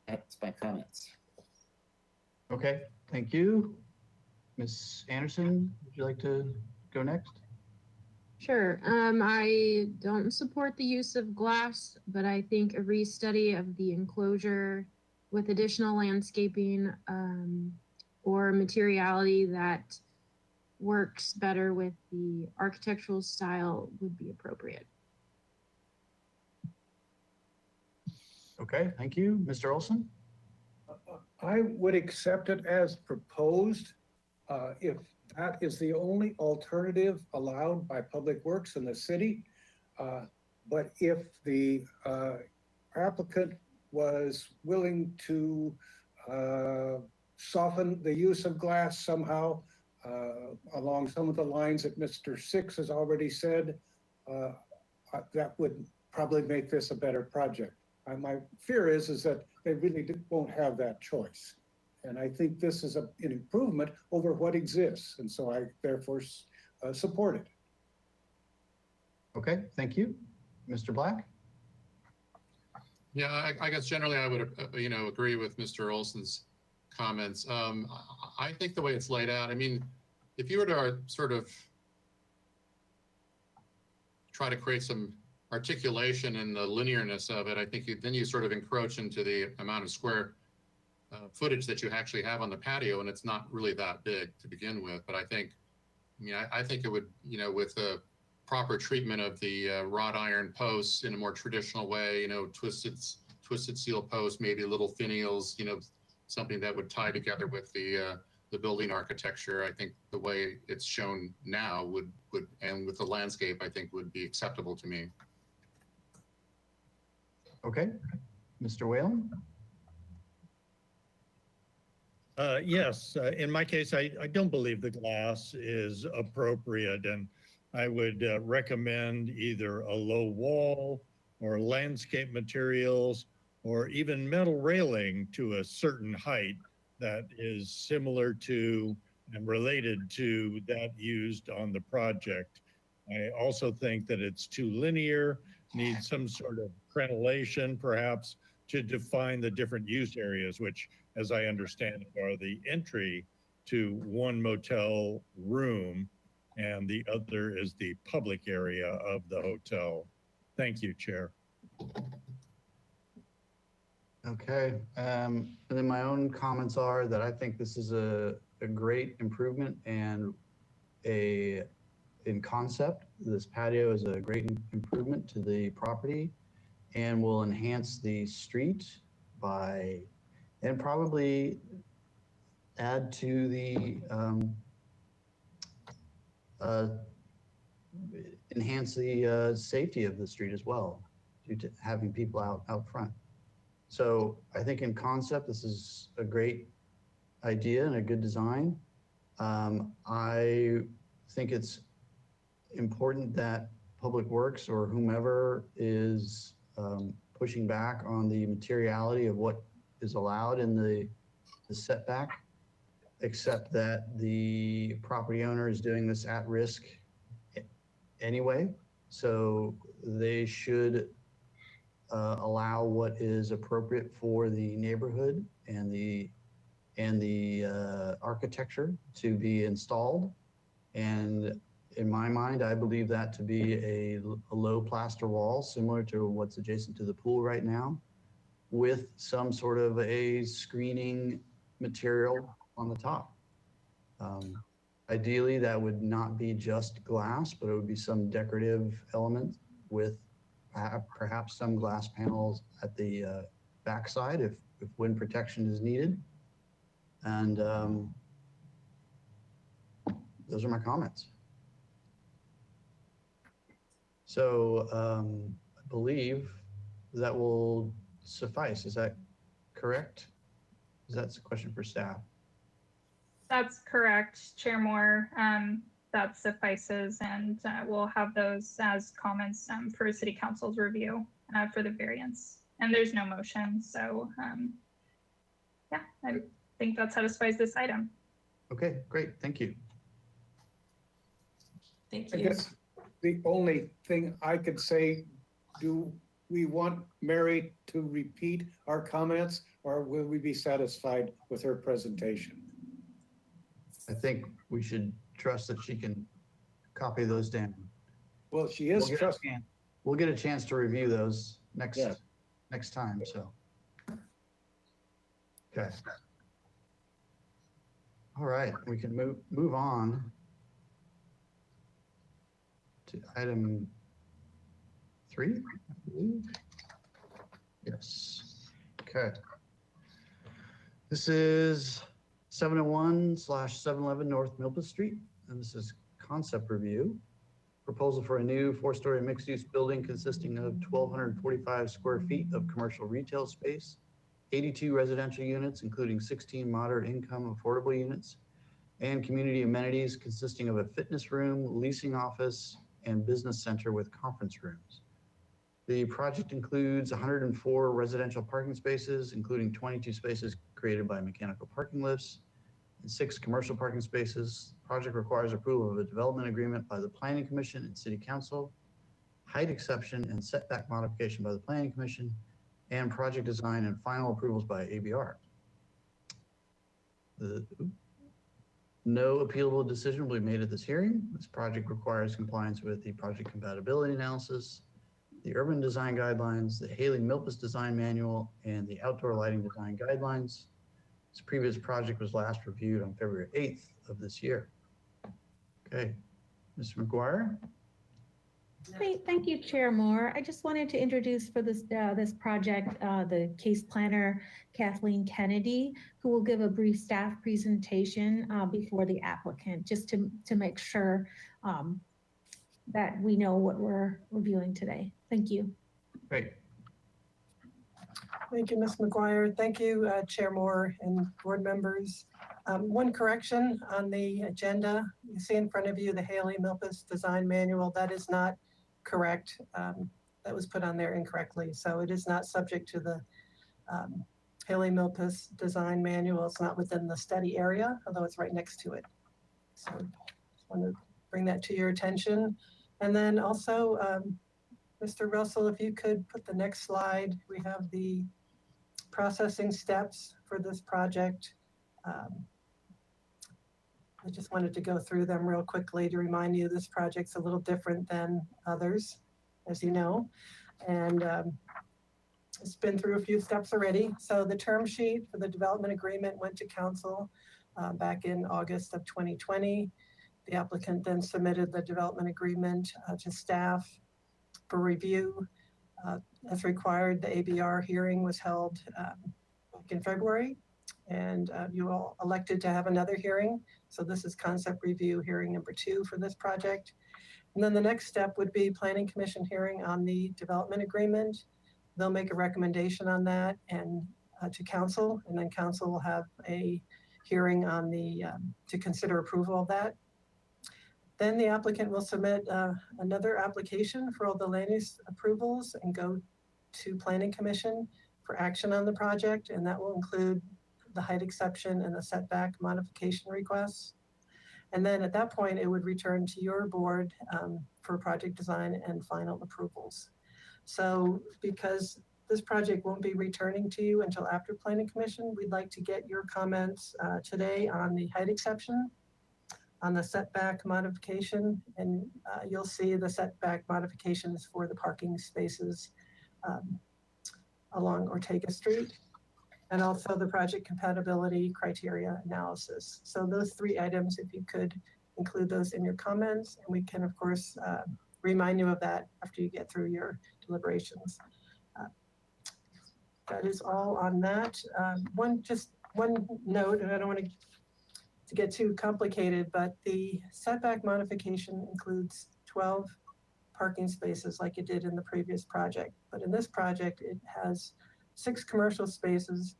That's my comments. Okay, thank you. Ms. Anderson, would you like to go next? Sure. I don't support the use of glass, but I think a restudy of the enclosure with additional landscaping or materiality that works better with the architectural style would be appropriate. Okay, thank you. Mr. Olson? I would accept it as proposed if that is the only alternative allowed by Public Works in the city. But if the applicant was willing to soften the use of glass somehow along some of the lines that Mr. Six has already said, that would probably make this a better project. My fear is that they really won't have that choice. And I think this is an improvement over what exists. And so I therefore support it. Okay, thank you. Mr. Black? Yeah, I guess generally I would, agree with Mr. Olson's comments. I think the way it's laid out, I mean, if you were to sort of try to create some articulation in the linearness of it, I think then you sort of encroach into the amount of square footage that you actually have on the patio, and it's not really that big to begin with. But I think it would, with the proper treatment of the wrought iron posts in a more traditional way, twisted steel posts, maybe little finials, something that would tie together with the building architecture. I think the way it's shown now would and with the landscape, I think would be acceptable to me. Okay, Mr. Whalen? Yes, in my case, I don't believe the glass is appropriate, and I would recommend either a low wall or landscape materials or even metal railing to a certain height that is similar to and related to that used on the project. I also think that it's too linear, needs some sort of crenellation perhaps to define the different use areas, which, as I understand it, are the entry to one motel room and the other is the public area of the hotel. Thank you, Chair. Okay, and then my own comments are that I think this is a great improvement and in concept, this patio is a great improvement to the property and will enhance the street and probably add to the, enhance the safety of the street as well, due to having people out front. So I think in concept, this is a great idea and a good design. I think it's important that Public Works or whomever is pushing back on the materiality of what is allowed in the setback, except that the property owner is doing this at risk anyway. So they should allow what is appropriate for the neighborhood and the architecture to be installed. And in my mind, I believe that to be a low plaster wall, similar to what's adjacent to the pool right now, with some sort of a screening material on the top. Ideally, that would not be just glass, but it would be some decorative element with perhaps some glass panels at the backside if wind protection is needed. And those are my comments. So I believe that will suffice. Is that correct? That's a question for staff. That's correct, Chair Moore. That suffices, and we'll have those as comments for City Council's review for the variance. And there's no motion, so yeah, I think that satisfies this item. Okay, great, thank you. Thank I you. guess the only thing I could say, do we want Mary to repeat our comments, or will we be satisfied with her presentation? I think we should trust that she can copy those down. Well, she is trusting. We'll get a chance to review those next time, so. Okay. All right, we can move on to item 3, I believe. Yes. Okay. This is 701/711 North Milpas Street, and this is concept review. Proposal for a new 4-story mixed-use building consisting of 1,245 square feet of commercial retail space, 82 residential units, including 16 moderate income affordable units, and community amenities consisting of a fitness room, leasing office, and business center with conference rooms. The project includes 104 residential parking spaces, including 22 spaces created by mechanical parking lifts, and 6 commercial parking spaces. Project requires approval of a development agreement by the Planning Commission and City Council, height exception and setback modification by the Planning Commission, and project design and final approvals by ABR. No appealable decision will be made at this hearing. This project requires compliance with the project compatibility analysis, the urban design guidelines, the Haley-Milpas design manual, and the outdoor lighting design guidelines. This previous project was last reviewed on February 8th of this year. Okay, Mr. McGuire? Great, thank you, Chair Moore. I just wanted to introduce for this project the case planner, Kathleen Kennedy, who will give a brief staff presentation before the applicant, just to make sure that we know what we're reviewing today. Thank you. Great. Thank you, Ms. McGuire. Thank you, Chair Moore and board members. One correction on the agenda. You see in front of you the Haley-Milpas design manual. That is not correct. That was put on there incorrectly. So it is not subject to the Haley-Milpas design manual. It's not within the study area, although it's right next to it. So just want to bring that to your attention. And then also, Mr. Russell, if you could put the next slide, we have the processing steps for this project. I just wanted to go through them real quickly to remind you this project's a little different than others, as you know. And it's been through a few steps already. So the term sheet for the development agreement went to council back in August of 2020. The applicant then submitted the development agreement to staff for review. As required, the ABR hearing was held back in February, and you all elected to have another hearing. So this is concept review hearing number 2 for this project. And then the next step would be planning commission hearing on the development agreement. They'll make a recommendation on that and to council, and then council will have a hearing on the to consider approval of that. Then the applicant will submit another application for all the land use approvals and go to planning commission for action on the project, and that will include the height exception and the setback modification requests. And then at that point, it would return to your board for project design and final approvals. So because this project won't be returning to you until after planning commission, we'd like to get your comments today on the height exception, on the setback modification, and you'll see the setback modifications for the parking spaces along Ortega Street, and also the project compatibility criteria analysis. So those 3 items, if you could include those in your comments, and we can of course remind you of that after you get through your deliberations. That is all on that. One note, and I don't want to get too complicated, but the setback modification includes 12 parking spaces like it did in the previous project. But in this project, it has 6 commercial spaces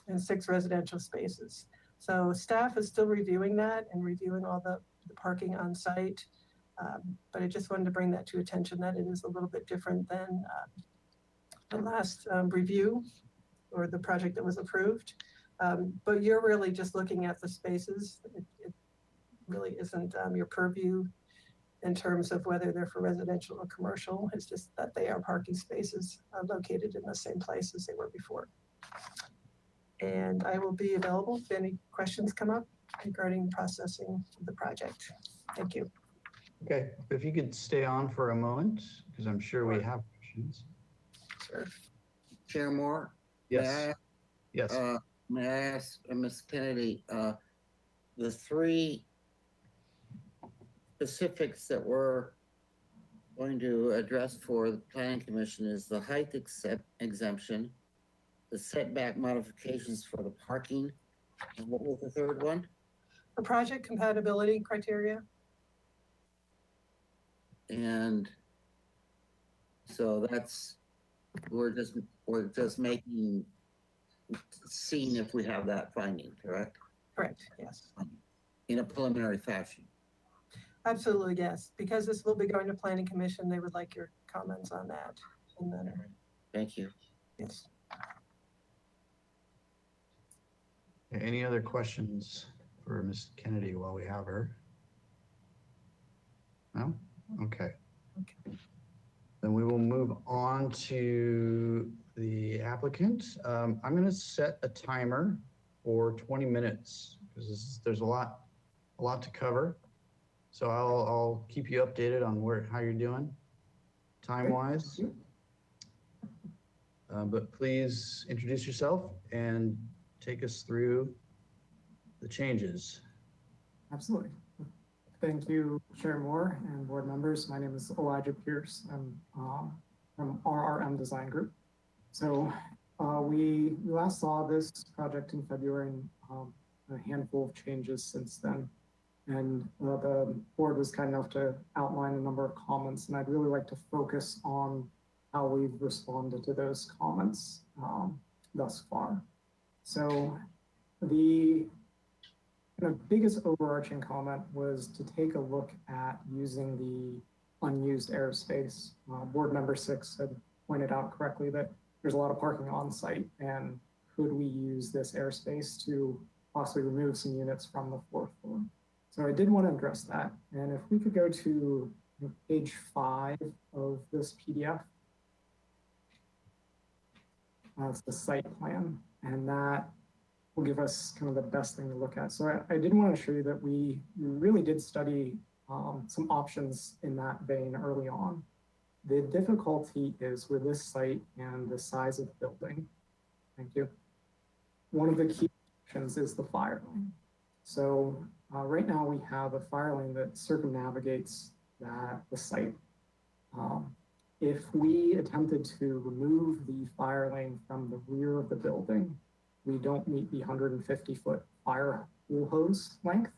and 6 residential spaces. So staff is still reviewing that and reviewing all the parking on site. But I just wanted to bring that to attention that it is a little bit different than the last review or the project that was approved. But you're really just looking at the spaces. It really isn't your purview in terms of whether they're for residential or commercial. It's just that they are parking spaces located in the same place as they were before. And I will be available if any questions come up regarding processing of the project. Thank you. Okay, if you could stay on for a moment, because I'm sure we have questions. Sure. Chair Moore? Yes. Yes. May I ask Ms. Kennedy, the 3 specifics that we're going to address for the planning commission is the height exemption, the setback modifications for the parking, and what was the 3rd one? The project compatibility criteria. And so that's, we're just making, seeing if we have that finding, correct? Correct, yes. In a preliminary fashion. Absolutely, yes. Because this will be going to planning commission, they would like your comments on that. And then, Thank you. yes. Any other questions for Ms. Kennedy while we have her? No? Okay. Then we will move on to the applicant. I'm going to set a timer for 20 minutes because there's a lot a lot to cover. So I'll keep you updated on how you're doing time-wise. But please introduce yourself and take us through the changes. Absolutely. Thank you, Chair Moore and board members. My name is Elijah Pierce. I'm from RRM Design Group. So we last saw this project in February, and a handful of changes since then. And the board was kind enough to outline a number of comments, and I'd really like to focus on how we've responded to those comments thus far. So the biggest overarching comment was to take a look at using the unused airspace. Board member 6 had pointed out correctly that there's a lot of parking on site, and could we use this airspace to possibly remove some units from the 4th floor? So I did want to address that. And if we could go to page 5 of this PDF, it's the site plan, and that will give us kind of the best thing to look at. So I did want to show you that we really did study some options in that vein early on. The difficulty is with this site and the size of the building. Thank you. One of the key options is the fire lane. So right now we have a fire lane that circumnavigates the site. If we attempted to remove the fire lane from the rear of the building, we don't meet the 150-foot fire hose length.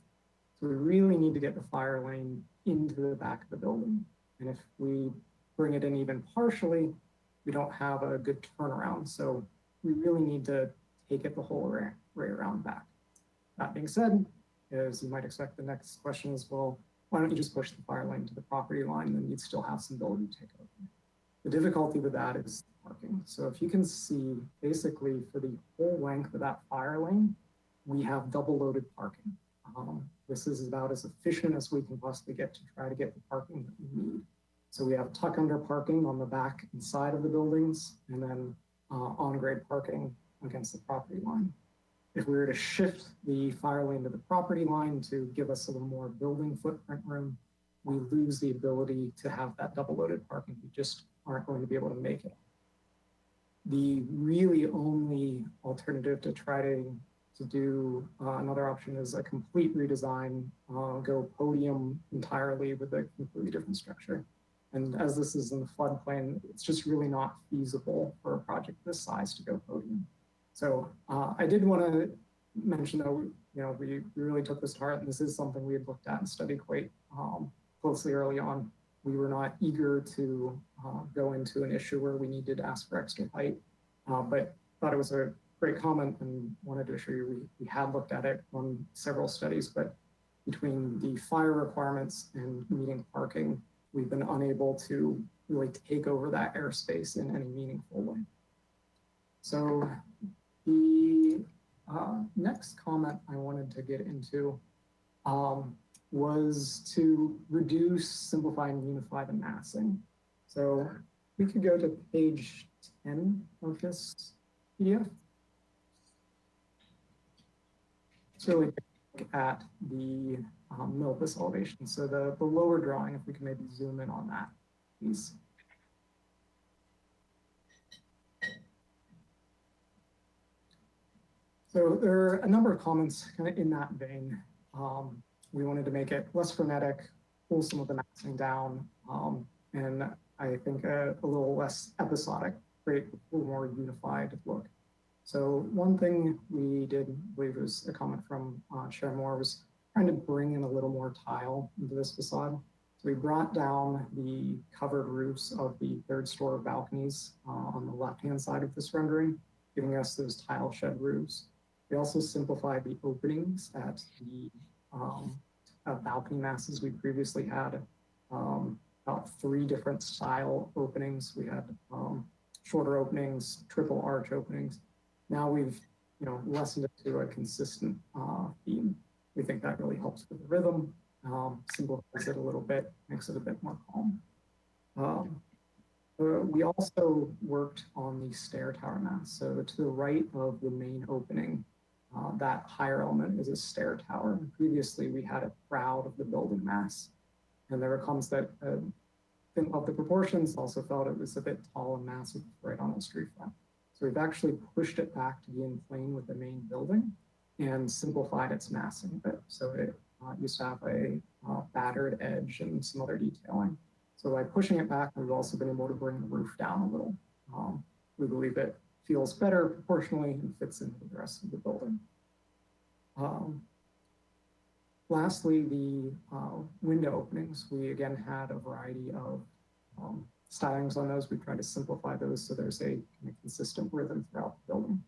So we really need to get the fire lane into the back of the building. And if we bring it in even partially, we don't have a good turnaround. So we really need to take it the whole way around back. That being said, as you might expect, the next question is, well, why don't you just push the fire lane to the property line, then you'd still have some ability to take over. The difficulty with that is parking. So if you can see, basically for the whole length of that fire lane, we have double loaded parking. This is about as efficient as we can possibly get to try to get the parking that we need. So we have tuck under parking on the back and side of the buildings, and then on-grade parking against the property line. If we were to shift the fire lane to the property line to give us a little more building footprint room, we lose the ability to have that double loaded parking. We just aren't going to be able to make it. The really only alternative to try to do another option is a complete redesign, go podium entirely with a completely different structure. And as this is in the floodplain, it's just really not feasible for a project this size to go podium. So I did want to mention though, we really took this to heart, and this is something we had looked at and studied quite closely early on. We were not eager to go into an issue where we needed to ask for extra height, but thought it was a great comment and wanted to assure you we had looked at it on several studies, but between the fire requirements and meeting parking, we've been unable to really take over that airspace in any meaningful way. So the next comment I wanted to get into was to reduce, simplify, and unify the massing. So we could go to page 10 of this PDF. Let's really look at the Milpas elevation. So the lower drawing, if we can maybe zoom in on that, please. So there are a number of comments kind of in that vein. We wanted to make it less frenetic, pull some of the massing down, and I think a little less episodic, create a little more unified look. So one thing we did, I believe it was a comment from Chair Moore, was trying to bring in a little more tile into this facade. So we brought down the covered roofs of the 3rd story balconies on the left-hand side of this rendering, giving us those tile shed roofs. We also simplified the openings at the balcony masses we previously had. About 3 different style openings. We had shorter openings, triple arch openings. Now we've lessened it to a consistent theme. We think that really helps with the rhythm, simplifies it a little bit, makes it a bit more calm. We also worked on the stair tower mass. So to the right of the main opening, that higher element is a stair tower. Previously, we had it proud of the building mass. And there were comments that didn't love the proportions, also felt it was a bit tall and massive right on the street front. So we've actually pushed it back to be in plane with the main building and simplified its massing a bit. So it used to have a battered edge and some other detailing. So by pushing it back, we've also been able to bring the roof down a little. We believe it feels better proportionally and fits into the rest of the building. Lastly, the window openings. We again had a variety of stylings on those. We tried to simplify those so there's a kind of consistent rhythm throughout the building.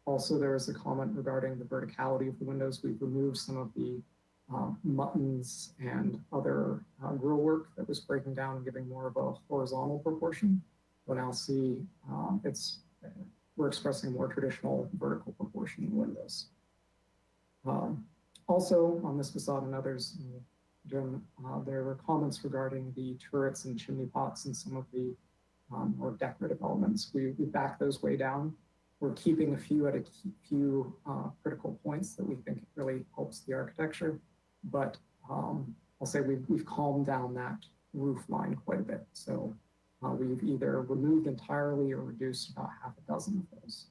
Also, there was a comment regarding the verticality of the windows. We've removed some of the muttons and other grill work that was breaking down and giving more of a horizontal proportion. We'll now see we're expressing more traditional vertical proportion in windows. Also, on this facade and others, Jim, there were comments regarding the turrets and chimney pots and some of the more decorative elements. We backed those way down. We're keeping a few at a few critical points that we think really helps the architecture. But I'll say we've calmed down that roof line quite a bit. So we've either removed entirely or reduced about half a dozen of those.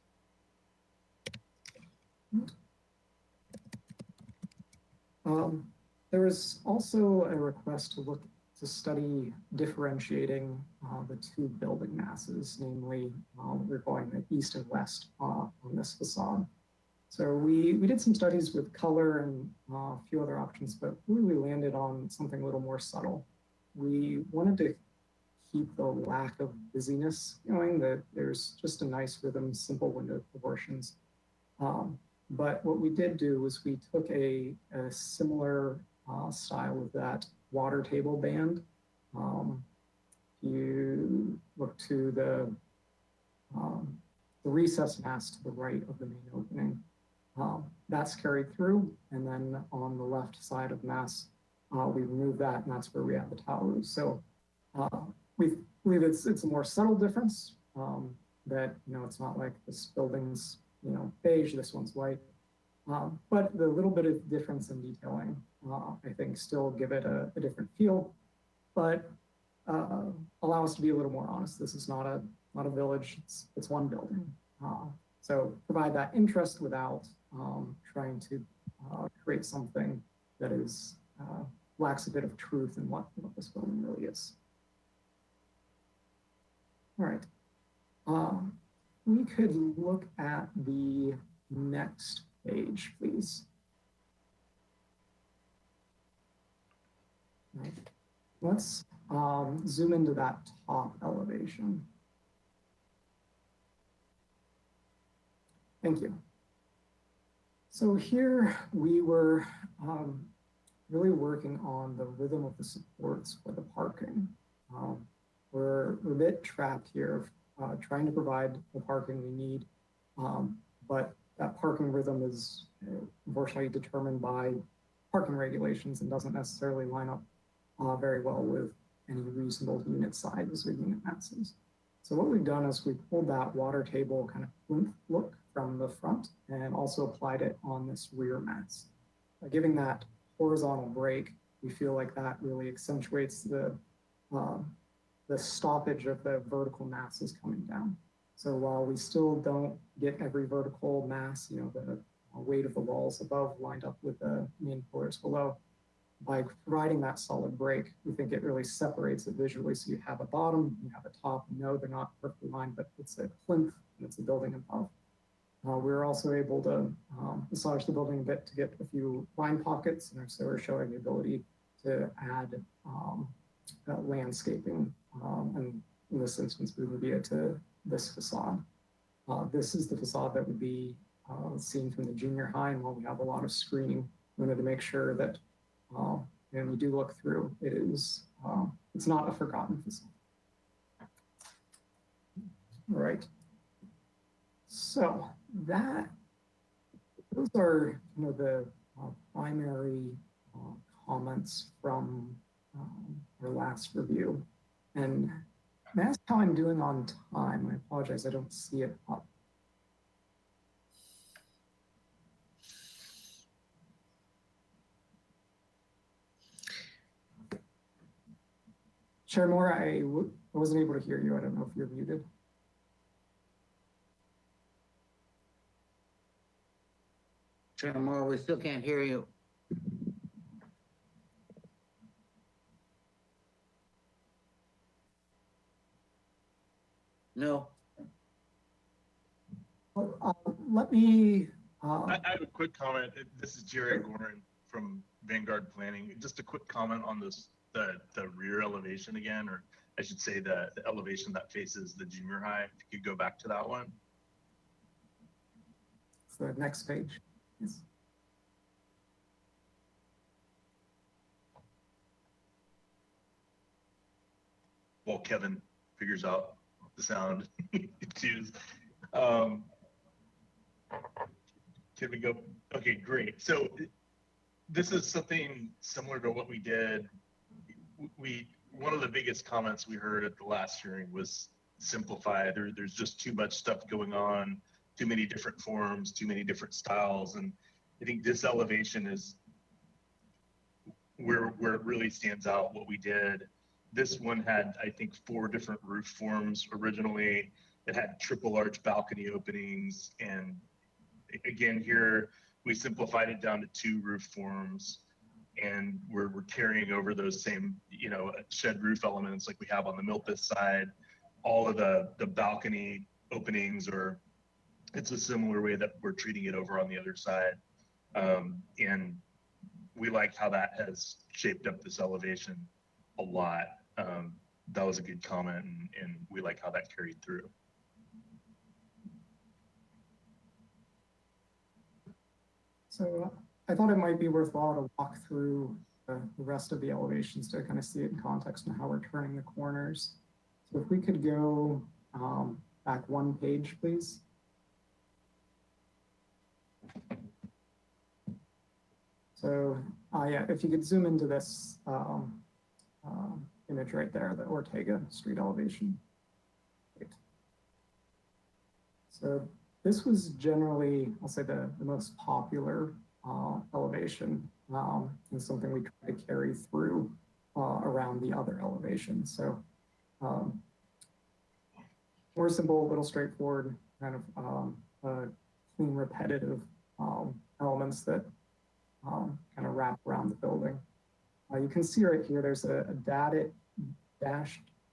There was also a request to study differentiating the two building masses, namely we're going the east and west on this facade. So we did some studies with color and a few other options, but really landed on something a little more subtle. We wanted to keep the lack of busyness going, that there's just a nice rhythm, simple window proportions. But what we did do was we took a similar style of that water table band. You look to the recessed mass to the right of the main opening. That's carried through, and then on the left side of mass, we remove that, and that's where we have the tower roof. So we believe it's a more subtle difference, that it's not like this building's beige, this one's white. But the little bit of difference in detailing, I think, still give it a different feel, but allow us to be a little more honest. This is not a village; it's one building. So provide that interest without trying to create something that is lacks a bit of truth in what this building really is. All right. We could look at the next page, please. Right. Let's zoom into that top elevation. Thank you. So here we were really working on the rhythm of the supports for the parking. We're a bit trapped here, trying to provide the parking we need, but that parking rhythm is unfortunately determined by parking regulations and doesn't necessarily line up very well with any reasonable unit sizes or unit masses. So what we've done is we've pulled that water table kind of plinth look from the front and also applied it on this rear mass. By giving that horizontal break, we feel like that really accentuates the stoppage of the vertical masses coming down. So while we still don't get every vertical mass, the weight of the walls above lined up with the main pillars below, by providing that solid break, we think it really separates it visually. So you have a bottom, you have a top. No, they're not perfectly lined, but it's a plinth and it's a building above. We were also able to massage the building a bit to get a few line pockets, and so we're showing the ability to add landscaping. And in this instance, we would be to this facade. This is the facade that would be seen from the junior high, and while we have a lot of screening, we wanted to make sure that when we do look through, it is it's not a forgotten facade. All right. So those are the primary comments from our last review. And that's how I'm doing on time. I apologize, I don't see it up. Chair Moore, I wasn't able to hear you. I don't know if you're muted. Chair Moore, we still can't hear you. No. Let me. I have a quick comment. This is Jerry Gorin from Vanguard Planning. Just a quick comment on this, the rear elevation again, or I should say the elevation that faces the junior high. If you could go back to that one. The next page. Yes. While Kevin figures out the sound issues. Can we go? Okay, great. So this is something similar to what we did. One of the biggest comments we heard at the last hearing was simplify. There's just too much stuff going on, too many different forms, too many different styles. And I think this elevation is where it really stands out what we did. This one had, I think, 4 different roof forms originally. It had triple arch balcony openings. And again, here we simplified it down to 2 roof forms. And we're carrying over those same, shed roof elements like we have on the Milpas side. All of the balcony openings, or it's a similar way that we're treating it over on the other side. And we like how that has shaped up this elevation a lot. That was a good comment, and we like how that carried through. So I thought it might be worthwhile to walk through the rest of the elevations to kind of see it in context and how we're turning the corners. So if we could go back 1 page, please. So yeah, if you could zoom into this image right there, the Ortega Street elevation. Great. So this was generally, I'll say, the most popular elevation, and something we try to carry through around the other elevations. So more simple, a little straightforward, kind of clean, repetitive elements that kind of wrap around the building. You can see right here, there's a dashed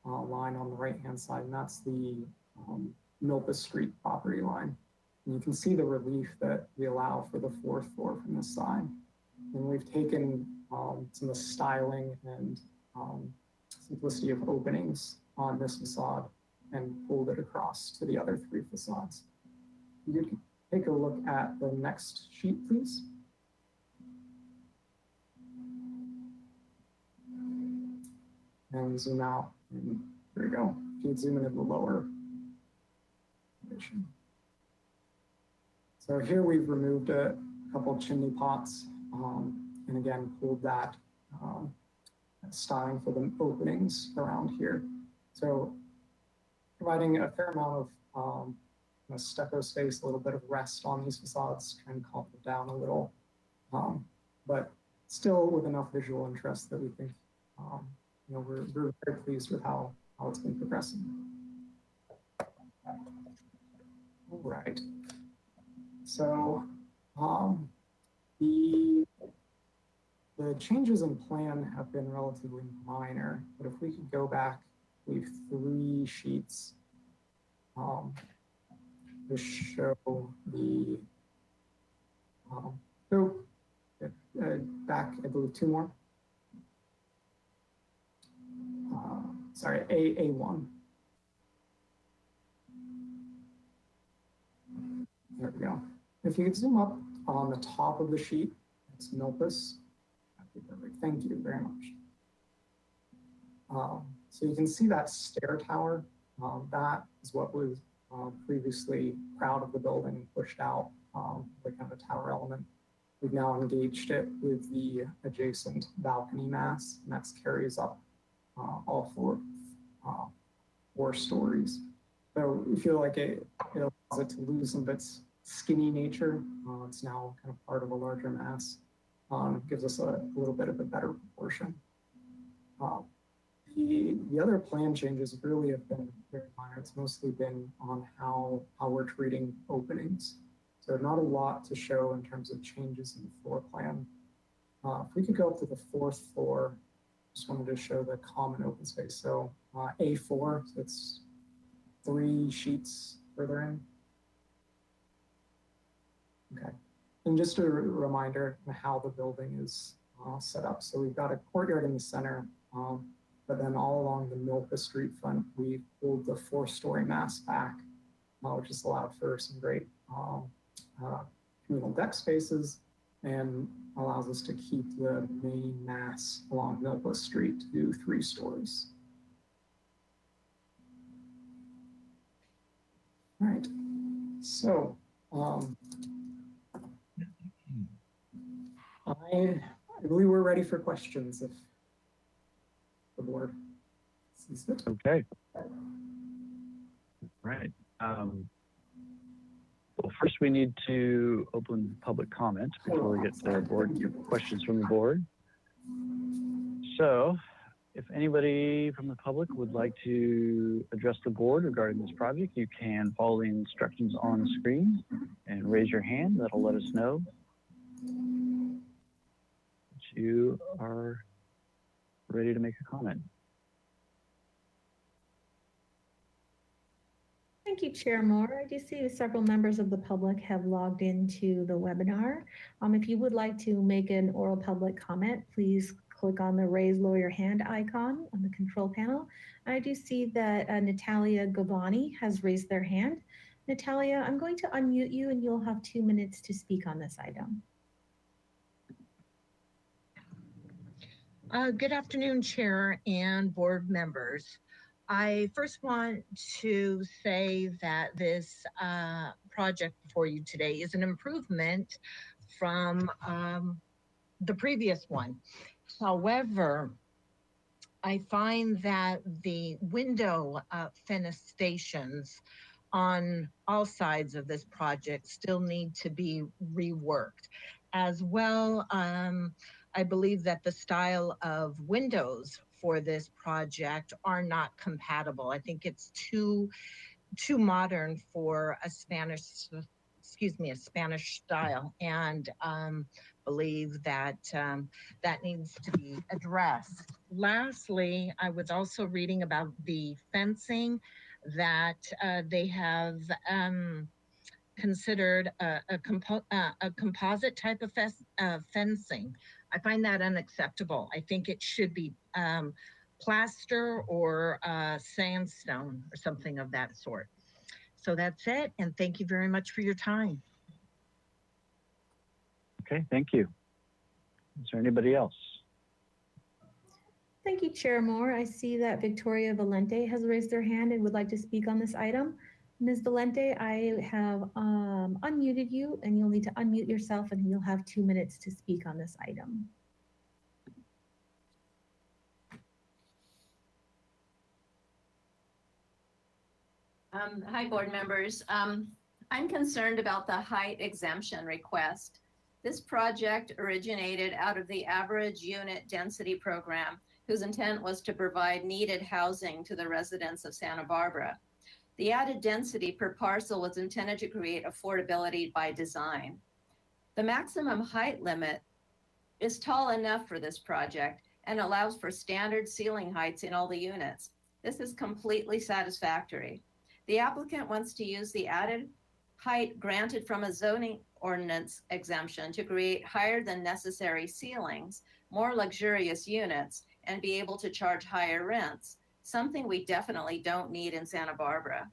line on the right-hand side, and that's the Milpas Street property line. And you can see the relief that we allow for the 4th floor from this side. And we've taken some of the styling and simplicity of openings on this facade and pulled it across to the other 3 facades. You can take a look at the next sheet, please. And zoom out, and there you go. You can zoom into the lower elevation. So here we've removed a couple chimney pots, and again, pulled that styling for the openings around here. So providing a fair amount of stucco space, a little bit of rest on these facades, trying to calm them down a little, but still with enough visual interest that we think we're very pleased with how it's been progressing. All right. So the changes in plan have been relatively minor, but if we could go back, we have 3 sheets to show the back, I believe 2 more. Sorry, A1. There we go. If you could zoom up on the top of the sheet, it's Milpas. That'd be perfect. Thank you very much. So you can see that stair tower. That is what was previously proud of the building, pushed out, like kind of a tower element. We've now engaged it with the adjacent balcony mass, and that carries up all 4 stories. So we feel like it allows it to lose some of its skinny nature. It's now kind of part of a larger mass. Gives us a little bit of a better proportion. The other plan changes really have been very minor. It's mostly been on how we're treating openings. So not a lot to show in terms of changes in the floor plan. If we could go up to the 4th floor, just wanted to show the common open space. So A4, so it's 3 sheets further in. Okay, and just a reminder of how the building is set up. So we've got a courtyard in the center, but then all along the Milpa Street front, we pulled the 4-story mass back, which has allowed for some great communal deck spaces and allows us to keep the main mass along Milpa Street to 3 stories. All right, so I believe we're ready for questions if the board sees fit. Okay. Right. Well, first we need to open public comment before we get to board questions from the board. So if anybody from the public would like to address the board regarding this project, you can follow the instructions on the screen and raise your hand. That'll let us know that you are ready to make a comment. Thank you, Chair Moore. I do see several members of the public have logged into the webinar. If you would like to make an oral public comment, please click on the raise lower your hand icon on the control panel. I do see that Natalia Gavani has raised their hand. Natalia, I'm going to unmute you and you'll have 2 minutes to speak on this item. Good afternoon, Chair and board members. I first want to say that this project before you today is an improvement from the previous one. However, I find that the window fenestrations on all sides of this project still need to be reworked. As well, I believe that the style of windows for this project are not compatible. I think it's too modern for a Spanish style, and believe that that needs to be addressed. Lastly, I was also reading about the fencing that they have considered a composite type of fencing. I find that unacceptable. I think it should be plaster or sandstone or something of that sort. So that's it, and thank you very much for your time. Okay, thank you. Is there anybody else? Thank you, Chair Moore. I see that Victoria Valente has raised her hand and would like to speak on this item. Ms. Valente, I have unmuted you and you'll need to unmute yourself and you'll have 2 minutes to speak on this item. Hi, board members. I'm concerned about the height exemption request. This project originated out of the average unit density program, whose intent was to provide needed housing to the residents of Santa Barbara. The added density per parcel was intended to create affordability by design. The maximum height limit is tall enough for this project and allows for standard ceiling heights in all the units. This is completely satisfactory. The applicant wants to use the added height granted from a zoning ordinance exemption to create higher than necessary ceilings, more luxurious units, and be able to charge higher rents, something we definitely don't need in Santa Barbara.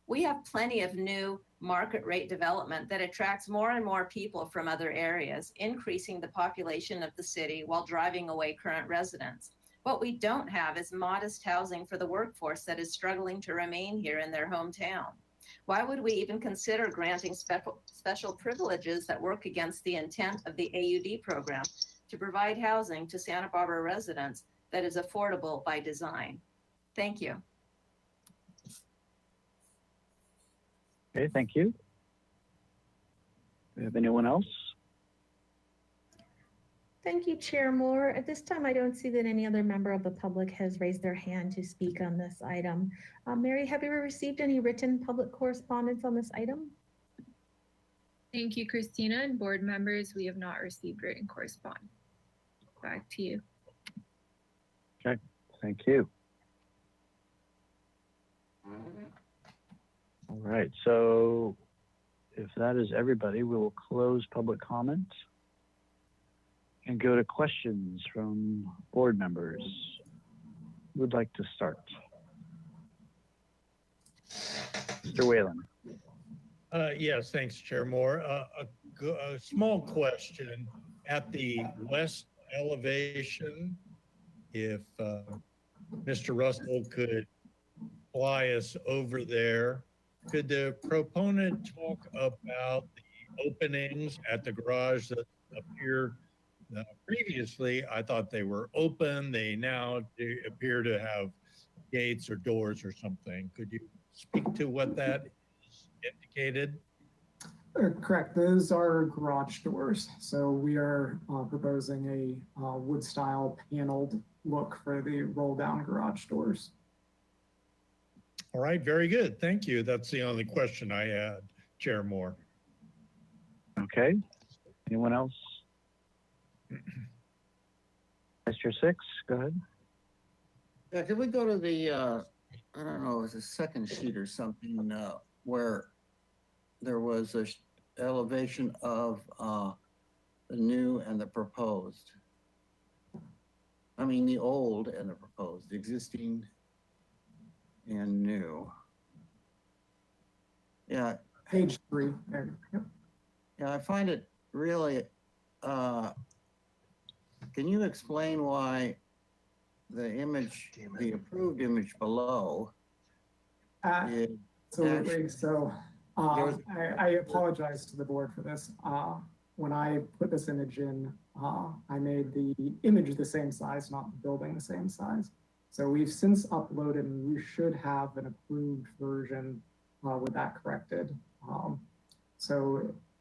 We have plenty of new market rate development that attracts more and more people from other areas, increasing the population of the city while driving away current residents. What we don't have is modest housing for the workforce that is struggling to remain here in their hometown. Why would we even consider granting special privileges that work against the intent of the AUD program to provide housing to Santa Barbara residents that is affordable by design? Thank you. Okay, thank you. Do we have anyone else? Thank you, Chair Moore. At this time, I don't see that any other member of the public has raised their hand to speak on this item. Mary, have you received any written public correspondence on this item? Thank you, Christina, and board members. We have not received written correspondence. Back to you. Okay, thank you. All right, so if that is everybody, we will close public comment and go to questions from board members. Who would like to start? Mr. Whalen. Yes, thanks, Chair Moore. A small question at the west elevation, if Mr. Russell could fly us over there, could the proponent talk about the openings at the garage that appear previously? I thought they were open. They now appear to have gates or doors or something. Could you speak to what that is indicated? Correct. Those are garage doors. So we are proposing a wood style paneled look for the roll down garage doors. All right, very good. Thank you. That's the only question I had, Chair Moore. Okay. Anyone else? Mr. Six, go ahead. Yeah, could we go to the, I don't know, it was a second sheet or something, where there was a elevation of the new and the proposed. I mean, the old and the proposed, existing and new. Yeah. Page 3. There. Yep. Yeah, I find it really, can you explain why the image, the approved image below is Absolutely. So I apologize to the board for this. When I put this image in, I made the image the same size, not the building the same size. So we've since uploaded, and we should have an approved version with that corrected.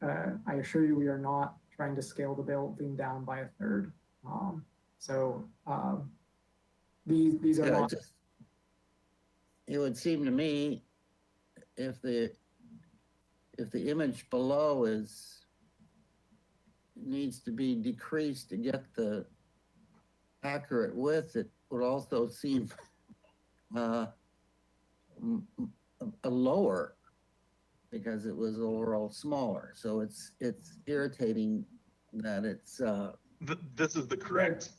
I assure you, we are not trying to scale the building down by a third. These are not. It would seem to me if the image below needs to be decreased to get the accurate width, it would also seem a lower because it was overall smaller. So it's irritating that it's This is the correct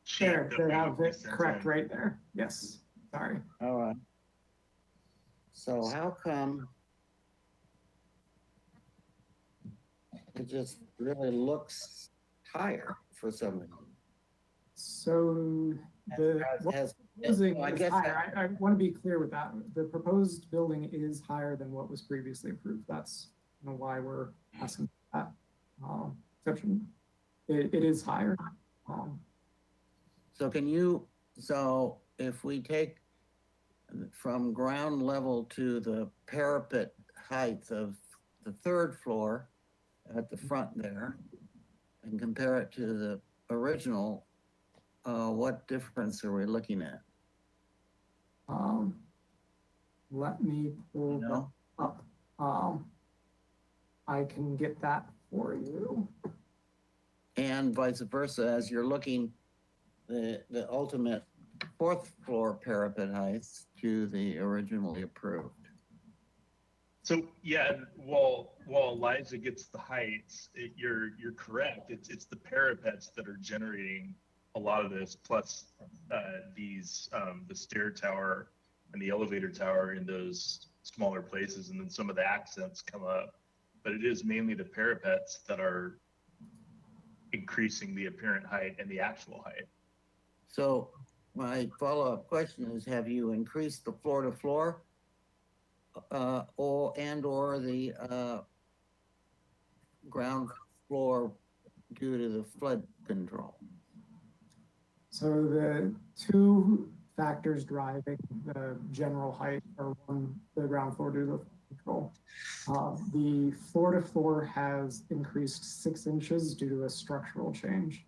sheet. There, that they we have it sent correct in. right there. Yes, sorry. all right. So how come it just really looks higher for some reason? So the proposing I is guess higher. I want to be clear with that. The proposed building is higher than what was previously approved. That's why we're asking for that exception. It is higher. So if we take from ground level to the parapet height of the third floor at the front there and compare it to the original, what difference are we looking at? Let me pull that up. I can get that for you. And vice versa, as you're looking the ultimate fourth floor parapet heights to the originally approved. So yeah, while Eliza gets the heights, you're correct. It's the parapets that are generating a lot of this, plus the stair tower and the elevator tower in those smaller places, and then some of the accents come up. But it is mainly the parapets that are increasing the apparent height and the actual height. So my follow-up question is, have you increased the floor to floor or the ground floor due to the flood control? So the two factors driving the general height are one, the ground floor due to the flood control. The floor to floor has increased 6 inches due to a structural change.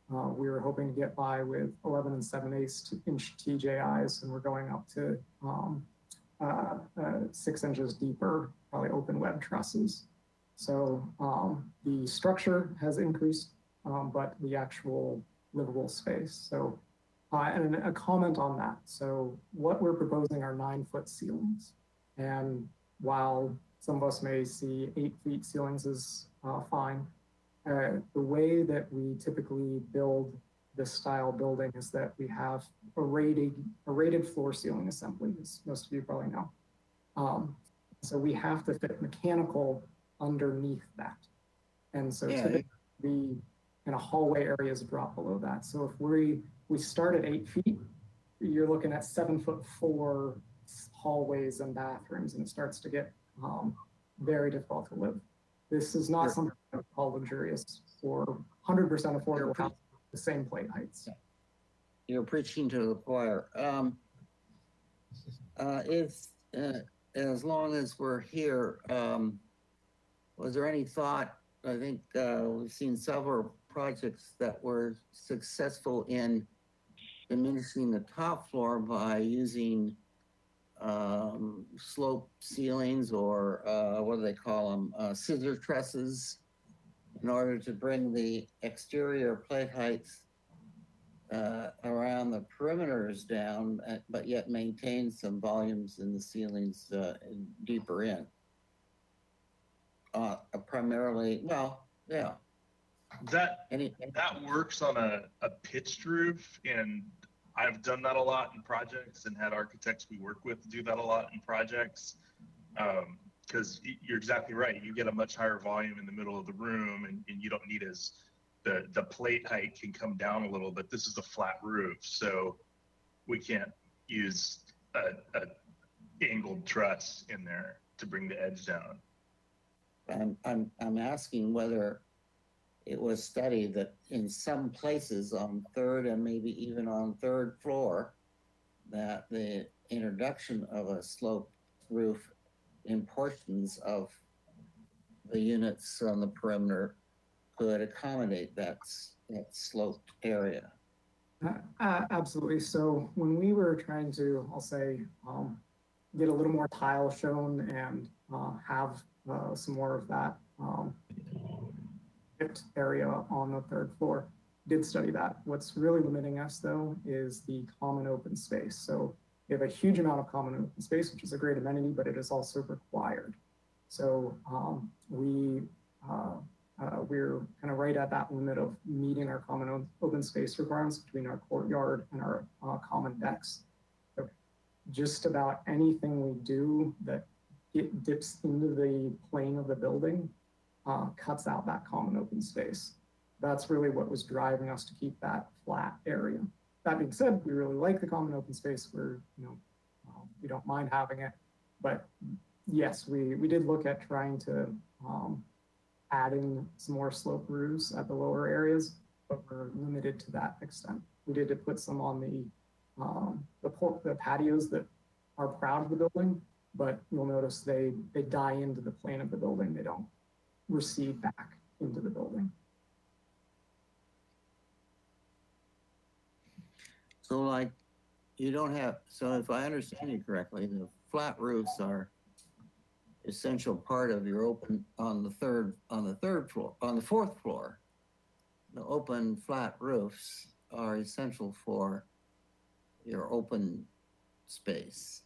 we were hoping to get by with 11 7/8 inch TJIs, and we're going up to 6 inches deeper, probably open web trusses. So the structure has increased, but the actual livable space. So, and a comment on that. So what we're proposing are 9-foot ceilings. And while some of us may see 8 feet ceilings is fine, the way that we typically build this style building is that we have a rated floor ceiling assembly, as most of you probably know. So we have to fit mechanical underneath that. And so typically the kind of hallway areas drop below that. So if we start at 8 feet, you're looking at 7'4" hallways and bathrooms, and it starts to get very difficult to live. This is not something I would call luxurious or 100% affordable housing with the same plate heights. You're preaching to the choir. As long as we're here, was there any thought? I think we've seen several projects that were successful in diminishing the top floor by using slope ceilings, or what do they call them? Scissor trusses, in order to bring the exterior plate heights around the perimeters down, but yet maintain some volumes in the ceilings deeper in. Primarily, well, yeah. That works on a pitched roof, and I've done that a lot in projects and had architects we work with do that a lot in projects. Because you're exactly right. You get a much higher volume in the middle of the room, and you don't need the plate height can come down a little, but this is a flat roof, so we can't use a angled truss in there to bring the edge down. I'm asking whether it was studied that in some places on third and maybe even on third floor, that the introduction of a sloped roof in portions of the units on the perimeter could accommodate that sloped area. Absolutely. So when we were trying to, I'll say, get a little more tile shown and have some more of that area on the third floor, did study that. What's really limiting us though is the common open space. So we have a huge amount of common open space, which is a great amenity, but it is also required. So we're kind of right at that limit of meeting our common open space requirements between our courtyard and our common decks. So just about anything we do that it dips into the plane of the building cuts out that common open space. That's really what was driving us to keep that flat area. That being said, we really like the common open space. We're, we don't mind having it, but yes, we did look at trying to add in some more slope roofs at the lower areas, but we're limited to that extent. We did to put some on the patios that are proud of the building, but you'll notice they die into the plane of the building. They don't recede back into the building. So like, you don't have, so if I understand you correctly, the flat roofs are essential part of your open on the fourth floor. The open flat roofs are essential for your open space.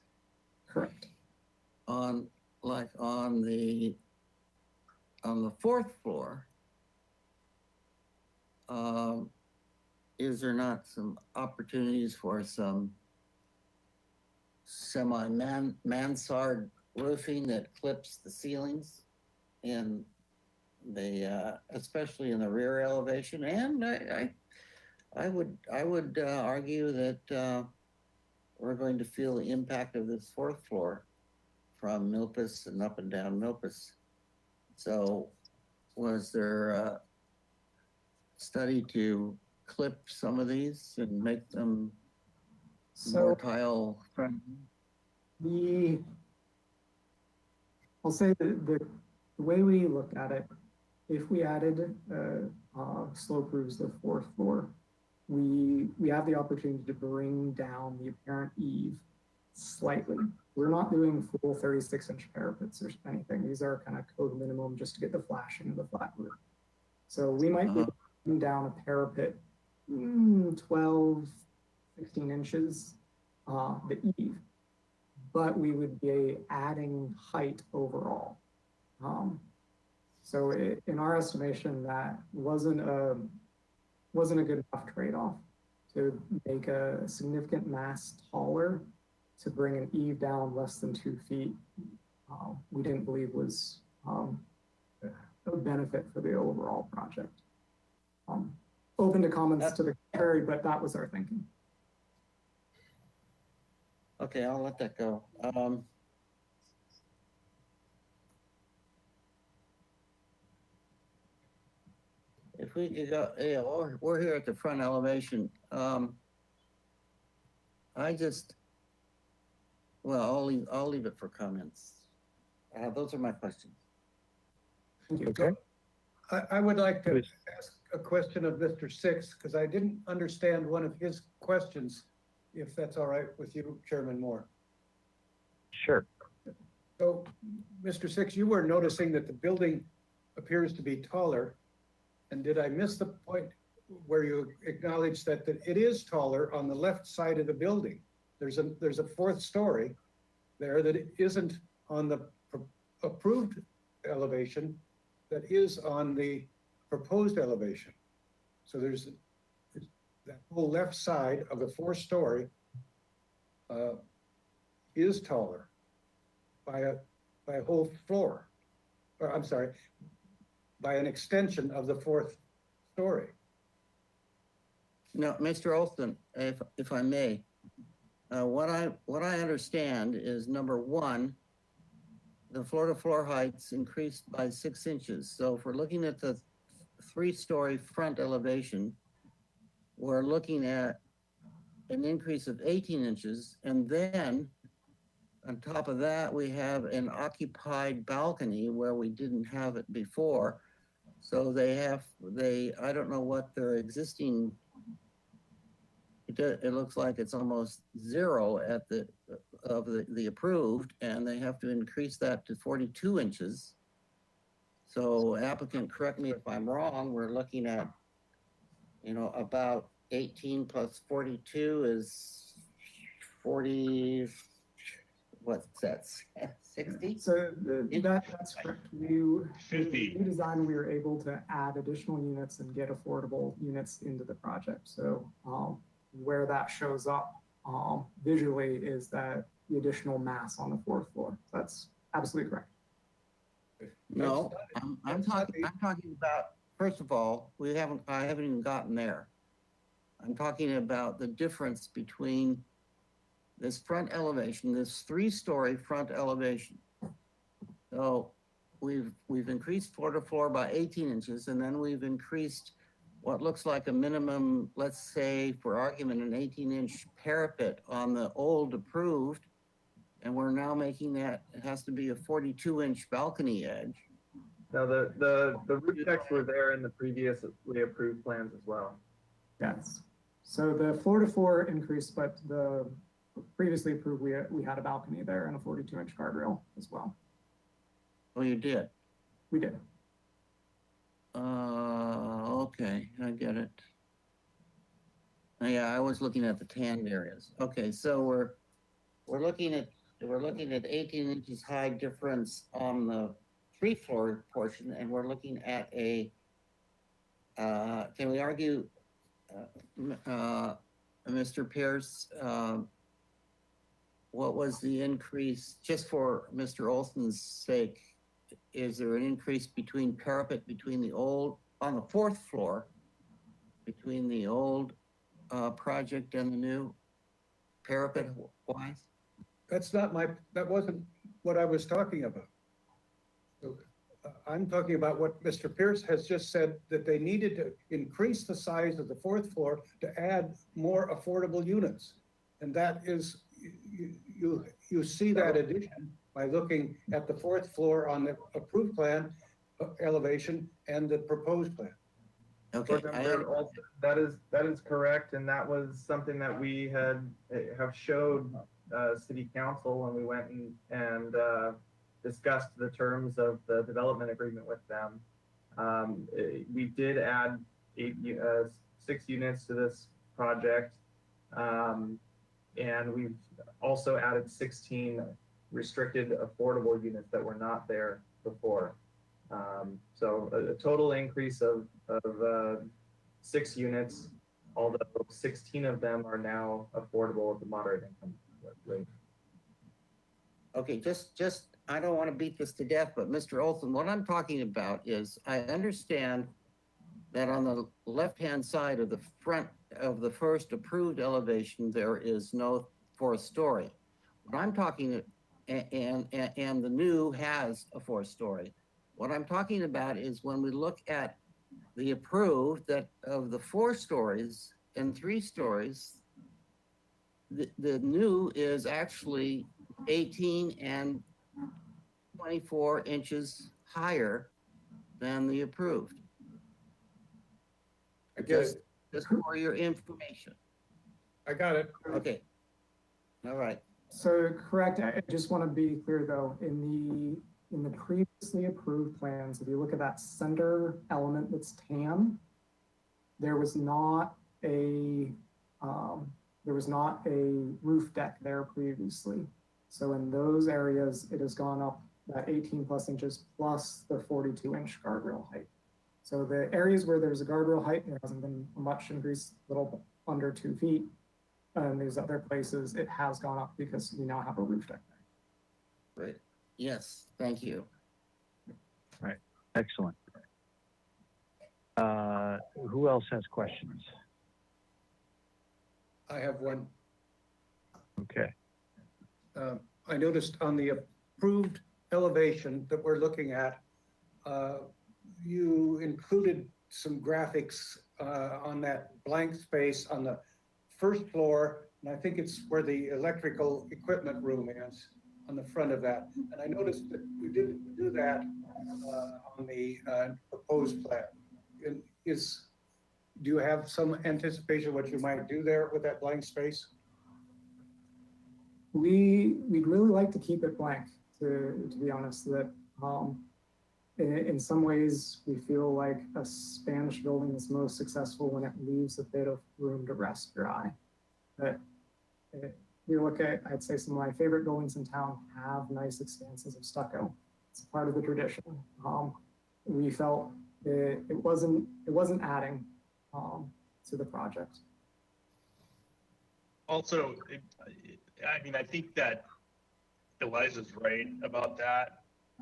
Correct. On the fourth floor, is there not some opportunities for some mansard roofing that clips the ceilings in the especially in the rear elevation? And I would argue that we're going to feel the impact of this fourth floor from Milpas and up and down Milpas. So was there a study to clip some of these and make them more tile friendly? I'll say the way we look at it if we added slope roofs to the fourth floor, we have the opportunity to bring down the apparent eave slightly. We're not doing full 36-inch parapets or anything. These are kind of code minimum just to get the flashing of the flat roof. So we might be bringing down a parapet 12, 16 inches, the eve, but we would be adding height overall. So in our estimation, that wasn't a good enough trade-off to make a significant mass taller to bring an eve down less than 2 feet. We didn't believe was a benefit for the overall project. Open to comments to the contrary, but that was our thinking. Okay, I'll let that go. If we could go, yeah, we're here at the front elevation. I'll leave it for comments. Those are my questions. Okay. I would like to ask a question of Mr. Six, because I didn't understand one of his questions, if that's all right with you, Chairman Moore. Sure. So, Mr. Six, you were noticing that the building appears to be taller. And did I miss the point where you acknowledged that it is taller on the left side of the building? There's a fourth story there that isn't on the approved elevation, that is on the proposed elevation. So there's that whole left side of the fourth story is taller by a whole floor, or I'm sorry, by an extension of the fourth story. No, Mr. Olson, if I may, what I understand is, number one, the floor-to-floor heights increased by 6 inches. So if we're looking at the 3-story front elevation, we're looking at an increase of 18 inches. And then on top of that, we have an occupied balcony where we didn't have it before. So I don't know what their existing, it looks like it's almost 0 at the approved, and they have to increase that to 42 inches. So applicant, correct me if I'm wrong, we're looking at, about 18 plus 42 is 40, what's that, 60? So that's correct. New design, we were able to add additional units and get affordable units into the project. So where that shows up visually is that the additional mass on the fourth floor. That's absolutely correct. No, I'm talking about, first of all, I haven't even gotten there. I'm talking about the difference between this front elevation, this 3-story front elevation. So we've increased floor to floor by 18 inches, and then we've increased what looks like a minimum, let's say for argument, an 18-inch parapet on the old approved. And we're now making that, it has to be a 42-inch balcony edge. No, the roof decks were there in the previously approved plans as well. Yes. So the floor to floor increased, but the previously approved, we had a balcony there and a 42-inch guardrail as well. Oh, you did? We did. Okay, I get it. Yeah, I was looking at the tanned areas. Okay, so we're looking at 18 inches high difference on the 3-floor portion, and we're looking at a, can we argue, Mr. Pierce, what was the increase, just for Mr. Olson's sake, is there an increase between parapet between the old, on the 4th floor, between the old project and the new parapet wise? That wasn't what I was talking about. So, I'm talking about what Mr. Pierce has just said, that they needed to increase the size of the 4th floor to add more affordable units. And that is, you see that addition by looking at the 4th floor on the approved plan elevation and the proposed plan. Okay, Board Member Olson, that is correct, and that was something that we have showed City Council when we went and discussed the terms of the development agreement with them. We did add 6 units to this project, and we've also added 16 restricted affordable units that were not there before. So a total increase of 6 units, although 16 of them are now affordable at the moderate income rate. Okay, just, I don't want to beat this to death, but Mr. Olson, what I'm talking about is I understand that on the left-hand side of the front of the first approved elevation, there is no 4th story. What I'm talking, and the new has a 4th story. What I'm talking about is when we look at the approved, that of the 4 stories and 3 stories, the new is actually 18 and 24 inches higher than the approved. Just for your information. I got it. Okay. All right. So correct, I just want to be clear though, in the previously approved plans, if you look at that center element that's tan, there was not a roof deck there previously. So in those areas, it has gone up that 18 plus inches plus the 42-inch guardrail height. So the areas where there's a guardrail height, there hasn't been much increase, little under 2 feet. And these other places, it has gone up because we now have a roof deck there. Great. Yes, thank you. Right, excellent. Who else has questions? I have one. Okay. I noticed on the approved elevation that we're looking at, you included some graphics on that blank space on the 1st floor, and I think it's where the electrical equipment room is on the front of that. And I noticed that we didn't do that on the proposed plan. Do you have some anticipation what you might do there with that blank space? We'd really like to keep it blank, to be honest, that in some ways we feel like a Spanish building is most successful when it leaves a bit of room to rest your eye. But if you look at, I'd say some of my favorite buildings in town have nice expanses of stucco. It's part of the tradition. We felt it wasn't adding to the project. Also, I mean, I think that Elijah's right about that.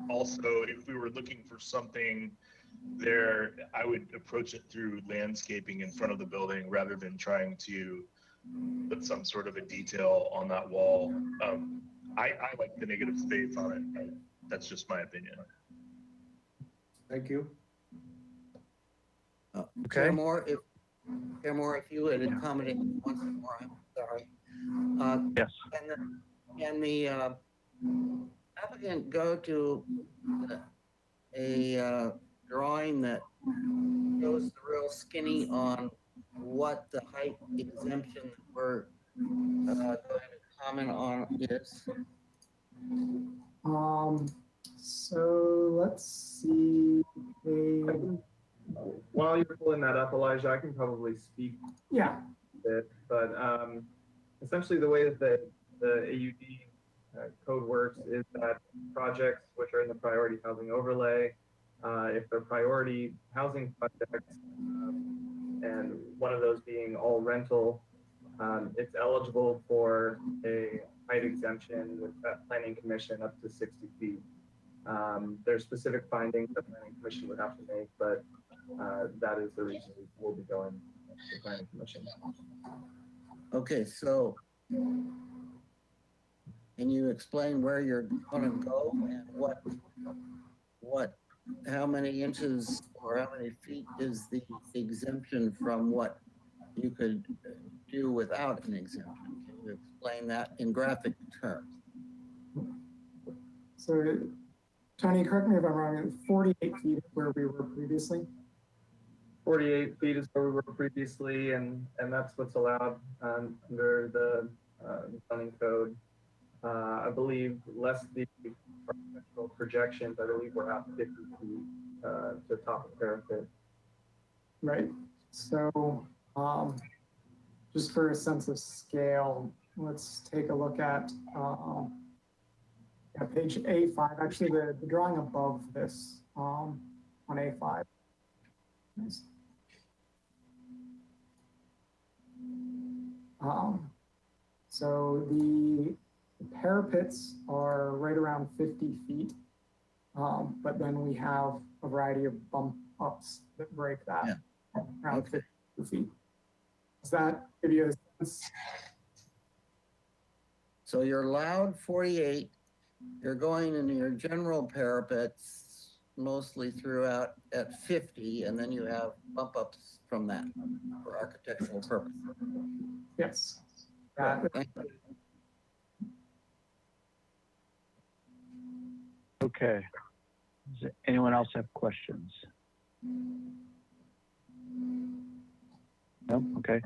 Also, if we were looking for something there, I would approach it through landscaping in front of the building rather than trying to put some sort of a detail on that wall. I like the negative space on it. That's just my opinion. Thank you. Okay. Chair Moore, if you would accommodate once more, I'm sorry. Yes. Can the applicant go to a drawing that shows the real skinny on what the height exemption that we're going to comment on is? So let's see. While you're pulling that up, Elijah, I can probably speak Yeah. a bit, but essentially the way that the AUD code works is that projects which are in the priority housing overlay, if they're priority housing projects, and one of those being all rental, it's eligible for a height exemption with that planning commission up to 60 feet. There's specific findings that the planning commission would have to make, but that is the reason we'll be going to the planning commission. Okay, so can you explain where you're going to go and how many inches or how many feet is the exemption from what you could do without an exemption? Can you explain that in graphic terms? So Tony, correct me if I'm wrong, 48 feet is where we were previously. 48 feet is where we were previously, and that's what's allowed under the zoning code. I believe less the architectural projections, I believe we're at 50 feet to top of parapet. Right. So just for a sense of scale, let's take a look at page A5, actually the drawing above this on A5. Nice. So the parapets are right around 50 feet, but then we have a variety of bump ups that break that around 50 feet. Does that give you a sense? So you're allowed 48, you're going in your general parapets mostly throughout at 50, and then you have bump ups from that for architectural purposes. Yes. Okay. Does anyone else have questions? No? Okay.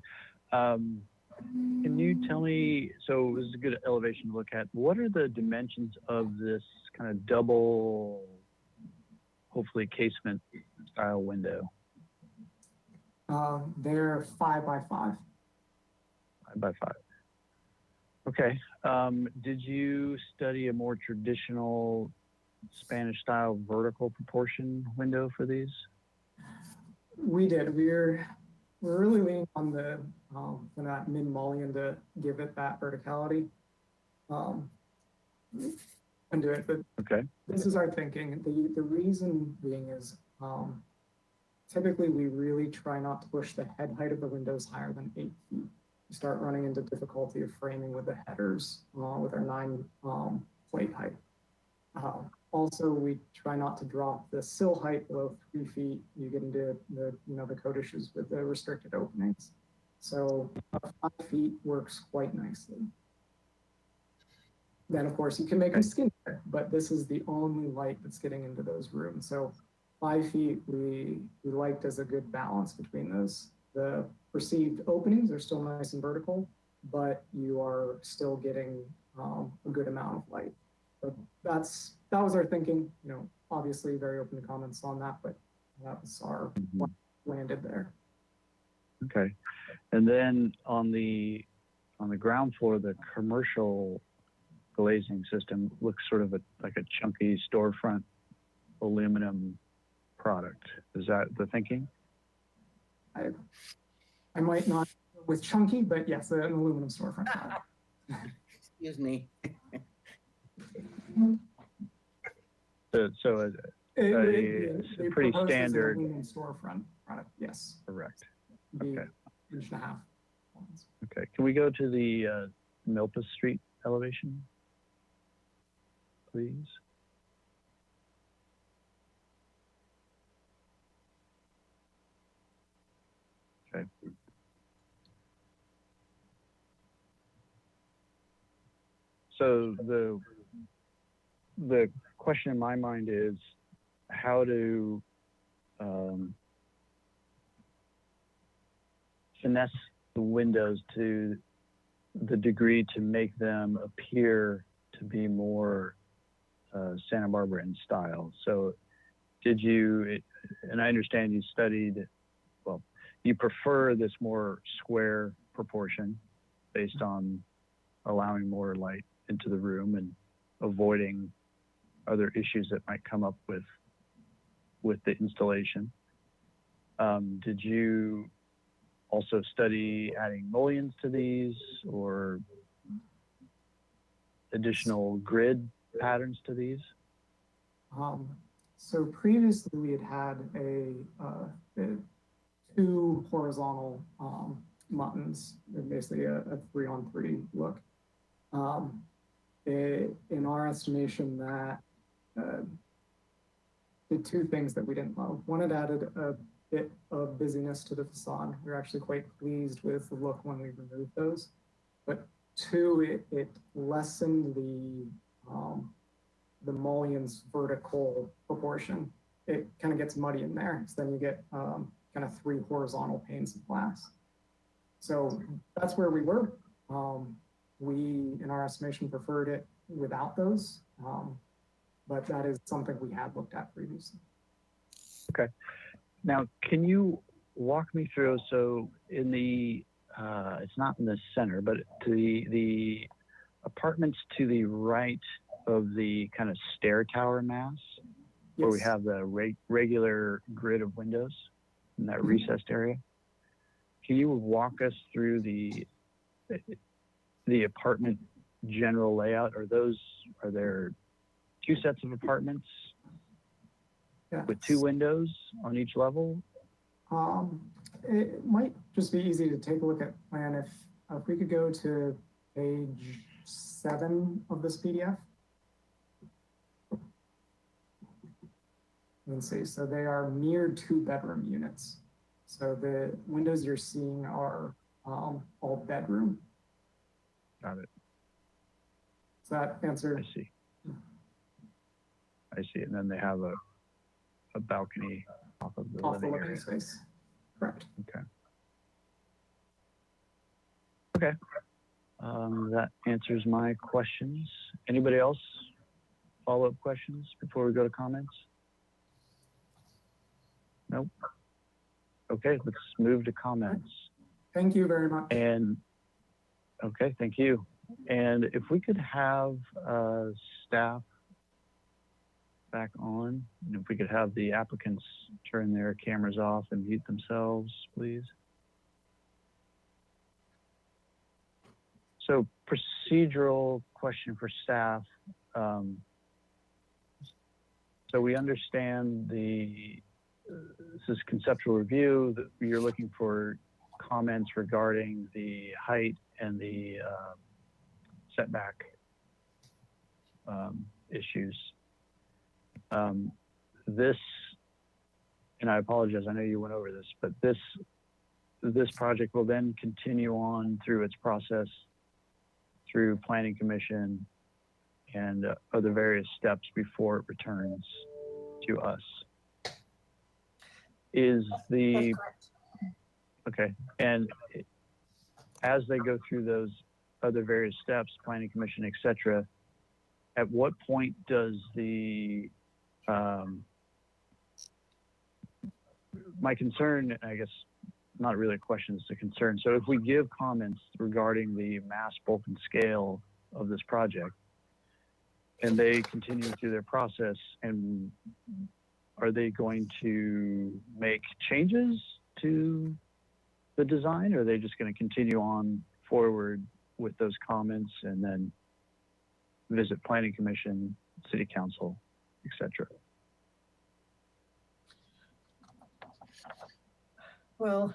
Can you tell me, so this is a good elevation to look at. What are the dimensions of this kind of double, hopefully casement style window? They're 5 by 5. 5 by 5. Okay. Did you study a more traditional Spanish style vertical proportion window for these? We did. We're really leaning on the that mid-mullion to give it that verticality. And do it, but okay. This is our thinking. The reason being is typically we really try not to push the head height of the windows higher than 8 feet. You start running into difficulty of framing with the headers with our 9 plate height. Also, we try not to drop the sill height below 3 feet. You get into the code issues with the restricted openings. So 5 feet works quite nicely. Then of course you can make them skin there, but this is the only light that's getting into those rooms. So 5 feet we liked as a good balance between those. The perceived openings are still nice and vertical, but you are still getting a good amount of light. So that was our thinking. Obviously very open to comments on that, but that was our what landed there. Okay. And then on the ground floor, the commercial glazing system looks sort of like a chunky storefront aluminum product. Is that the thinking? I might not with chunky, but yes, an aluminum storefront product. Excuse me. So a pretty standard aluminum storefront product. Yes. Correct. Okay. Inch and a half. Okay. Can we go to the Milpas Street elevation, please? Okay. So the question in my mind is how to finesse the windows to the degree to make them appear to be more Santa Barbara in style. So did you, and I understand you studied, well, you prefer this more square proportion based on allowing more light into the room and avoiding other issues that might come up with the installation. Did you also study adding mullions to these or additional grid patterns to these? So previously we had a 2 horizontal muttons, basically a 3-on-3 look. In our estimation, that did 2 things that we didn't love. One, it added a bit of busyness to the facade. We were actually quite pleased with the look when we removed those. But 2, it lessened the mullion's vertical proportion, it kind of gets muddy in there. So then you get kind of 3 horizontal panes of glass. So that's where we were. We, in our estimation, preferred it without those, but that is something we had looked at previously. Okay. Now, can you walk me through, so in the, it's not in the center, but the apartments to the right of the kind of stair tower mass, where we Yes. have the regular grid of windows in that recessed area. Can you walk us through the apartment general layout? Are there 2 sets of apartments with 2 windows on each level? It might just be easy to take a look at plan if we could go to page 7 of this PDF. Let's see, so they are near 2-bedroom units. So the windows you're seeing are all bedroom. Got it. Does that answer? I see. And then they have a balcony off of the living area. Space. Correct. Okay. That answers my questions. Anybody else? Follow-up questions before we go to comments? Nope. Okay, let's move to comments. Thank you very much. And, okay, thank you. And if we could have staff back on, and if we could have the applicants turn their cameras off and mute themselves, please. So procedural question for staff. So we understand this is conceptual review, that you're looking for comments regarding the height and the setback issues. This, and I apologize, I know you went over this, but this project will then continue on through its process through Planning Commission and other various steps before it returns to us. Is the, okay, and as they go through those other various steps, Planning Commission, et cetera, at what point does the, my concern, I guess, not really a question, it's a concern. So if we give comments regarding the mass, bulk, and scale of this project, and they continue through their process, and are they going to make changes to the design, or are they just going to continue on forward with those comments and then visit Planning Commission, City Council, etc.? Well,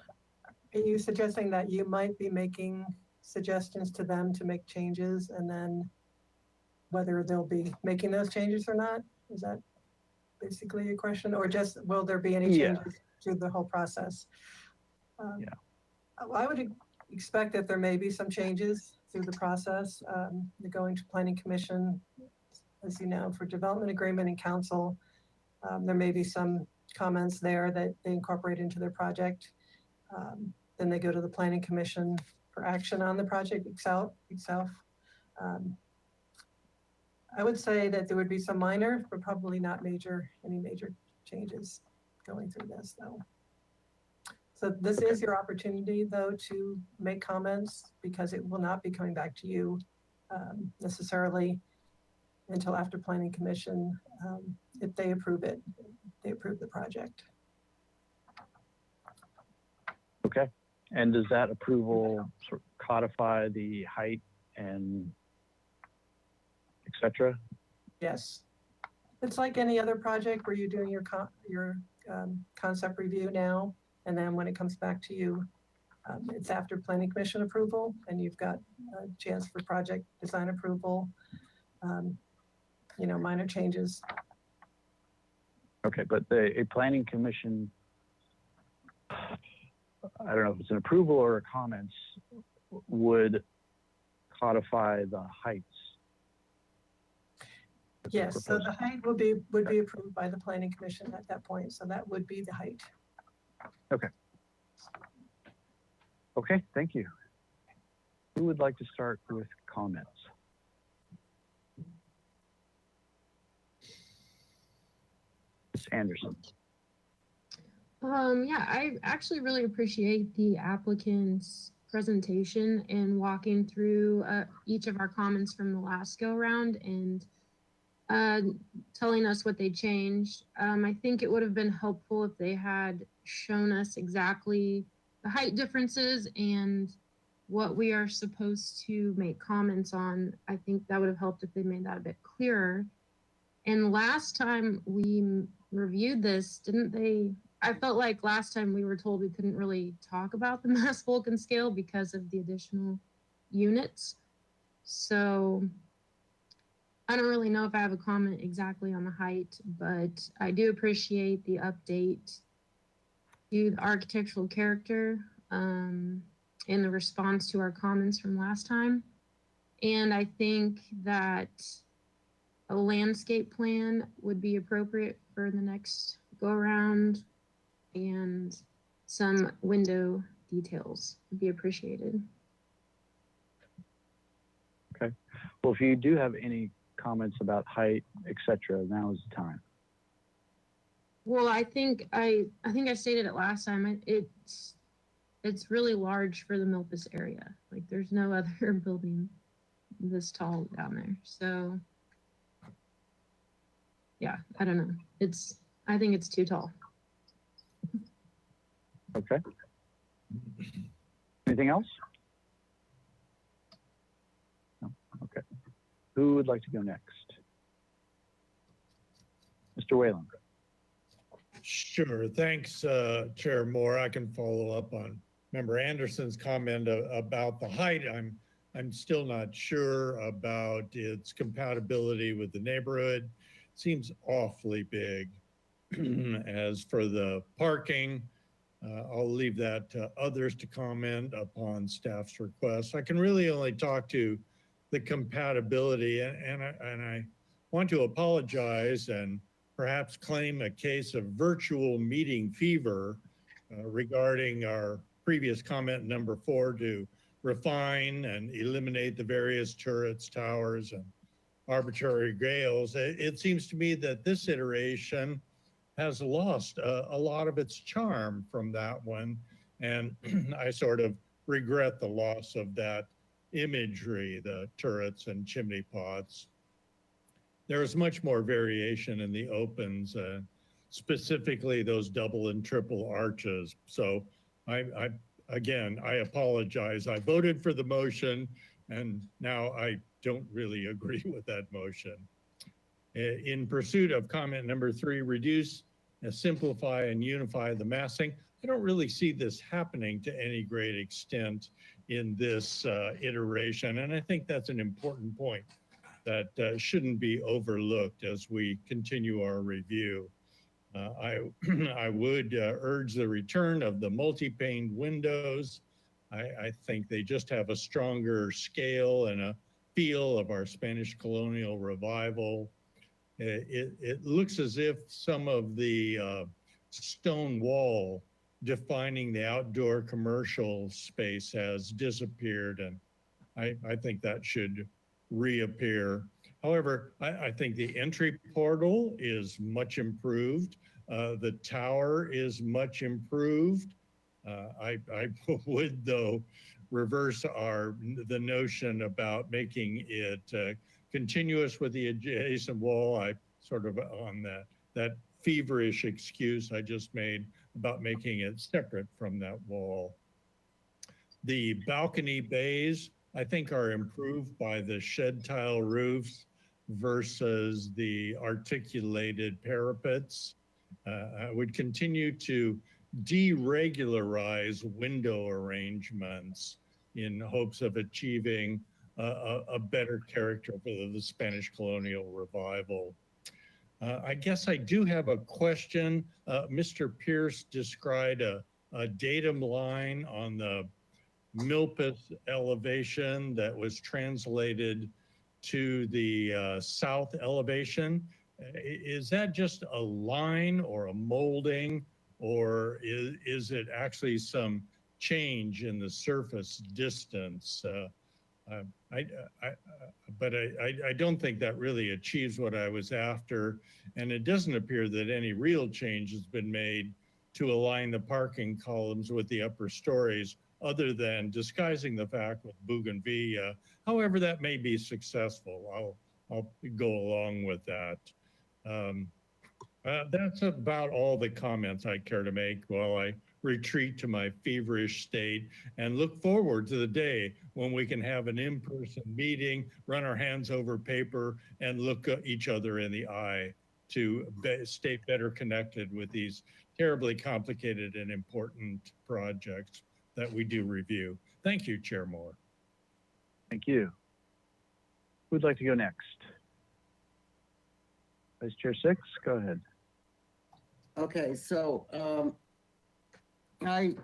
are you suggesting that you might be making suggestions to them to make changes, and then whether they'll be making those changes or not? Is that basically your question, or just will there be any changes through the whole process? I would expect that there may be some changes through the process. They're going to Planning Commission, as you know, for development agreement and council. There may be some comments there that they incorporate into their project. Then they go to the Planning Commission for action on the project itself. I would say that there would be some minor, but probably not any major changes going through this, though. So this is your opportunity, though, to make comments, because it will not be coming back to you necessarily until after Planning Commission, if they approve it, they approve the project. Okay. And does that approval sort of codify the height and et cetera? Yes. It's like any other project where you're doing your concept review now, and then when it comes back to you, it's after Planning Commission approval, and you've got a chance for project design approval, minor changes. Okay, but a Planning Commission, I don't know if it's an approval or a comments, would codify the heights. Yes, so the height would be approved by the planning commission at that point, so that would be the height. Okay. Okay, thank you. Who would like to start with comments? Ms. Anderson. Yeah, I actually really appreciate the applicant's presentation and walking through each of our comments from the last go round and telling us what they changed. I think it would have been helpful if they had shown us exactly the height differences and what we are supposed to make comments on. I think that would have helped if they made that a bit clearer. And last time we reviewed this, didn't they? I felt like last time we were told we couldn't really talk about the mass Vulcan scale because of the additional units. So I don't really know if I have a comment exactly on the height, but I do appreciate the update to the architectural character and the response to our comments from last time. And I think that a landscape plan would be appropriate for the next go around, and some window details would be appreciated. Okay. Well, if you do have any comments about height, etc., now is the time. Well, I think I stated it last time. It's really large for the Milpas area. Like there's no other building this tall down there. So yeah, I don't know. I think it's too tall. Okay. Anything else? No? Okay. Who would like to go next? Mr. Whalen. Sure. Thanks, Chair Moore. I can follow up on Member Anderson's comment about the height. I'm still not sure about its compatibility with the neighborhood. Seems awfully big. As for the parking, I'll leave that to others to comment upon staff's request. I can really only talk to the compatibility, and I want to apologize and perhaps claim a case of virtual meeting fever regarding our previous comment number 4 to refine and eliminate the various turrets, towers, and arbitrary rails. It seems to me that this iteration has lost a lot of its charm from that one. And I sort of regret the loss of that imagery, the turrets and chimney pots. There is much more variation in the opens, specifically those double and triple arches. So again, I apologize. I voted for the motion and now I don't really agree with that motion. In pursuit of comment number 3, reduce, simplify, and unify the massing. I don't really see this happening to any great extent in this iteration, and I think that's an important point that shouldn't be overlooked as we continue our review. I would urge the return of the multi-pane windows. I think they just have a stronger scale and a feel of our Spanish colonial revival. It looks as if some of the stone wall defining the outdoor commercial space has disappeared, and I think that should reappear. However, I think the entry portal is much improved. The tower is much improved. I would, though, reverse the notion about making it continuous with the adjacent wall. I sort of on that feverish excuse I just made about making it separate from that wall. The balcony bays, I think, are improved by the shed tile roofs versus the articulated parapets. I would continue to deregularize window arrangements in hopes of achieving a better character for the Spanish colonial revival. I guess I do have a question. Mr. Pierce described a datum line on the Milpas elevation that was translated to the south elevation. Is that just a line or a molding, or is it actually some change in the surface distance? But I don't think that really achieves what I was after, and it doesn't appear that any real change has been made to align the parking columns with the upper stories, other than disguising the fact with bougainvillea. However, that may be successful. I'll go along with that. That's about all the comments I care to make while I retreat to my feverish state and look forward to the day when we can have an in-person meeting, run our hands over paper, and look at each other in the eye to stay better connected with these terribly complicated and important projects that we do review. Thank you, Chair Moore. Thank you. Who'd like to go next? Vice Chair Six, go ahead. Okay, so I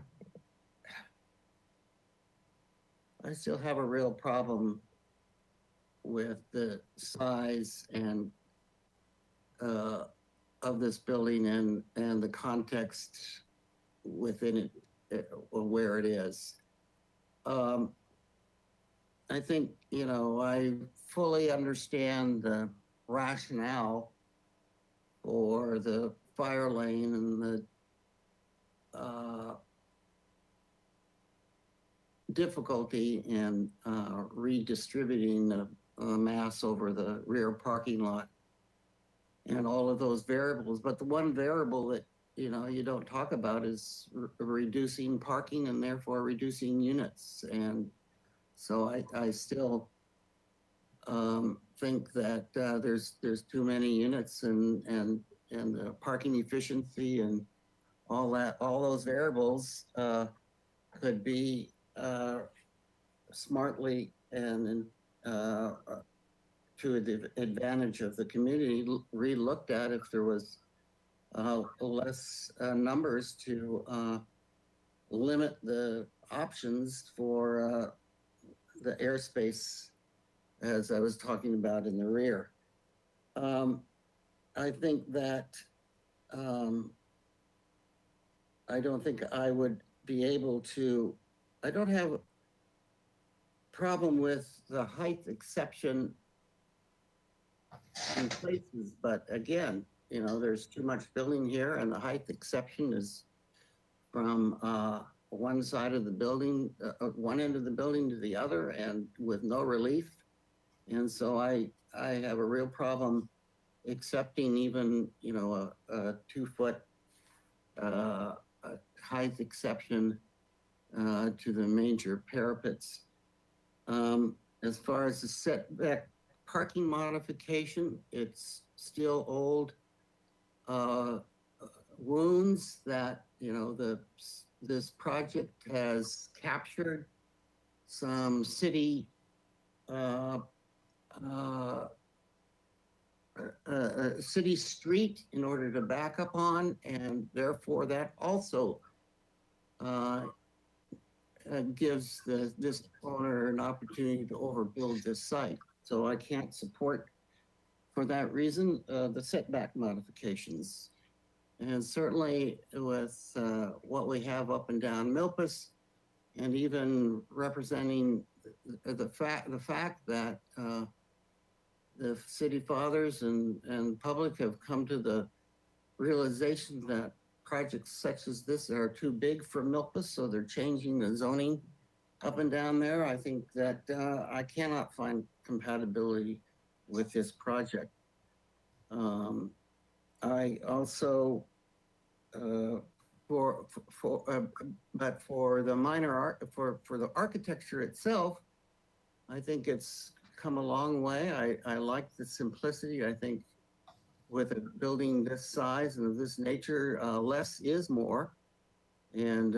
still have a real problem with the size and of this building and the context within it, or where it is. I think, you know, I fully understand the rationale for the fire lane and the difficulty in redistributing the mass over the rear parking lot and all of those variables. But the one variable that, you know, you don't talk about is reducing parking and therefore reducing units. And so I still think that there's too many units and the parking efficiency and all that, all those variables could be smartly and to the advantage of the community re-looked at if there was less numbers to limit the options for the airspace, as I was talking about in the rear. I think that I don't think I would be able to, I don't have a problem with the height exception in places, but again, you know, there's too much building here and the height exception is from one side of the building, one end of the building to the other, and with no relief. And so I have a real problem accepting even, you know, a 2-foot height exception to the major parapets. As far as the setback parking modification, it's still old wounds that, you know, this project has captured some city city street in order to back up on, and therefore that also gives this owner an opportunity to overbuild this site. So I can't support, for that reason, the setback modifications. And certainly with what we have up and down Milpas, and even representing the fact that the city fathers and public have come to the realization that projects such as this are too big for Milpas, so they're changing the zoning up and down there. I think that I cannot find compatibility with this project. I also, but for the minor art, for the architecture itself, I think it's come a long way. I like the simplicity. I think with a building this size and of this nature, less is more. And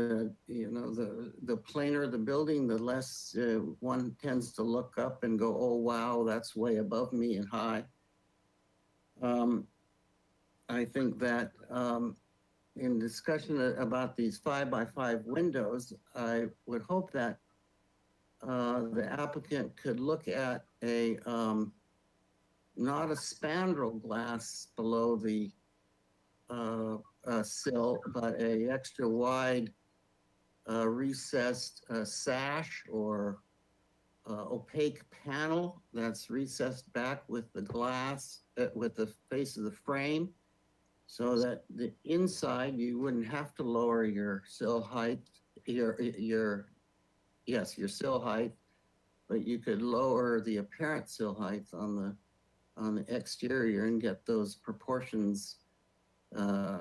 you know, the plainer the building, the less one tends to look up and go, oh wow, that's way above me and high. I think that in discussion about these 5x5 windows, I would hope that the applicant could look at a, not a spandrel glass below the sill, but a extra wide recessed sash or opaque panel that's recessed back with the glass, with the face of the frame, so that the inside you wouldn't have to lower your sill height, your sill height, but you could lower the apparent sill height on the exterior and get those proportions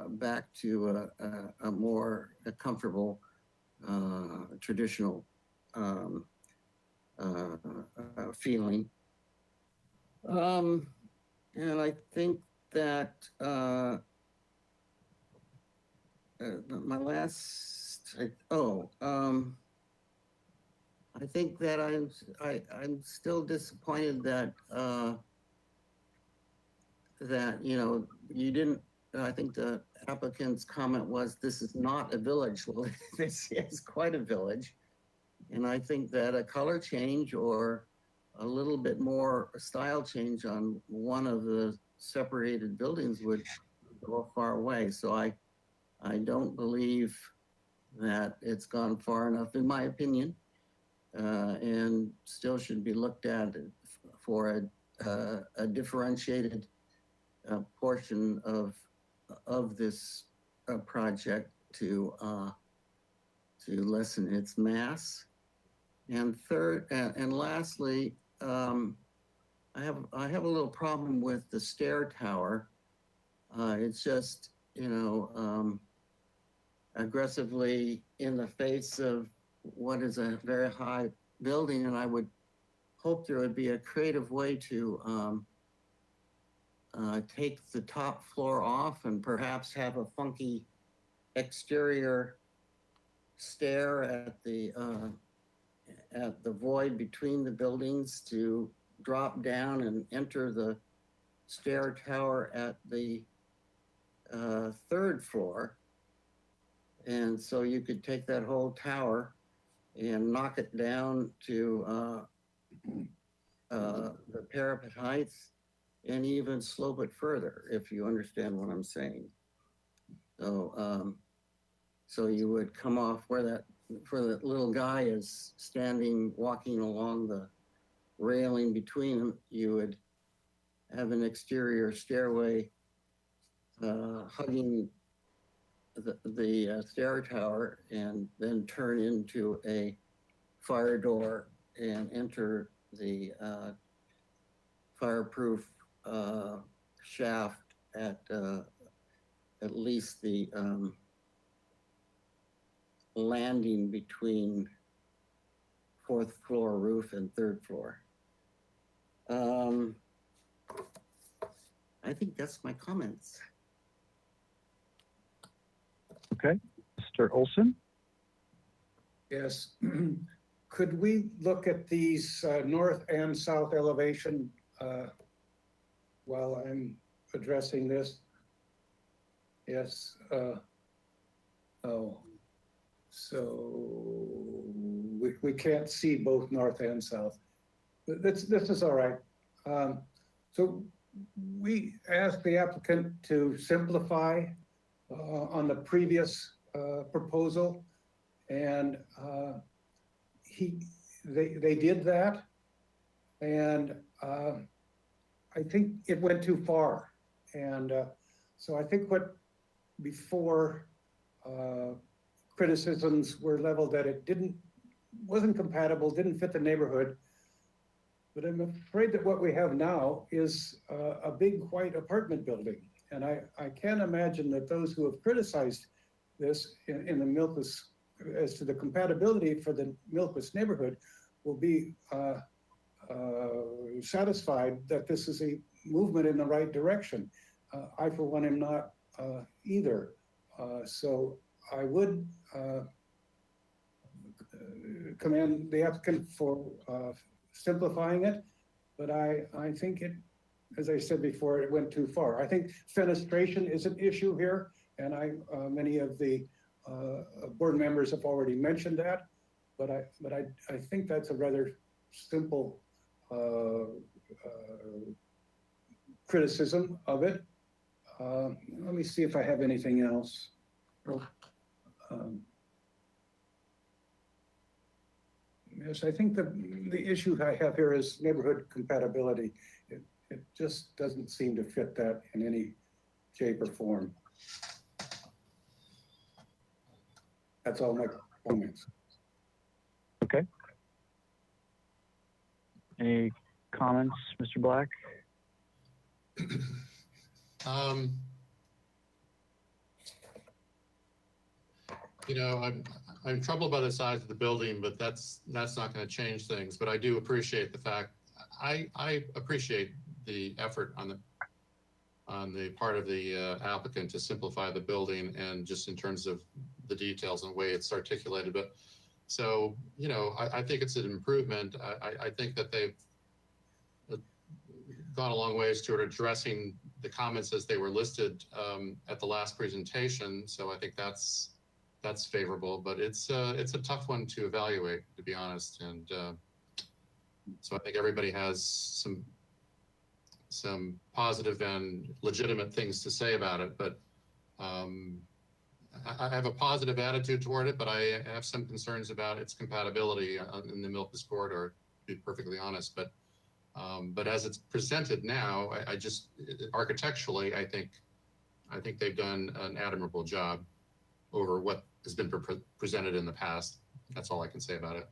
back to a more comfortable traditional feeling. And I think that my last, I think that I'm still disappointed that that, you know, you didn't, I think the applicant's comment was, this is not a village. Well, this is quite a village. And I think that a color change or a little bit more style change on one of the separated buildings would go a far way. So I don't believe that it's gone far enough, in my opinion, and still should be looked at for a differentiated portion of this project to lessen its mass. And third, and lastly, I have a little problem with the stair tower. It's just, you know, aggressively in the face of what is a very high building, and I would hope there would be a creative way to take the top floor off and perhaps have a funky exterior stair at the void between the buildings to drop down and enter the stair tower at the third floor. And so you could take that whole tower and knock it down to the parapet heights and even slope it further, if you understand what I'm saying. So, so you would come off where that little guy is standing, walking along the railing between them. You would have an exterior stairway hugging the stair tower, and then turn into a fire door and enter the fireproof shaft at least the landing between fourth floor roof and third floor. I think that's my comments. Okay, Mr. Olson? Yes. Could we look at these north and south elevation while I'm addressing this? Yes. Oh, so we can't see both north and south. This is all right. So we asked the applicant to simplify on the previous proposal, and they did that, and I think it went too far. And so I think what before criticisms were leveled that it wasn't compatible, didn't fit the neighborhood. But I'm afraid that what we have now is a big white apartment building. And I can't imagine that those who have criticized this in the Milquist as to the compatibility for the Milquist neighborhood will be satisfied that this is a movement in the right direction. I, for one, am not either. So I would commend the applicant for simplifying it, but I think it, as I said before, it went too far. I think fenestration is an issue here, and many of the board members have already mentioned that. but I think that's a rather simple criticism of it. Let me see if I have anything else. Yes, I think the issue I have here is neighborhood compatibility. It just doesn't seem to fit that in any shape or form. That's all my comments. Okay. Any comments, Mr. Black? You know, I'm troubled by the size of the building, but that's not going to change things. But I do appreciate the fact, I appreciate the effort on the part of the applicant to simplify the building and just in terms of the details and the way it's articulated. But so, you know, I think it's an improvement. I think that they've gone a long ways toward addressing the comments as they were listed at the last presentation. So I think that's favorable, but it's a tough one to evaluate, to be honest. And so I think everybody has some positive and legitimate things to say about it, but I have a positive attitude toward it, but I have some concerns about its compatibility in the Milpas corridor, to be perfectly honest. But as it's presented now, I just architecturally, I think they've done an admirable job over what has been presented in the past. That's all I can say about it.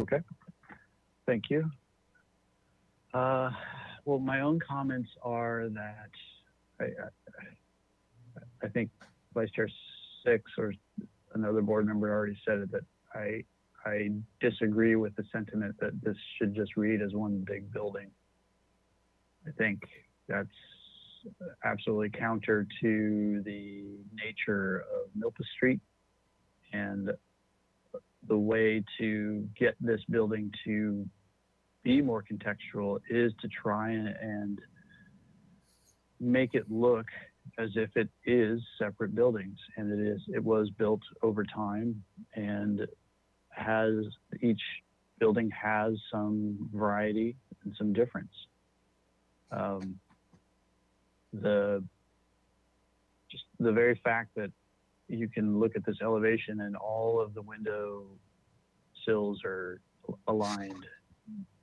Okay, thank you. Well, my own comments are that I think Vice Chair Six or another board member already said it, that I disagree with the sentiment that this should just read as one big building. I think that's absolutely counter to the nature of Milpas Street, and the way to get this building to be more contextual is to try and make it look as if it is separate buildings, and it was built over time, and each building has some variety and some difference. Just the very fact that you can look at this elevation and all of the window sills are aligned,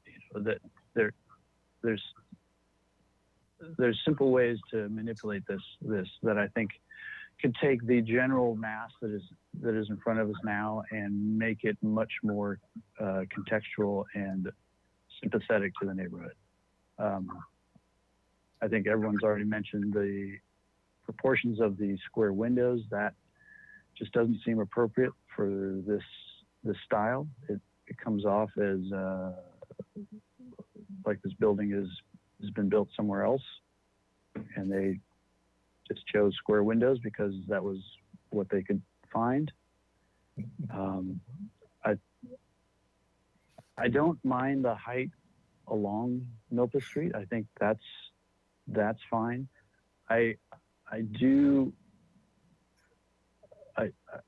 you know, that there's simple ways to manipulate this that I think could take the general mass that is in front of us now and make it much more contextual and sympathetic to the neighborhood. I think everyone's already mentioned the proportions of the square windows. That just doesn't seem appropriate for this style. It comes off as like this building has been built somewhere else, and they just chose square windows because that was what they could find. I don't mind the height along Milpas Street. I think that's fine. I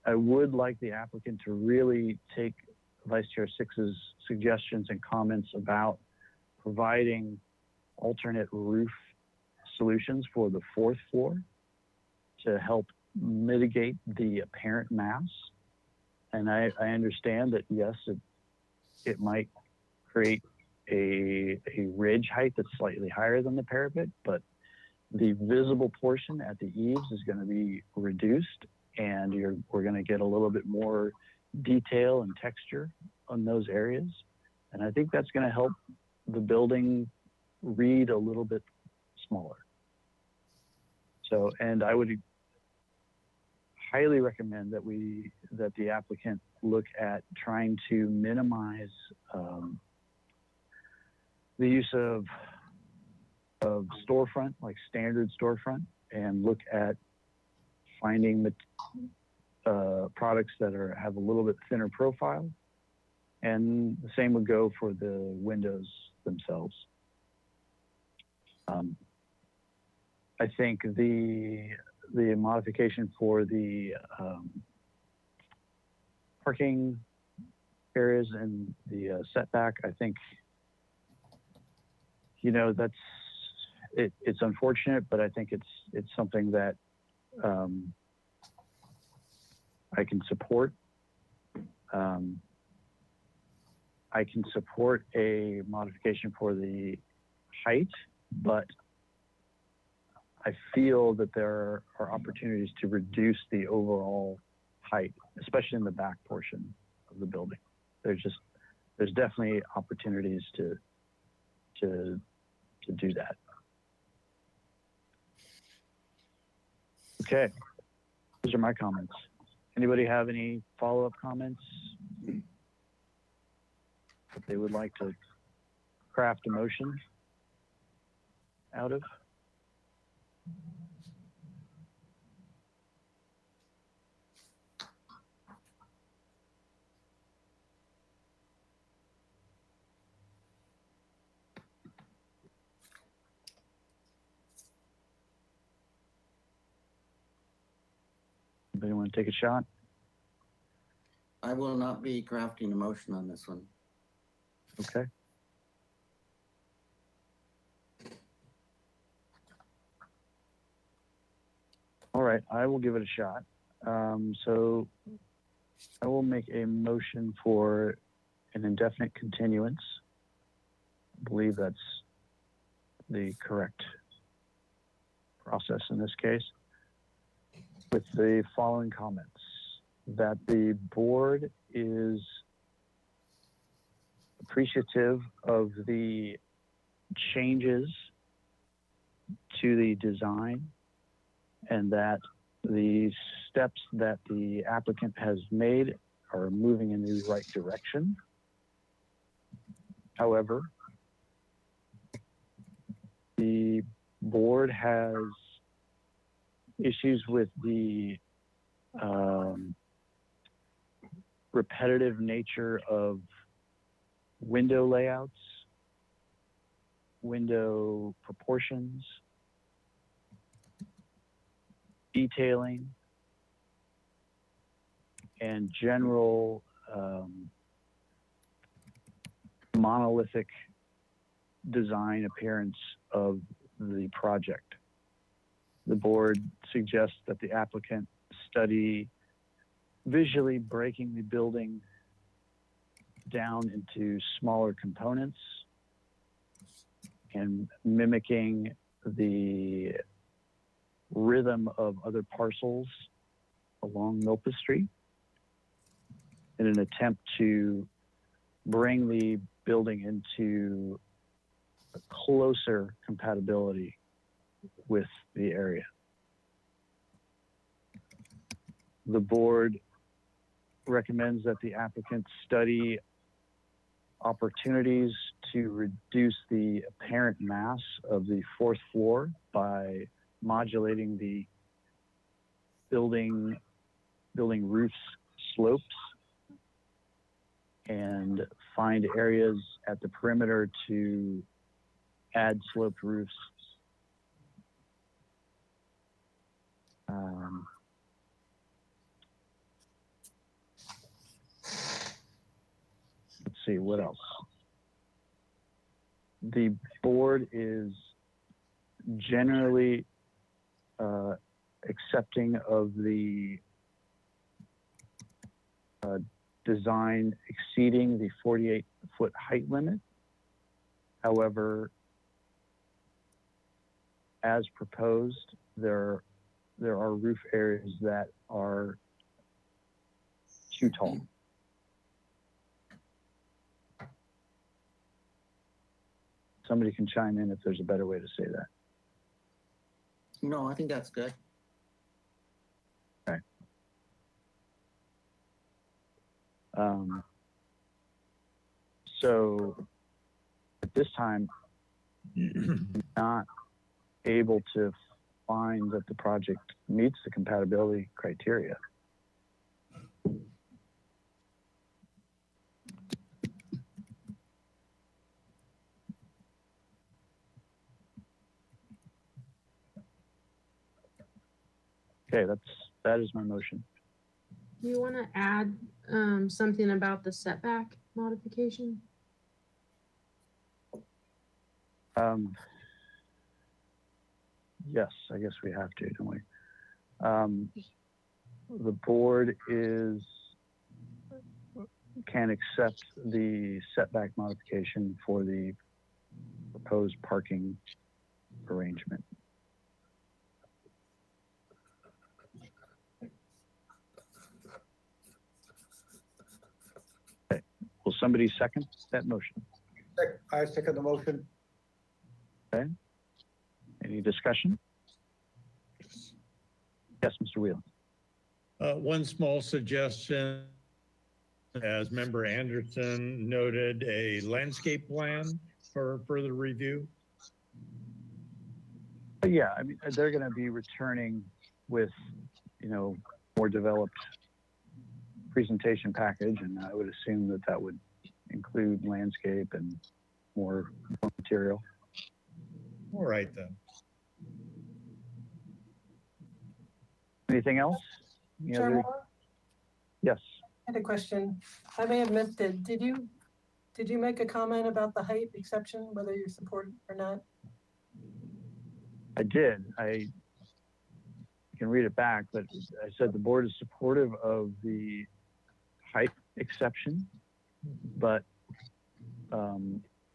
would like the applicant to really take Vice Chair Six's suggestions and comments about providing alternate roof solutions for the fourth floor to help mitigate the apparent mass. And I understand that, yes, it might create a ridge height that's slightly higher than the parapet, but the visible portion at the eaves is going to be reduced, and we're going to get a little bit more detail and texture on those areas. And I think that's going to help the building read a little bit smaller. So, and I would highly recommend that the applicant look at trying to minimize the use of storefront, like standard storefront, and look at finding products that have a little bit thinner profile. And the same would go for the windows themselves. I think the modification for the parking areas and the setback, I think, you know, it's unfortunate, but I think it's something that I can support. I can support a modification for the height, but I feel that there are opportunities to reduce the overall height, especially in the back portion of the building. There's definitely opportunities to do that. Okay, those are my comments. Anybody have any follow-up comments that they would like to craft a motion out of? Anybody want to take a shot? I will not be crafting a motion on this one. Okay. All right, I will give it a shot. So I will make a motion for an indefinite continuance. I believe that's the correct process in this case, with the following comments: that the board is appreciative of the changes to the design, and that the steps that the applicant has made are moving in the right direction. However, the board has issues with the repetitive nature of window layouts, window proportions, detailing, and general monolithic design appearance of the project. The board suggests that the applicant study visually breaking the building down into smaller components and mimicking the rhythm of other parcels along Milpa Street in an attempt to bring the building into a closer compatibility with the area. The board recommends that the applicant study opportunities to reduce the apparent mass of the fourth floor by modulating the building roof's slopes, and find areas at the perimeter to add sloped roofs. Let's see, what else? The board is generally accepting of the design exceeding the 48-foot height limit. However, as proposed, there are roof areas that are too tall. Somebody can chime in if there's a better way to say that. No, I think that's good. Okay. So at this time, not able to find that the project meets the compatibility criteria. Okay, that is my motion. you want to add something about the setback modification? Yes, I guess we have to, don't we? The board can accept the setback modification for the proposed parking arrangement. Okay. Will somebody second that motion? I second the motion. Okay. Any discussion? Yes, Mr. Whelan. One small suggestion, as Member Anderson noted, a landscape plan for further review. Yeah, I mean, they're going to be returning with, more developed presentation package, and I would assume that that would include landscape and more material. All right, then. Anything else? Any Chair other- Moore, Yes. I had a question. I may have missed it. Did you make a comment about the height exception, whether you support it or not? I did. I can read it back, but I said the board is supportive of the height exception, but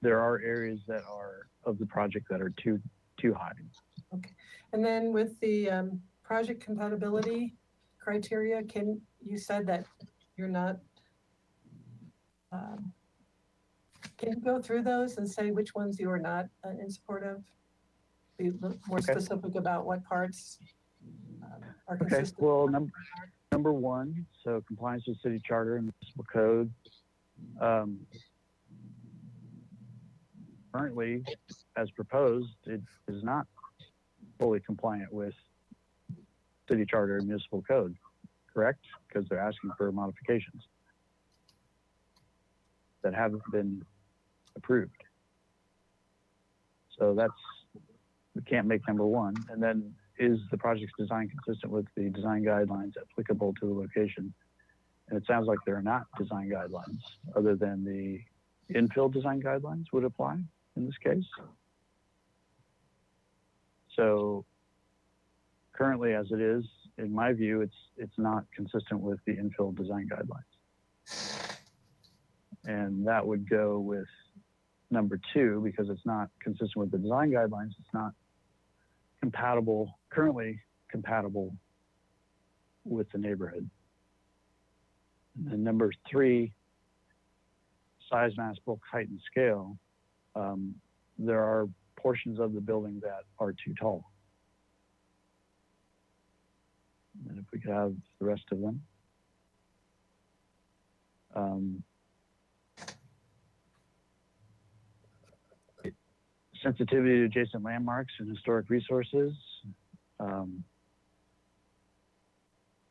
there are areas that are of the project that are too high. Okay. And then with the project compatibility criteria, you said that you're not, can you go through those and say which ones you are not in support of? Be more specific about what parts are Okay, consistent. well, number one, so compliance with city charter and municipal code. Currently, as proposed, it is not fully compliant with city charter and municipal code, correct? Because they're asking for modifications that haven't been approved. So we can't make number one. And then, is the project's design consistent with the design guidelines applicable to the location? And it sounds like there are not design guidelines other than the infill design guidelines would apply in this case. So currently as it is, in my view, it's not consistent with the infill design guidelines. And that would go with number two, because it's not consistent with the design guidelines. It's not currently compatible with the neighborhood. And then number three, size, mass, bulk, height, and scale. There are portions of the building that are too tall. And if we could have the rest of them. Sensitivity to adjacent landmarks and historic resources.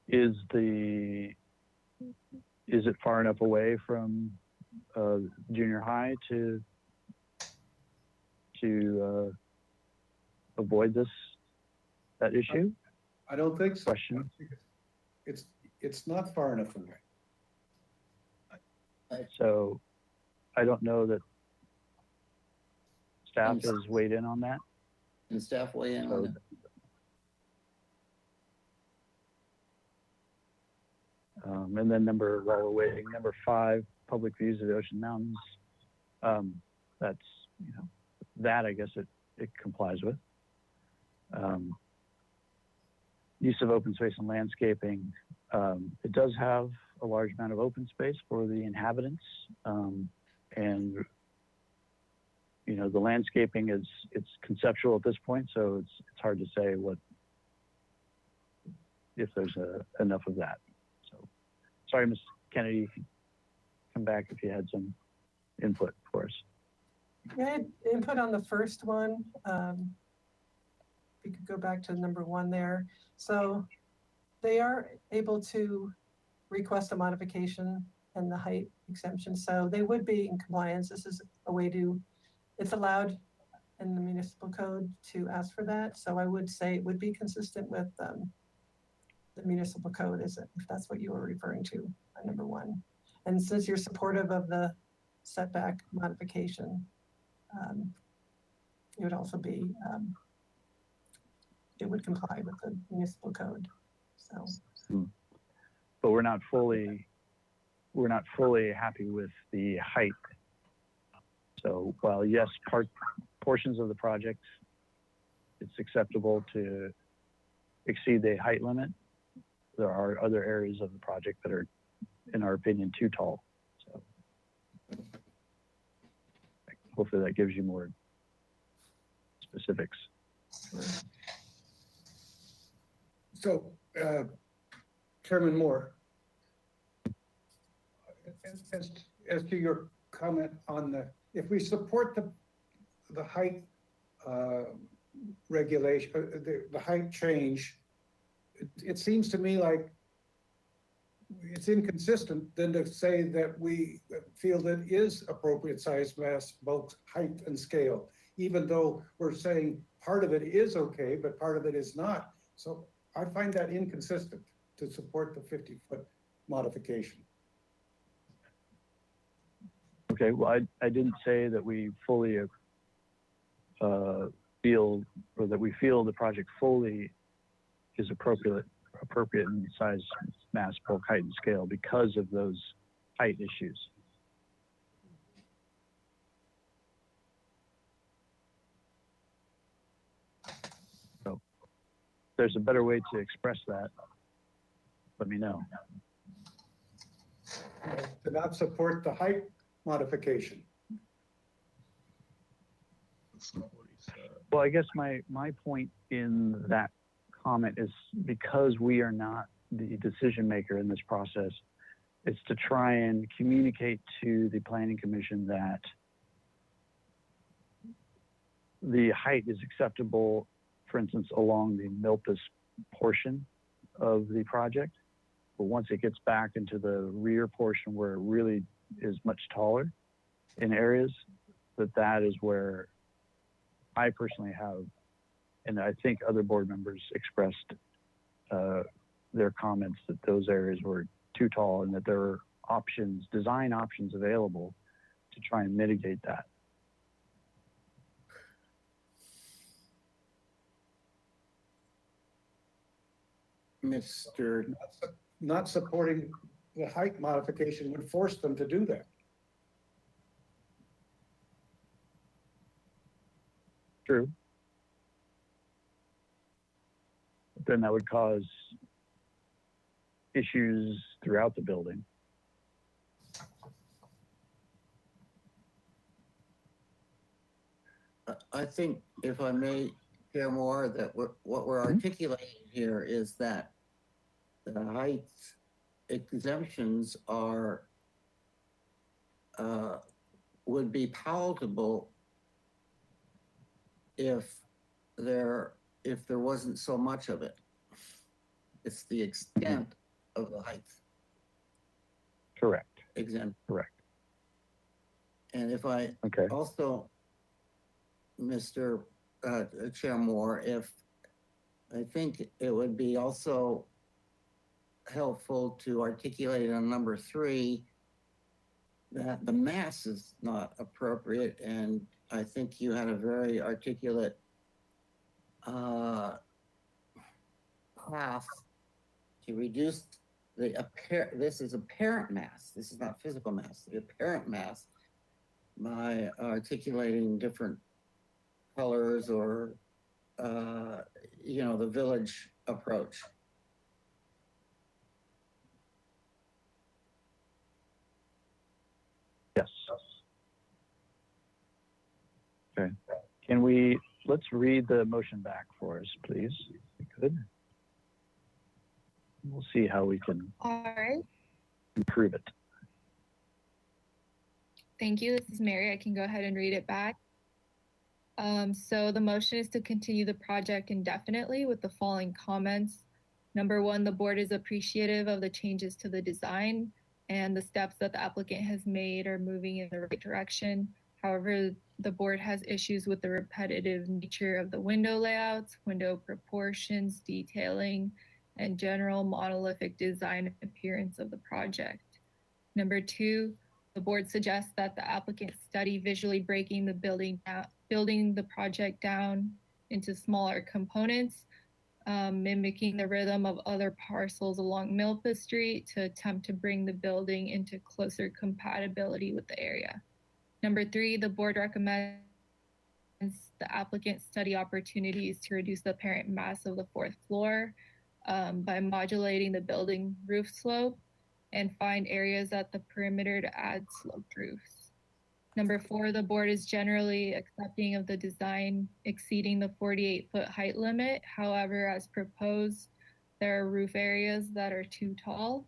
Is it far enough away from junior high to avoid that issue? I don't think so. Question. It's not far enough away. So I don't know that staff has weighed in on that. And staff weigh in on it. And then while we're waiting, number 5, public views of the Ocean Mountains. That's, that I guess it complies with. Use of open space and landscaping. It does have a large amount of open space for the inhabitants. And the landscaping it's conceptual at this point, so it's hard to say if there's enough of that. So, sorry, Ms. Kennedy, come back if you had some input for us. I had input on the first one. We could go back to number 1 there. So they are able to request a modification and the height exemption. So they would be in compliance. This is a way it's allowed in the municipal code to ask for that. So I would say it would be consistent with the municipal code, is it, if that's what you were referring to, number 1. And since you're supportive of the setback modification, it would also be, it would comply with the municipal code, so. But we're not fully happy with the height. So while yes, portions of the project, it's acceptable to exceed the height limit, there are other areas of the project that are, in our opinion, too tall. So hopefully that gives you more specifics. So, Chairman Moore, as to your comment on if we support the height regulation, the height change, it seems to me like it's inconsistent then to say that we feel that is appropriate size mass, both height and scale, even though we're saying part of it is okay, but part of it is not. So I find that inconsistent to support the 50-foot modification. Okay, well, I didn't say that we fully feel, or that we feel the project fully is appropriate in size, mass, bulk, height, and scale because of those height issues. So if there's a better way to express that, let me know. To not support the height modification. Well, I guess my point in that comment is because we are not the decision maker in this process, it's to try and communicate to the Planning Commission that the height is acceptable, for instance, along the Milpas portion of the project. But once it gets back into the rear portion where it really is much taller in areas, that is where I personally have, and I think other board members expressed their comments that those areas were too tall and that there are options, design options available to try and mitigate that. Mr. Not supporting the height modification would force them to do that. True. But then that would cause issues throughout the building. I think, if I may, Chair Moore, that what we're articulating here is that the height exemptions are would be palatable if there wasn't so much of it. It's the extent of the height. Correct. Exempt. Correct. And if I also, Mr. Chair Moore, if I think it would be also helpful to articulate on number 3 that the mass is not appropriate, and I think you had a very articulate path to reduce this is apparent mass. This is not physical mass, the apparent mass, by articulating different colors or, the village approach. Yes. Okay. Let's read the motion back for us, please, if we could. We'll see how we can All right. improve it. Thank you. This is Mary. I can go ahead and read it back. So the motion is to continue the project indefinitely with the following comments. Number 1, the board is appreciative of the changes to the design and the steps that the applicant has made are moving in the right direction. However, the board has issues with the repetitive nature of the window layouts, window proportions, detailing, and general monolithic design appearance of the project. Number 2, the board suggests that the applicant study visually breaking the building the project down into smaller components, mimicking the rhythm of other parcels along Milpa Street to attempt to bring the building into closer compatibility with the area. Number 3, the board recommends the applicant study opportunities to reduce the apparent mass of the 4th floor by modulating the building roof slope and find areas at the perimeter to add sloped roofs. Number 4, the board is generally accepting of the design exceeding the 48-foot height limit. However, as proposed, there are roof areas that are too tall.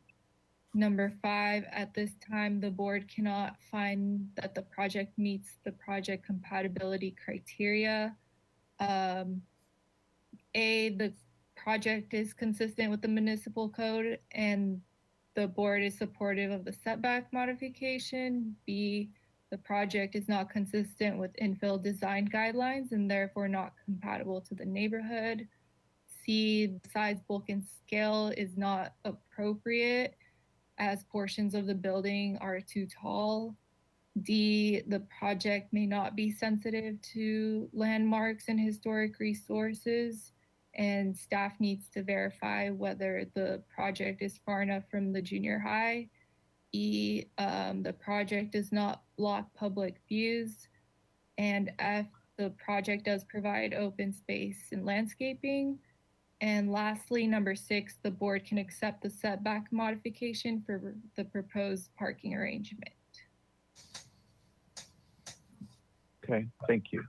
Number 5, at this time, the board cannot find that the project meets the project compatibility criteria. The project is consistent with the municipal code and the board is supportive of the setback modification. B, the project is not consistent with infill design guidelines and therefore not compatible to the neighborhood. C, the size, bulk, and scale is not appropriate as portions of the building are too tall. D, the project may not be sensitive to landmarks and historic resources, and staff needs to verify whether the project is far enough from the junior high. E, the project does not block public views. And F, the project does provide open space and landscaping. And lastly, number 6, the board can accept the setback modification for the proposed parking arrangement. Okay, thank you.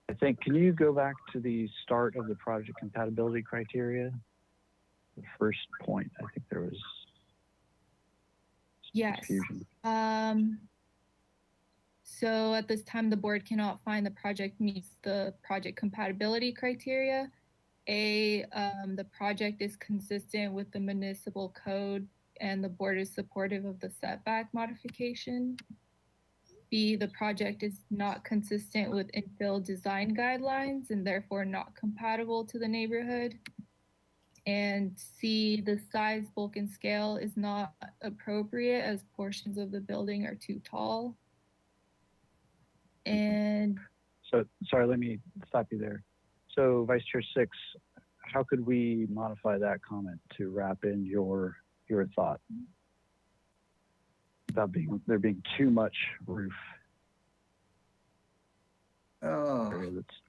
I think, can you go back to the start of the project compatibility criteria? The first point, I think there was Yes. confusion. So at this time, the board cannot find the project meets the project compatibility criteria. A, the project is consistent with the municipal code and the board is supportive of the setback modification. B, the project is not consistent with infill design guidelines and therefore not compatible to the neighborhood. And C, the size, bulk, and scale is not appropriate as portions of the building are too tall. And So, sorry, let me stop you there. So Vice Chair 6, how could we modify that comment to wrap in your thought? About there being too much roof. Oh, area that's-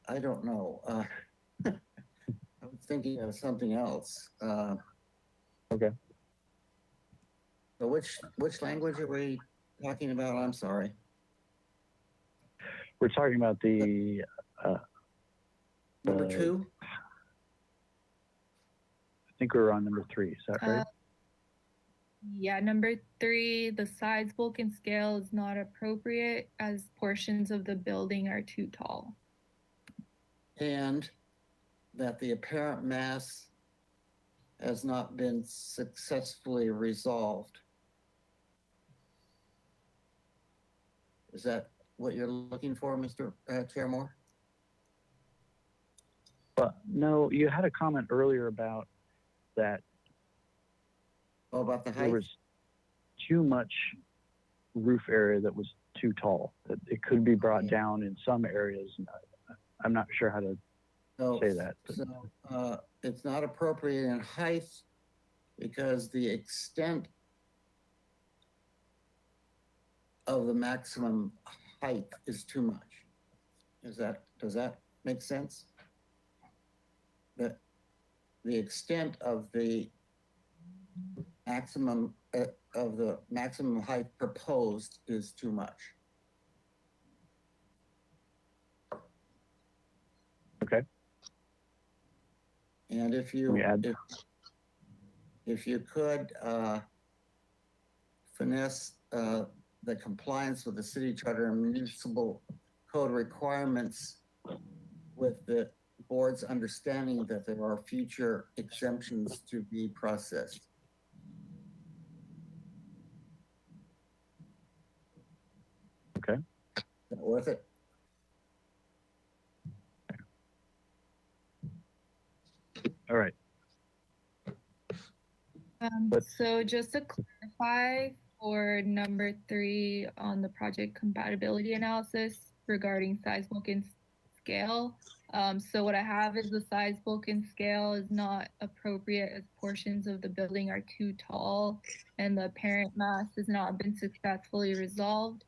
I don't know. I was thinking of something else. Okay. So which language are we talking about? I'm sorry. We're talking about the Number 2? I think we're on number 3. Is that right? yeah, number 3, the size, bulk, and scale is not appropriate as portions of the building are too tall. And that the apparent mass has not been successfully resolved. Is that what you're looking for, Mr. Chairmore? But no, you had a comment earlier about that. Oh, about the height? There was too much roof area that was too tall, that it could be brought down in some areas. I'm not sure how to say that. But. So it's not appropriate in height because the extent of the maximum height is too much. Does that make sense? That the extent of the maximum height proposed is too much. Okay. And if you could finesse the compliance with the city charter and municipal code requirements with the board's understanding that there are future exemptions to be processed. Okay. that worth it? All right. So just to clarify for number 3 on the project compatibility analysis regarding size, bulk, and scale. So what I have is the size, bulk, and scale is not appropriate as portions of the building are too tall and the apparent mass has not been successfully resolved.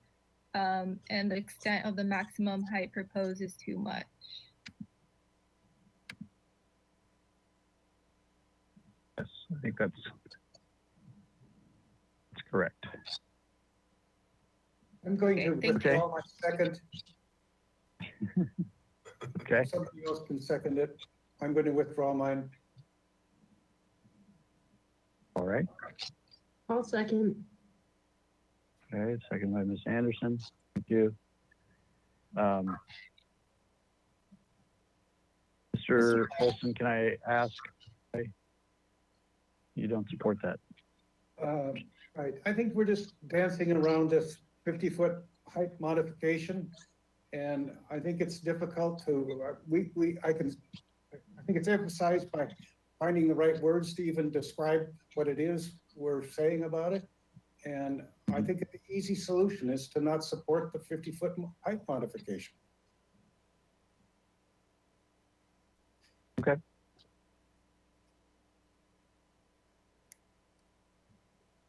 And the extent of the maximum height proposed is too much. Yes, I think that's correct. I'm going to Okay, thank you. withdraw my second. Okay. Somebody else can second it. I'm going to withdraw mine. All right. I'll second. Okay, second by Ms. Anderson. Thank you. Mr. Olson, can I ask? You don't support that? Right, I think we're just dancing around this 50-foot height modification. And I think it's difficult to, I think it's emphasized by finding the right words to even describe what it is we're saying about it. And I think the easy solution is to not support the 50-foot height modification. Okay.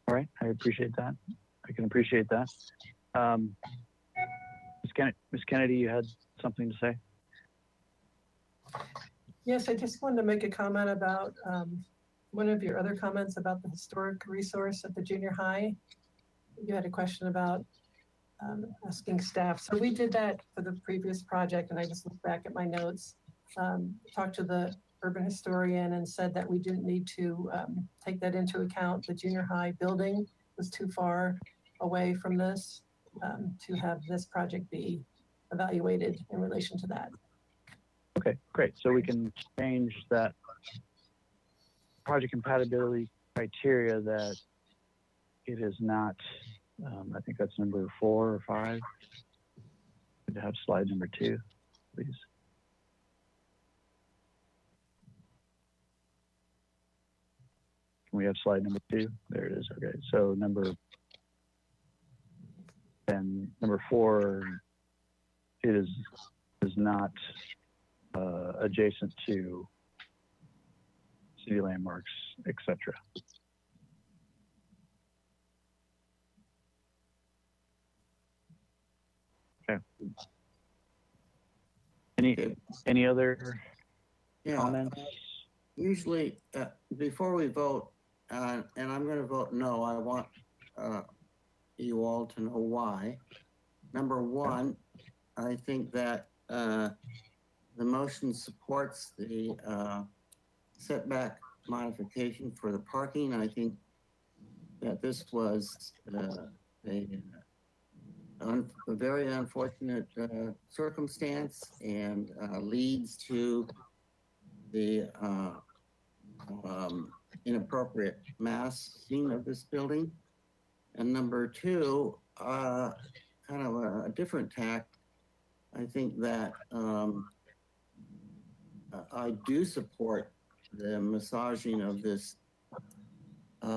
All right, I appreciate that. I can appreciate that. Ms. Kennedy, you had something to say? Yes, I just wanted to make a comment about one of your other comments about the historic resource at the junior high. You had a question about asking staff. So we did that for the previous project, and I just looked back at my notes, talked to the urban historian and said that we didn't need to take that into account. The junior high building was too far away from this to have this project be evaluated in relation to that. Okay, great. So we can change that project compatibility criteria that it is not, I think that's number 4 or 5. Could have slide number 2, please. Can we have slide number 2? There it is. Okay, so number 4 is not adjacent to city landmarks, etc. Okay. Any other comments? Usually, before we vote, and I'm going to vote no, I want you all to know why. Number 1, I think that the motion supports the setback modification for the parking. I think that this was a very unfortunate circumstance and leads to the inappropriate massing of this building. And number 2, kind of a different tack. I think that I do support the massaging of this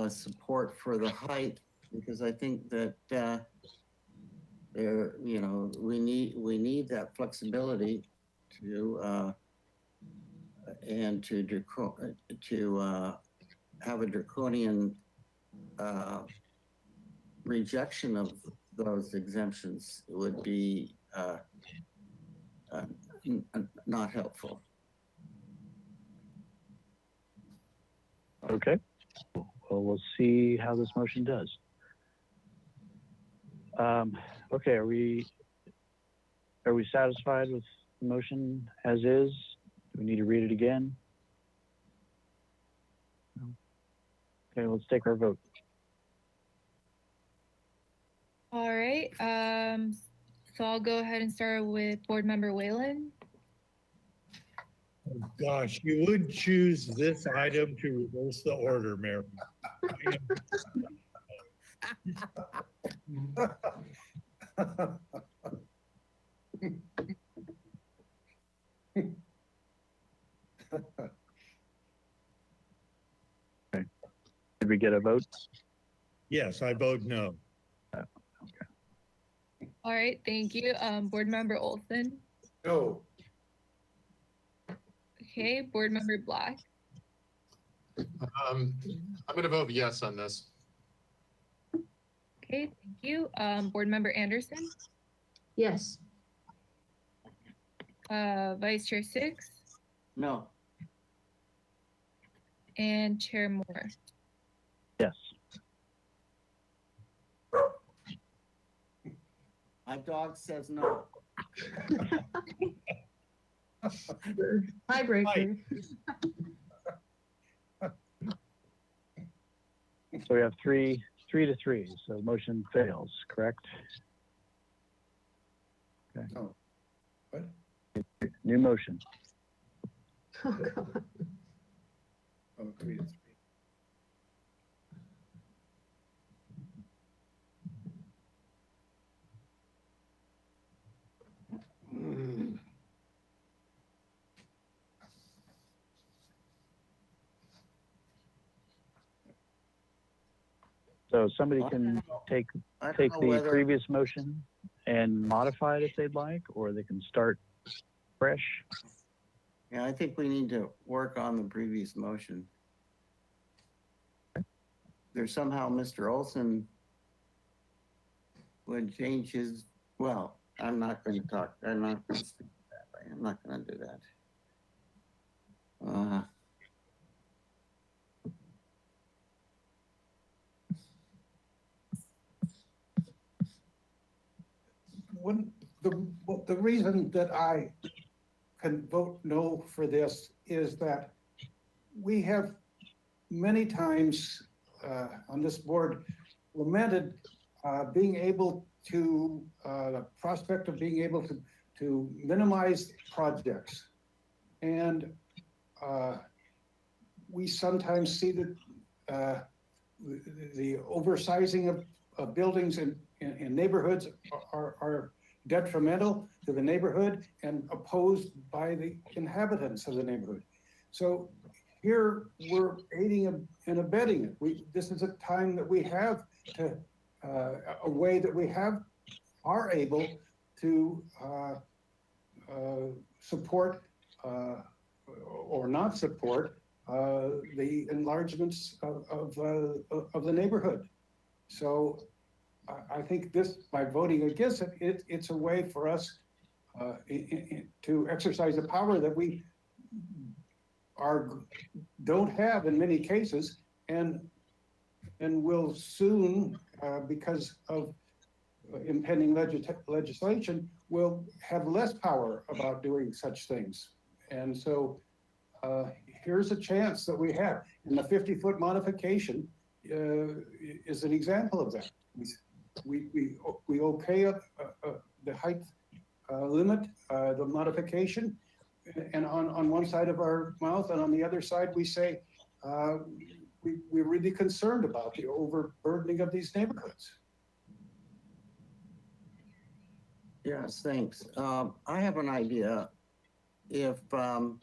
support for the height, because I think that there, we need that flexibility to and to have a draconian rejection of those exemptions would be not helpful. Okay. Well, we'll see how this motion does. Okay, are we satisfied with the motion as is? Do we need to read it again? No? Okay, let's take our vote. All right. So I'll go ahead and start with Board Member Whalen. Oh, gosh, you would choose this item to reverse the order, Mary. we get a vote? Yes, I vote no. All right, thank you. Board Member Olson. No. Okay, Board Member Black. I'm going to vote yes on this. Okay, thank you. Board Member Anderson. Yes. Vice Chair Six No. and Chair Moore. Yes. My dog says no. Tiebreaker. So we have three to three. So motion fails, correct? Okay. Oh, what? New motion. Oh, God. Oh, 3 to 3. So somebody can take I don't take know the whether- previous motion and modify it if they'd like, or they can start fresh. Yeah, I think we need to work on the previous motion. There's somehow Mr. Olson would change his, well, I'm not going to talk, I'm not going to speak to that. I'm not going to do that. The reason that I can vote no for this is that we have many times on this board lamented being able to, the prospect of being able to minimize projects. And we sometimes see that the oversizing of buildings in neighborhoods are detrimental to the neighborhood and opposed by the inhabitants of the neighborhood. So here we're aiding and abetting it. This is a time that we have to, a way that we are able to support or not support the enlargements of the neighborhood. So I think this, by voting against it, it's a way for us to exercise the power that we don't have in many cases, and will soon, because of impending legislation, will have less power about doing such things. And so here's a chance that we have, and the 50-foot modification is an example of that. We okay the height limit, the modification, and on one side of our mouth, and on the other side we say we're really concerned about the overburdening of these neighborhoods. Yes, thanks. I have an idea. If I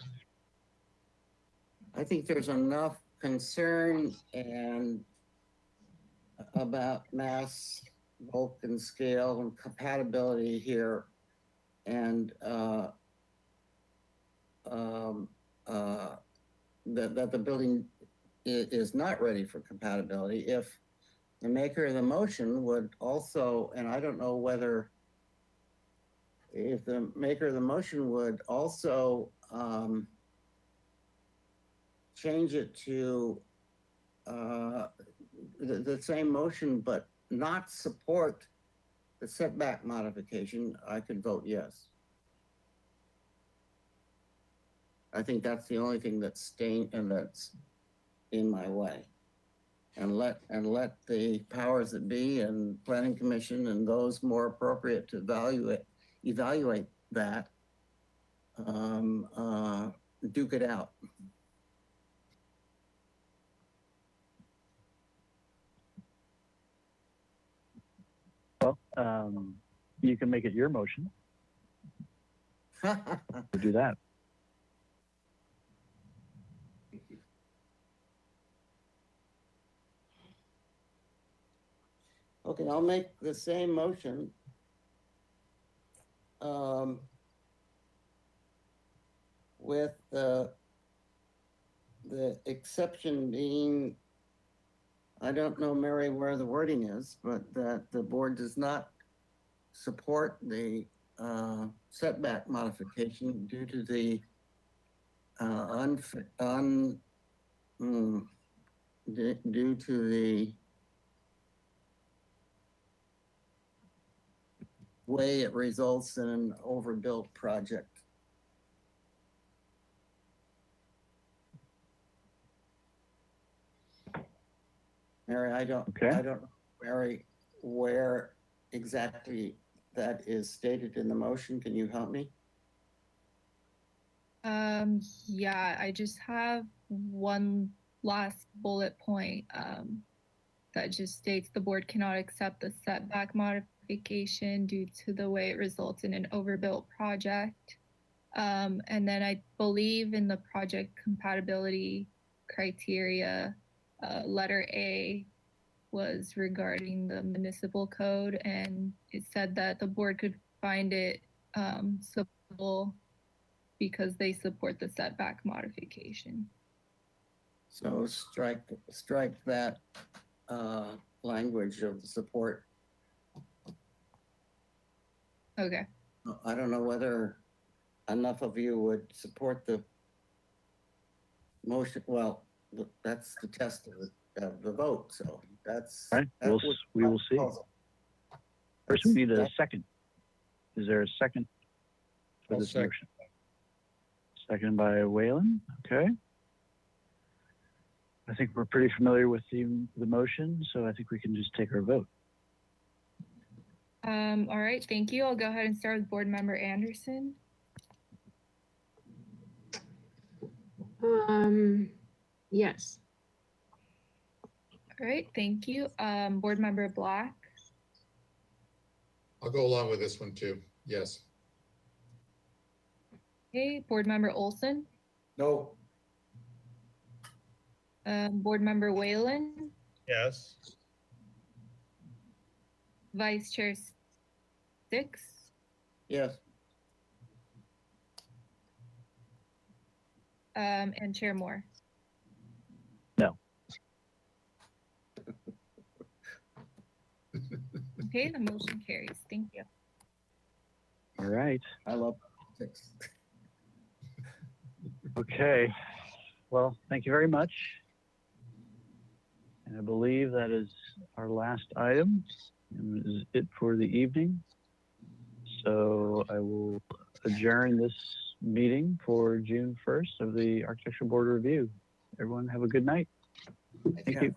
think there's enough concern and about mass, bulk, and scale and compatibility here, and that the building is not ready for compatibility. If the maker of the motion would also, and I don't know whether, if the maker of the motion would also change it to the same motion, but not support the setback modification, I could vote yes. I think that's the only thing that's staying and that's in my way. And let the powers that be and planning commission and those more appropriate to evaluate that, duke it out. Well, you can make it your motion. We'll do that. Okay, I'll make the same motion. With the exception being, I don't know, Mary, where the wording is, but that the board does not support the setback modification due to the due to the way it results in an overbuilt project. Mary, I don't know, Mary, where exactly that is stated in the motion. Can you help me? Yeah, I just have one last bullet point that just states the board cannot accept the setback modification due to the way it results in an overbuilt project. And then I believe in the project compatibility criteria, letter A was regarding the municipal code, and it said that the board could find it supportable because they support the setback modification. So strike that language of the support. Okay. I don't know whether enough of you would support the motion. Well, that's the test of the vote. So that's Right. We will see. First, we need a second. Is there a second for I'll this second. motion? Second by Whalen. Okay. I think we're pretty familiar with the motion, so I think we can just take our vote. All right, thank you. I'll go ahead and start with Board Member Anderson. Yes. All right, thank you. Board Member Black. I'll go along with this one too. Yes. Okay, Board Member Olson. No. Board Member Whalen. Yes. Vice Chair Six. Yes. And Chair Moore. No. Okay, the motion carries. Thank you. All right. I love politics. Okay. Well, thank you very much. And I believe that is our last item. And is it for the evening. So I will adjourn this meeting for June 1st of the Architectural Board Review. Everyone have a good night. Thank you.